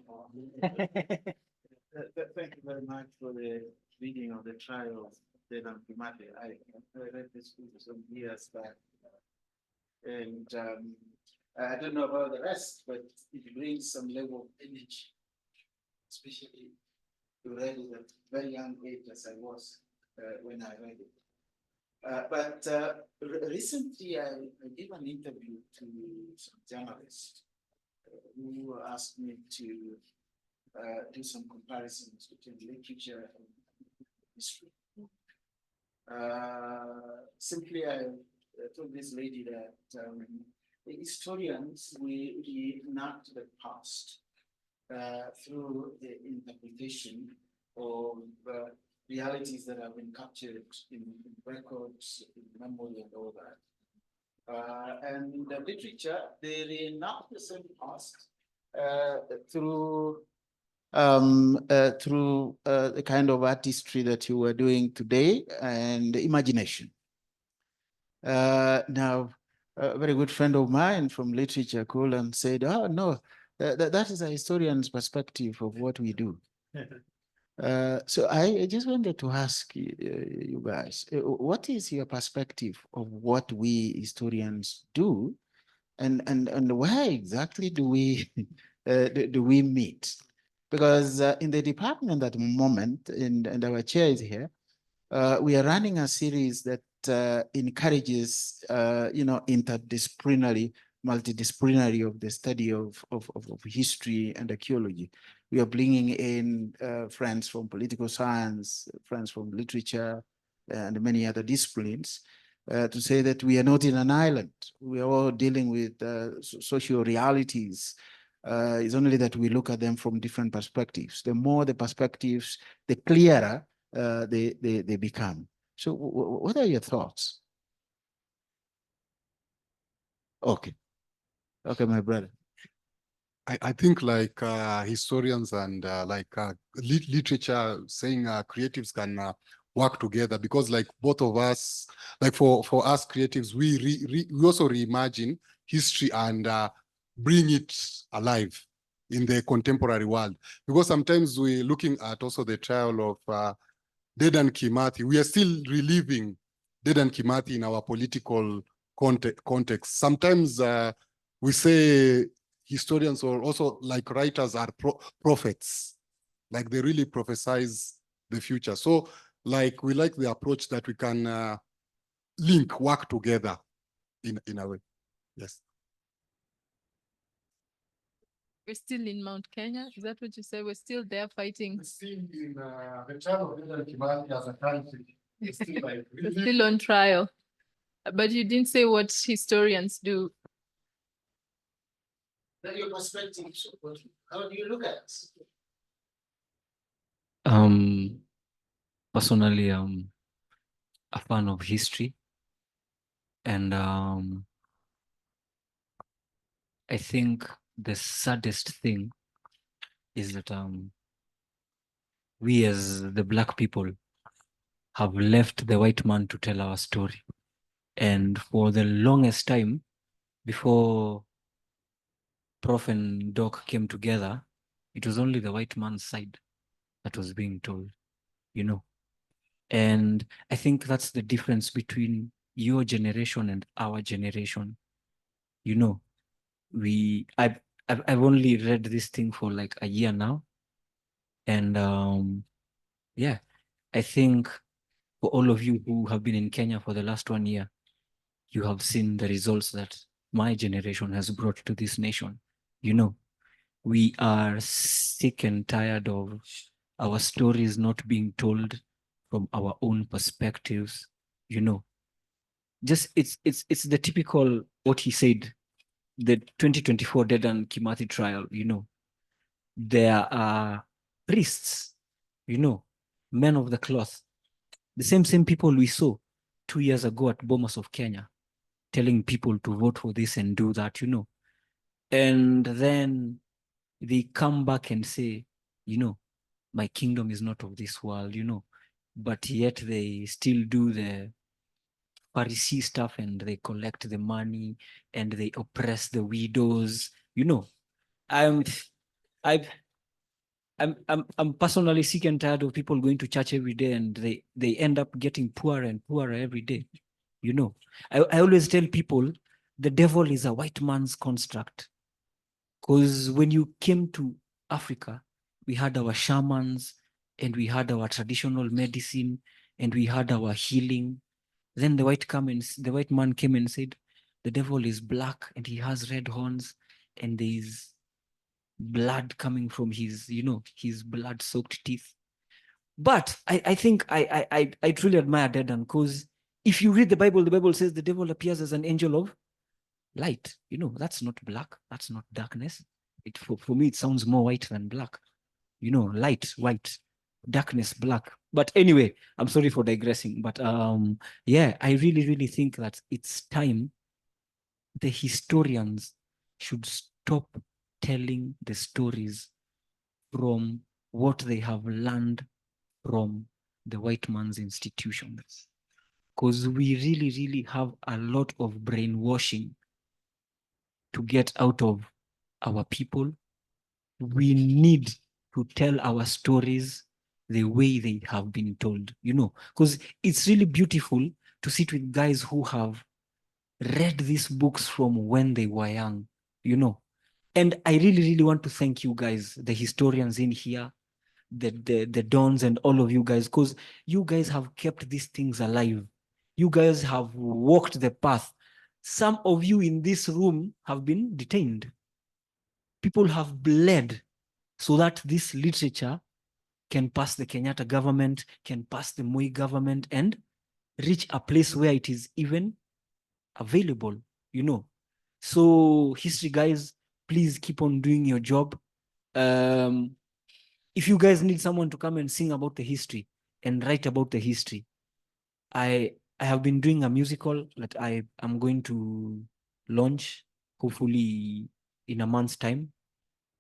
Thank you very much for the reading of the trial of Dedan Kimathi. I read this book some years back, and I don't know about the rest, but it brings some level of energy, especially to read it at a very young age as I was when I read it. But recently I gave an interview to some journalists who asked me to do some comparisons between literature and history. Simply, I told this lady that the historians, we reenact the past through the interpretation of realities that have been captured in records, in memory, and all that. And the literature, they reenact the same past through the kind of artistry that you were doing today and imagination. Now, a very good friend of mine from literature called and said, oh, no, that is a historian's perspective of what we do. So I just wanted to ask you guys, what is your perspective of what we historians do, and where exactly do we do we meet? Because in the department at the moment, and our chair is here, we are running a series that encourages, interdisciplinary, multidisciplinary of the study of history and archaeology. We are bringing in friends from political science, friends from literature, and many other disciplines to say that we are not in an island. We are all dealing with social realities. It's only that we look at them from different perspectives. The more the perspectives, the clearer they become. So what are your thoughts? Okay. Okay, my brother. I think like historians and literature saying creatives can work together, because like both of us, like for us creatives, we also reimagine history and bring it alive in the contemporary world. Because sometimes we're looking at also the trial of Dedan Kimathi. We are still reliving Dedan Kimathi in our political context. Sometimes we say historians or also like writers are prophets, like they really prophesize the future. So like we like the approach that we can work together in a way. Yes. We're still in Mount Kenya. Is that what you say? We're still there fighting. We're still in the trial of Dedan Kimathi as a country. We're still, like, We're still on trial. But you didn't say what historians do. That your perspective, how do you look at it? Personally, I'm a fan of history, and I think the saddest thing is that we as the Black people have left the white man to tell our story. And for the longest time, before Prof and Doc came together, it was only the white man's side that was being told, you know. And I think that's the difference between your generation and our generation. You know, I've only read this thing for like a year now. And yeah, I think for all of you who have been in Kenya for the last 1 year, you have seen the results that my generation has brought to this nation. You know, we are sick and tired of our stories not being told from our own perspectives. You know, just it's the typical what he said, the 2024 Dedan Kimathi trial. You know, there are priests, you know, men of the cloth, the same people we saw 2 years ago at Bomas of Kenya, telling people to vote for this and do that, you know. And then they come back and say, you know, my kingdom is not of this world, you know, but yet they still do the Pharisee stuff and they collect the money and they oppress the widows, you know. I'm personally sick and tired of people going to church every day and they end up getting poorer and poorer every day. You know, I always tell people the devil is a white man's construct. Because when you came to Africa, we had our shamans and we had our traditional medicine, and we had our healing. Then the white man came and said, the devil is black and he has red horns, and there is blood coming from his, his blood-soaked teeth. But I think I truly admire Dedan, because if you read the Bible says the devil appears as an angel of light. That's not black, that's not darkness. For me, it sounds more white than black. Light, white, darkness, black. But anyway, I'm sorry for digressing. But yeah, I really, really think that it's time the historians should stop telling the stories from what they have learned from the white man's institutions. Because we really, really have a lot of brainwashing to get out of our people. We need to tell our stories the way they have been told, because it's really beautiful to sit with guys who have read these books from when they were young, And I really, really want to thank you guys, the historians in here, the dons and all of you guys, because you guys have kept these things alive. You guys have walked the path. Some of you in this room have been detained. People have bled so that this literature can pass the Kenyatta government, can pass the Moi government, and reach a place where it is even available, So history guys, please keep on doing your job. If you guys need someone to come and sing about the history and write about the history, I have been doing a musical that I am going to launch hopefully in a month's time.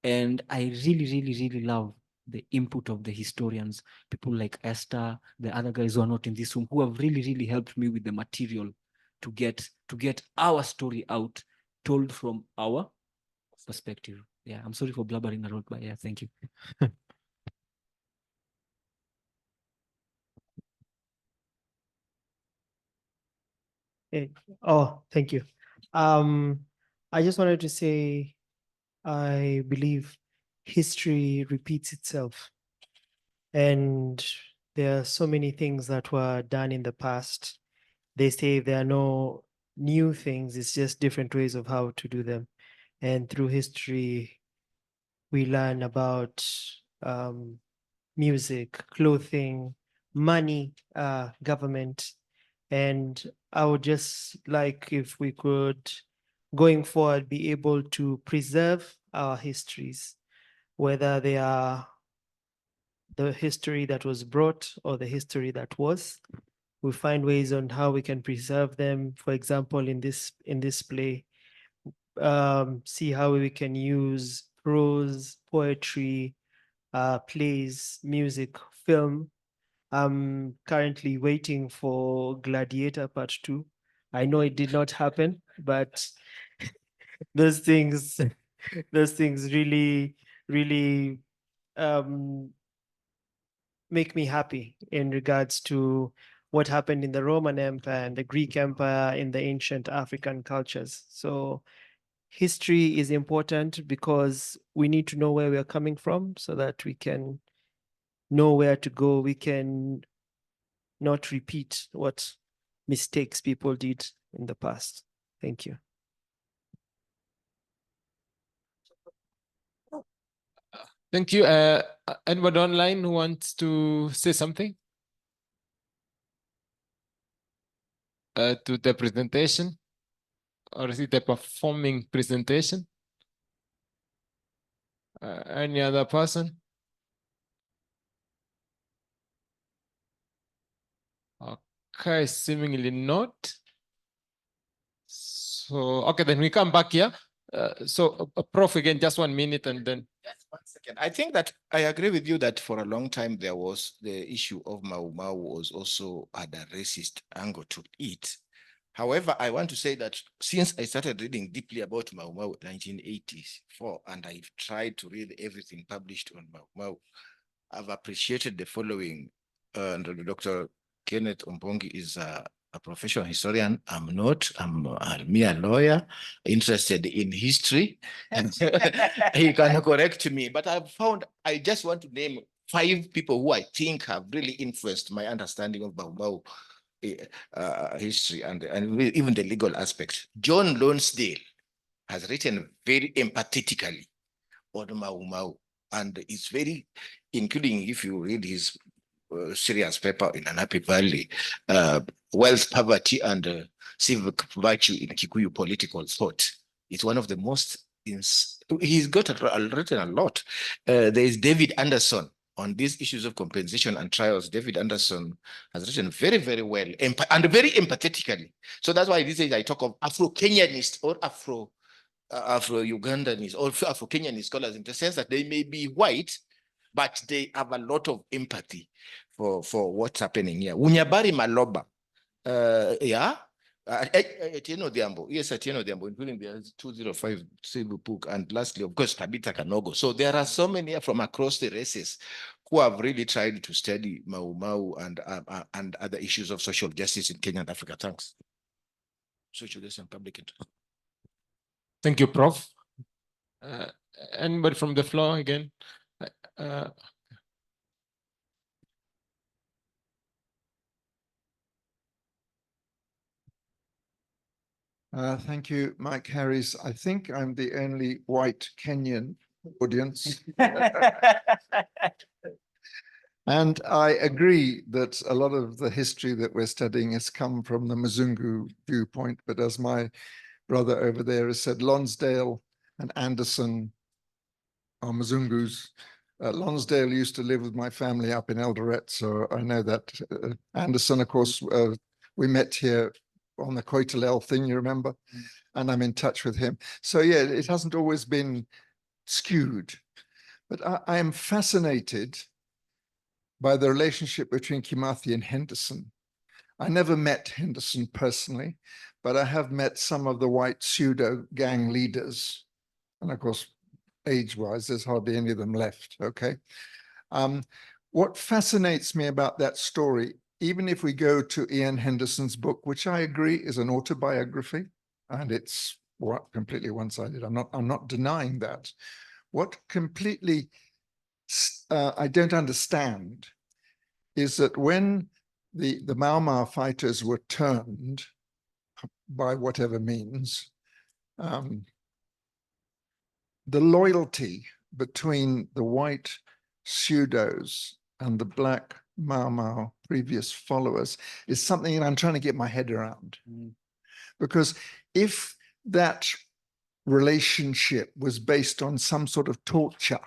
And I really, really, really love the input of the historians, people like Esther, the other guys who are not in this room, who have really, really helped me with the material to get our story out, told from our perspective. Yeah, I'm sorry for blabbering a lot, but yeah, thank you. Oh, thank you. I just wanted to say, I believe history repeats itself. And there are so many things that were done in the past. They say there are no new things, it's just different ways of how to do them. And through history, we learn about music, clothing, money, government. And I would just like if we could, going forward, be able to preserve our histories, whether they are the history that was brought or the history that was. We find ways on how we can preserve them. For example, in this play, see how we can use prose, poetry, plays, music, film. I'm currently waiting for Gladiator Part 2. I know it did not happen, but those things really, really make me happy in regards to what happened in the Roman Empire and the Greek Empire in the ancient African cultures. So history is important because we need to know where we are coming from so that we can know where to go. We can not repeat what mistakes people did in the past. Thank you. Thank you. Anyone online who wants to say something to the presentation, or is it a performing presentation? Any other person? Okay, seemingly not. So, okay, then we come back here. Prof, again, just 1 minute and then. Just 1 second. I think that I agree with you that for a long time there was the issue of Mau Mau was also had a racist angle to it. However, I want to say that since I started reading deeply about Mau Mau in 1984, and I've tried to read everything published on Mau Mau, I've appreciated the following. And Dr. Kenneth Ombongi is a professional historian. I'm not. I'm a mere lawyer interested in history. And he can correct me. But I've found, I just want to name 5 people who I think have really influenced my understanding of Mau history and even the legal aspects. John Lonsdale has written very empathetically on Mau, and it's very, including if you read his serious paper in Anapi Valley, Wealth, Poverty, and Civic Virtue in Kikuyu Political Thought. It's one of the most, he's written a lot. There is David Anderson on these issues of compensation and trials. David Anderson has written very, very well and very empathetically. So that's why these days I talk of Afro-Kenyanist or Afro-Ugandanist or Afro-Kenyanist scholars, in the sense that they may be white, but they have a lot of empathy for what's happening here. Unyabari Maloba, Atieno Diambo, yes, Atieno Diambo, including the 205 civil book, and lastly, of course, Tabitha Kanogo. So there are so many from across the races who have really tried to study Mau and other issues of social justice in Kenya and Africa. Thanks. Social justice and public interest. Thank you, Prof. Anybody from the floor again? Thank you, Mike Harris. I think I'm the only white Kenyan audience. And I agree that a lot of the history that we're studying has come from the Mzungu viewpoint. But as my brother over there has said, Lonsdale and Anderson are Mzungus. Lonsdale used to live with my family up in Eldoret, so I know that. Anderson, of course, we met here on the Koitalel thing, you remember? And I'm in touch with him. So yeah, it hasn't always been skewed. But I am fascinated by the relationship between Kimathi and Henderson. I never met Henderson personally, but I have met some of the white pseudo gang leaders. And of course, age-wise, there's hardly any of them left, okay? What fascinates me about that story, even if we go to Ian Henderson's book, which I agree is an autobiography, and it's completely one-sided. I'm not denying that. What completely I don't understand is that when the Mau Mau fighters were turned by whatever means, the loyalty between the white pseudos and the black Mau Mau previous followers is something that I'm trying to get my head around. Because if that relationship was based on some sort of torture,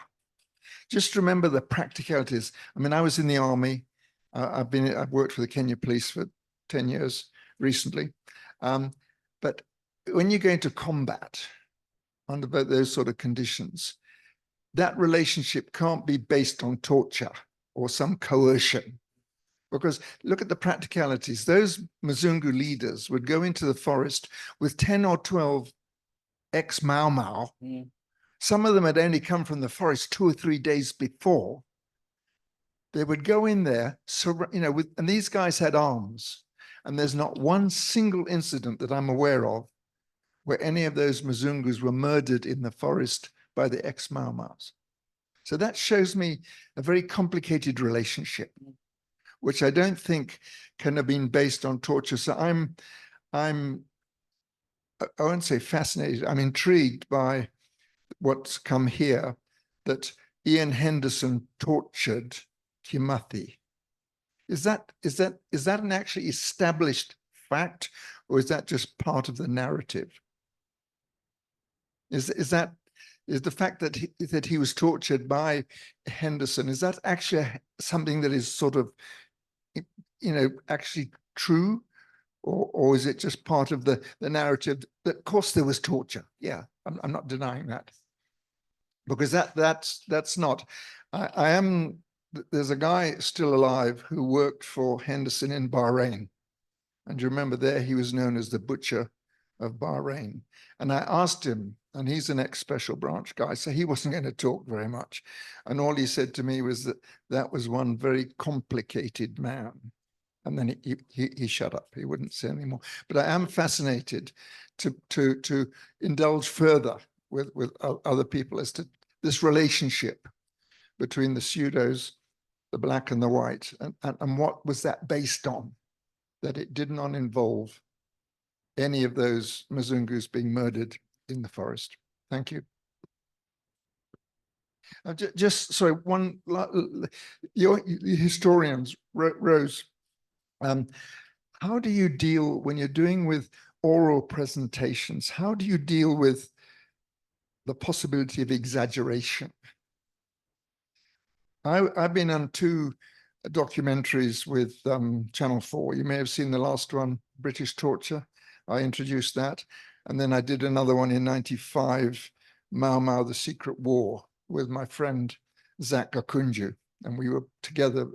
just remember the practicalities. I mean, I was in the army. I've worked for the Kenya police for 10 years recently. But when you go into combat under those sort of conditions, that relationship can't be based on torture or some coercion. Because look at the practicalities. Those Mzungu leaders would go into the forest with 10 or 12 ex-Mau Mau. Some of them had only come from the forest 2 or 3 days before. They would go in there, so, and these guys had arms. And there's not one single incident that I'm aware of where any of those Mzungus were murdered in the forest by the ex-Mau Maus. So that shows me a very complicated relationship, which I don't think can have been based on torture. So I won't say fascinated, I'm intrigued by what's come here, that Ian Henderson tortured Kimathi. Is that an actually established fact, or is that just part of the narrative? Is the fact that he was tortured by Henderson, is that actually something that is sort of, actually true? Or is it just part of the narrative that, of course, there was torture? Yeah, I'm not denying that. Because that's not. There's a guy still alive who worked for Henderson in Bahrain. And you remember there he was known as the butcher of Bahrain. And I asked him, and he's an ex-special branch guy, so he wasn't going to talk very much. And all he said to me was that was one very complicated man. And then he shut up. He wouldn't say anymore. But I am fascinated to indulge further with other people as to this relationship between the pseudos the black and the white, and what was that based on? That it did not involve any of those Mzungus being murdered in the forest. Thank you. Just sorry, your historians, Rose, how do you deal when you're doing with oral presentations? How do you deal with the possibility of exaggeration? I've been on 2 documentaries with Channel 4. You may have seen the last one, British Torture. I introduced that. And then I did another one in 95, Mau Mau, The Secret War, with my friend Zach Gakunju. And we were together,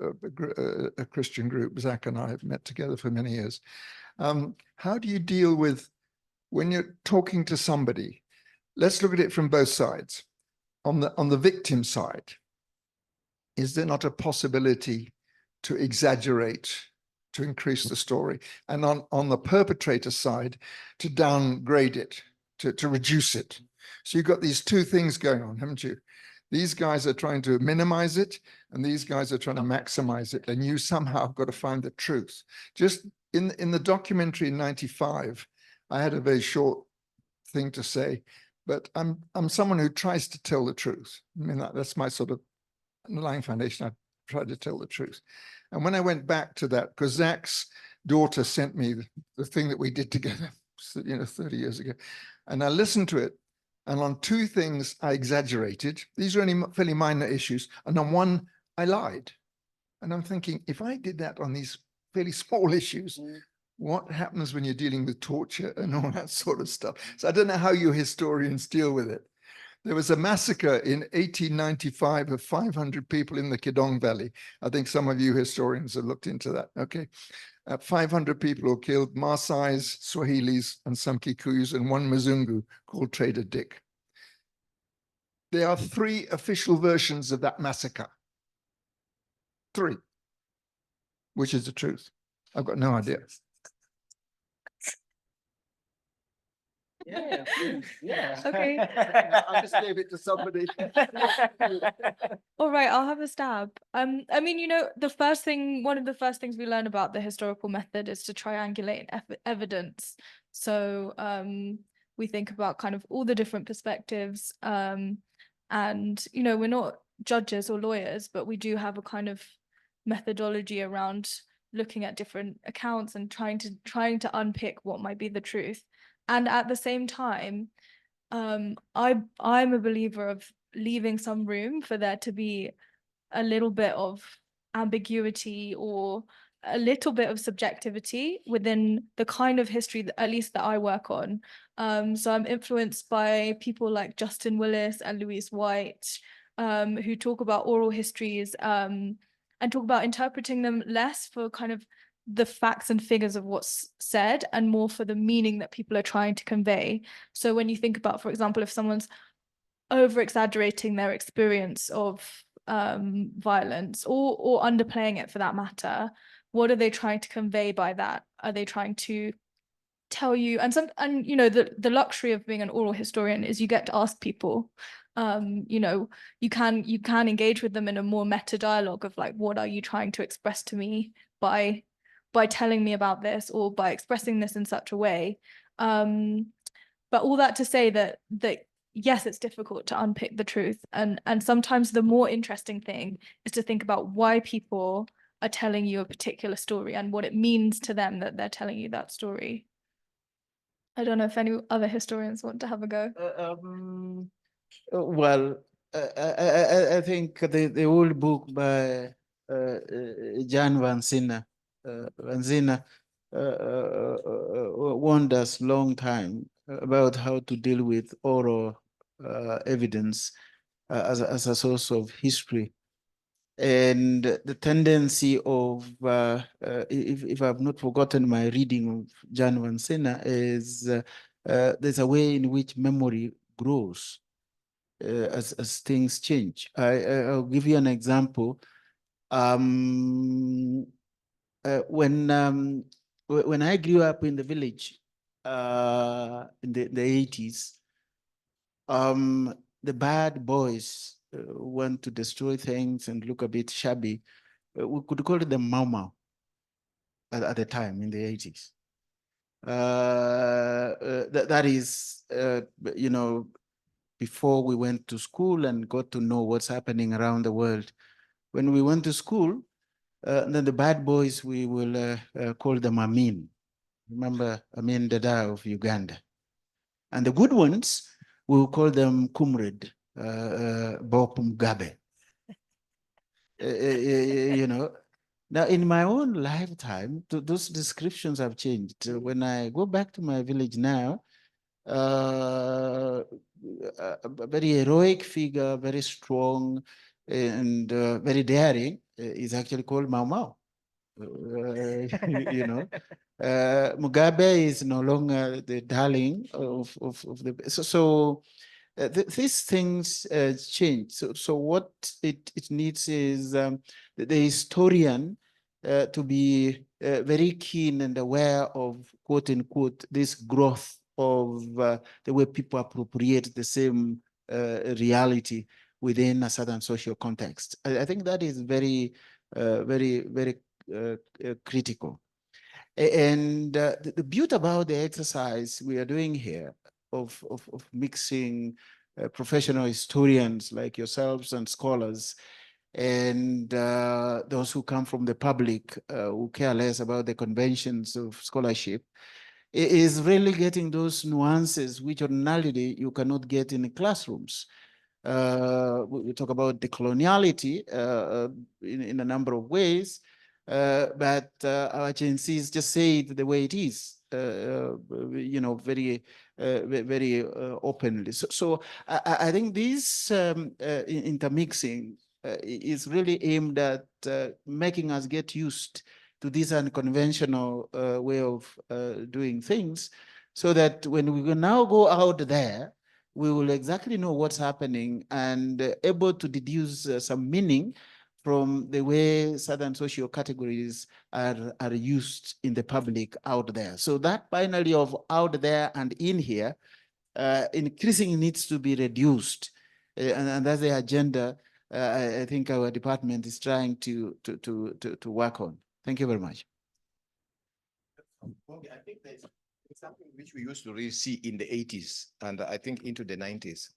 a Christian group. Zach and I have met together for many years. How do you deal with, when you're talking to somebody, let's look at it from both sides. On the victim side, is there not a possibility to exaggerate, to increase the story? And on the perpetrator side, to downgrade it, to reduce it. So you've got these 2 things going on, haven't you? These guys are trying to minimize it, and these guys are trying to maximize it. And you somehow have got to find the truth. Just in the documentary in 95, I had a very short thing to say, but I'm someone who tries to tell the truth. I mean, that's my sort of underlying foundation. I try to tell the truth. And when I went back to that, because Zach's daughter sent me the thing that we did together, 30 years ago, and I listened to it. And on 2 things, I exaggerated. These are only fairly minor issues. And on one, I lied. And I'm thinking, if I did that on these fairly small issues, what happens when you're dealing with torture and all that sort of stuff? So I don't know how you historians deal with it. There was a massacre in 1895 of 500 people in the Kidong Valley. I think some of you historians have looked into that. Okay. 500 people were killed, Maasais, Swahilis, and some Kikuyus, and 1 Mzungu called Trader Dick. There are 3 official versions of that massacre. 3. Which is the truth? I've got no idea. Yeah. Okay. I just gave it to somebody. All right, I'll have a stab. I mean, one of the first things we learn about the historical method is to triangulate evidence. So we think about kind of all the different perspectives. And, we're not judges or lawyers, but we do have a kind of methodology around looking at different accounts and trying to unpick what might be the truth. And at the same time, I'm a believer of leaving some room for there to be a little bit of ambiguity or a little bit of subjectivity within the kind of history that, at least that I work on. So I'm influenced by people like Justin Willis and Louise White, who talk about oral histories and talk about interpreting them less for kind of the facts and figures of what's said and more for the meaning that people are trying to convey. So when you think about, for example, if someone's over exaggerating their experience of violence or underplaying it for that matter, what are they trying to convey by that? Are they trying to tell you, the luxury of being an oral historian is you get to ask people, you can engage with them in a more meta dialogue of like, what are you trying to express to me by telling me about this or by expressing this in such a way. But all that to say that yes, it's difficult to unpick the truth. And sometimes the more interesting thing is to think about why people are telling you a particular story and what it means to them that they're telling you that story. I don't know if any other historians want to have a go. Well, I think the old book by Jan Van Zina warned us long time about how to deal with oral evidence as a source of history. And the tendency of, if I've not forgotten my reading of Jan Van Zina, is there's a way in which memory grows as things change. I'll give you an example. When I grew up in the village in the 80s, the bad boys want to destroy things and look a bit shabby. we could call them Mau Mau at the time in the 80s. That is, you know, before we went to school and got to know what's happening around the world. When we went to school, then the bad boys, we will call them Amin. Remember Amin Dada of Uganda. And the good ones, we will call them Comrade Bob Mugabe. You know, now in my own lifetime, those descriptions have changed. When I go back to my village now, a very heroic figure, very strong and very daring is actually called Mau Mau. You know, Mugabe is no longer the darling of the, so these things change. So what it needs is the historian to be very keen and aware of, quote unquote, this growth of the way people appropriate the same reality within a certain social context. I think that is very, very critical. And the beauty about the exercise we are doing here of mixing professional historians like yourselves and scholars and those who come from the public who care less about the conventions of scholarship is really getting those nuances which ordinarily you cannot get in the classrooms. We talk about decoloniality in a number of ways, but our agencies just say it the way it is, you know, very, very openly. So I think this intermixing is really aimed at making us get used to this unconventional way of doing things, so that when we now go out there, we will exactly know what's happening and able to deduce some meaning from the way certain social categories are used in the public out there. So that binary of out there and in here increasingly needs to be reduced. And that's the agenda I think our department is trying to work on. Thank you very much. I think there's something which we used to really see in the 80s and I think into the 90s.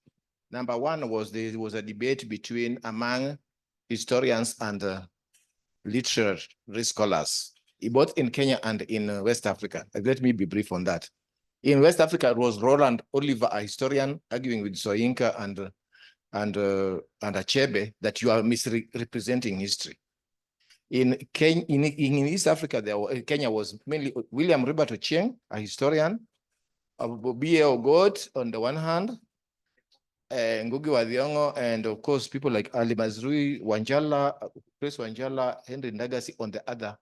Number one was there was a debate among historians and literary scholars, both in Kenya and in West Africa. Let me be brief on that. In West Africa, it was Roland Oliver, a historian, arguing with Soyinka and Achebe that you are misrepresenting history. In East Africa, Kenya was mainly William Ribert Ochieng, a historian, B.A. Ogot on the one hand, Ngugi wa Thiong'o, and of course people like Ali Mazrui, Wanjala, Chris Wanjala, Henry Ndagasi on the other.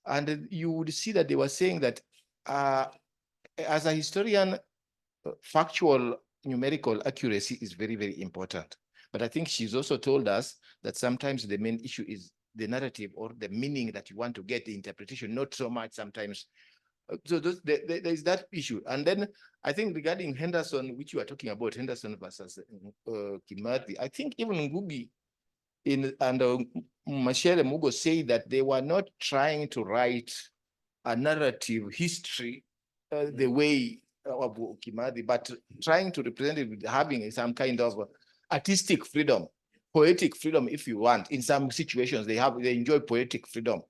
And you would see that they were saying that as a historian, factual numerical accuracy is very, very important. But I think she's also told us that sometimes the main issue is the narrative or the meaning that you want to get, the interpretation, not so much sometimes. So there is that issue. And then I think regarding Henderson, which you are talking about, Henderson versus Kimathi, I think even Ngugi and Machele Mugo say that they were not trying to write a narrative history the way of Kimathi, but trying to represent it with having some kind of artistic freedom, poetic freedom, if you want. In some situations, they enjoy poetic freedom.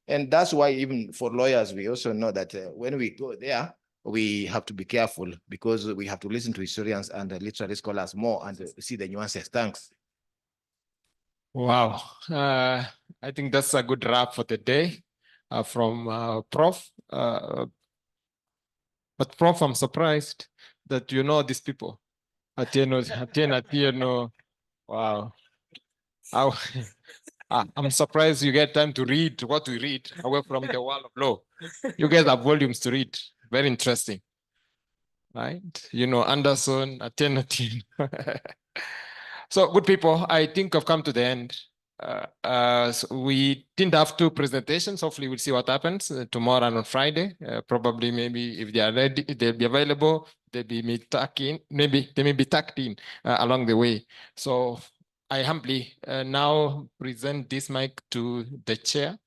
And that's why even for lawyers, we also know that when we go there, we have to be careful because we have to listen to historians and literary scholars more and see the nuances. Thanks. Wow. I think that's a good wrap for the day from Prof. But Prof, I'm surprised that you know these people. Atieno. Wow. I'm surprised you get time to read what we read away from the wall of law. You guys have volumes to read. Very interesting. Right? You know, Anderson, Atieno. So good people, I think I've come to the end. So we didn't have two presentations. Hopefully we'll see what happens tomorrow and on Friday. Probably maybe if they are ready, they'll be available, maybe they may be tucked in along the way. So I humbly now present this mic to the chair.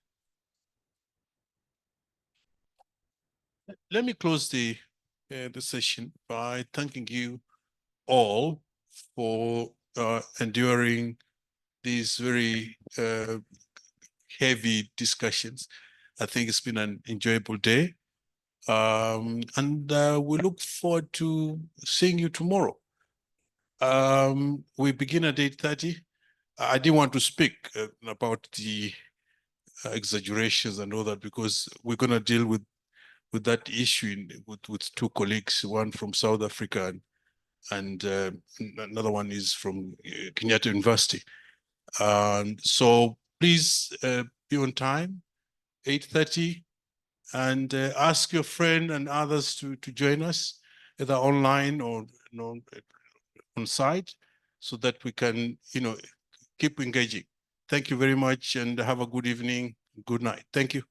Let me close the session by thanking you all for enduring these very heavy discussions. I think it's been an enjoyable day. And we look forward to seeing you tomorrow. We begin at 8:30. I didn't want to speak about the exaggerations and all that, because we're going to deal with that issue with two colleagues, one from South Africa and another one is from Kenyatta University. So please be on time, 8:30, and ask your friend and others to join us, either online or on site, so that we can keep engaging. Thank you very much, and have a good evening. Good night. Thank you.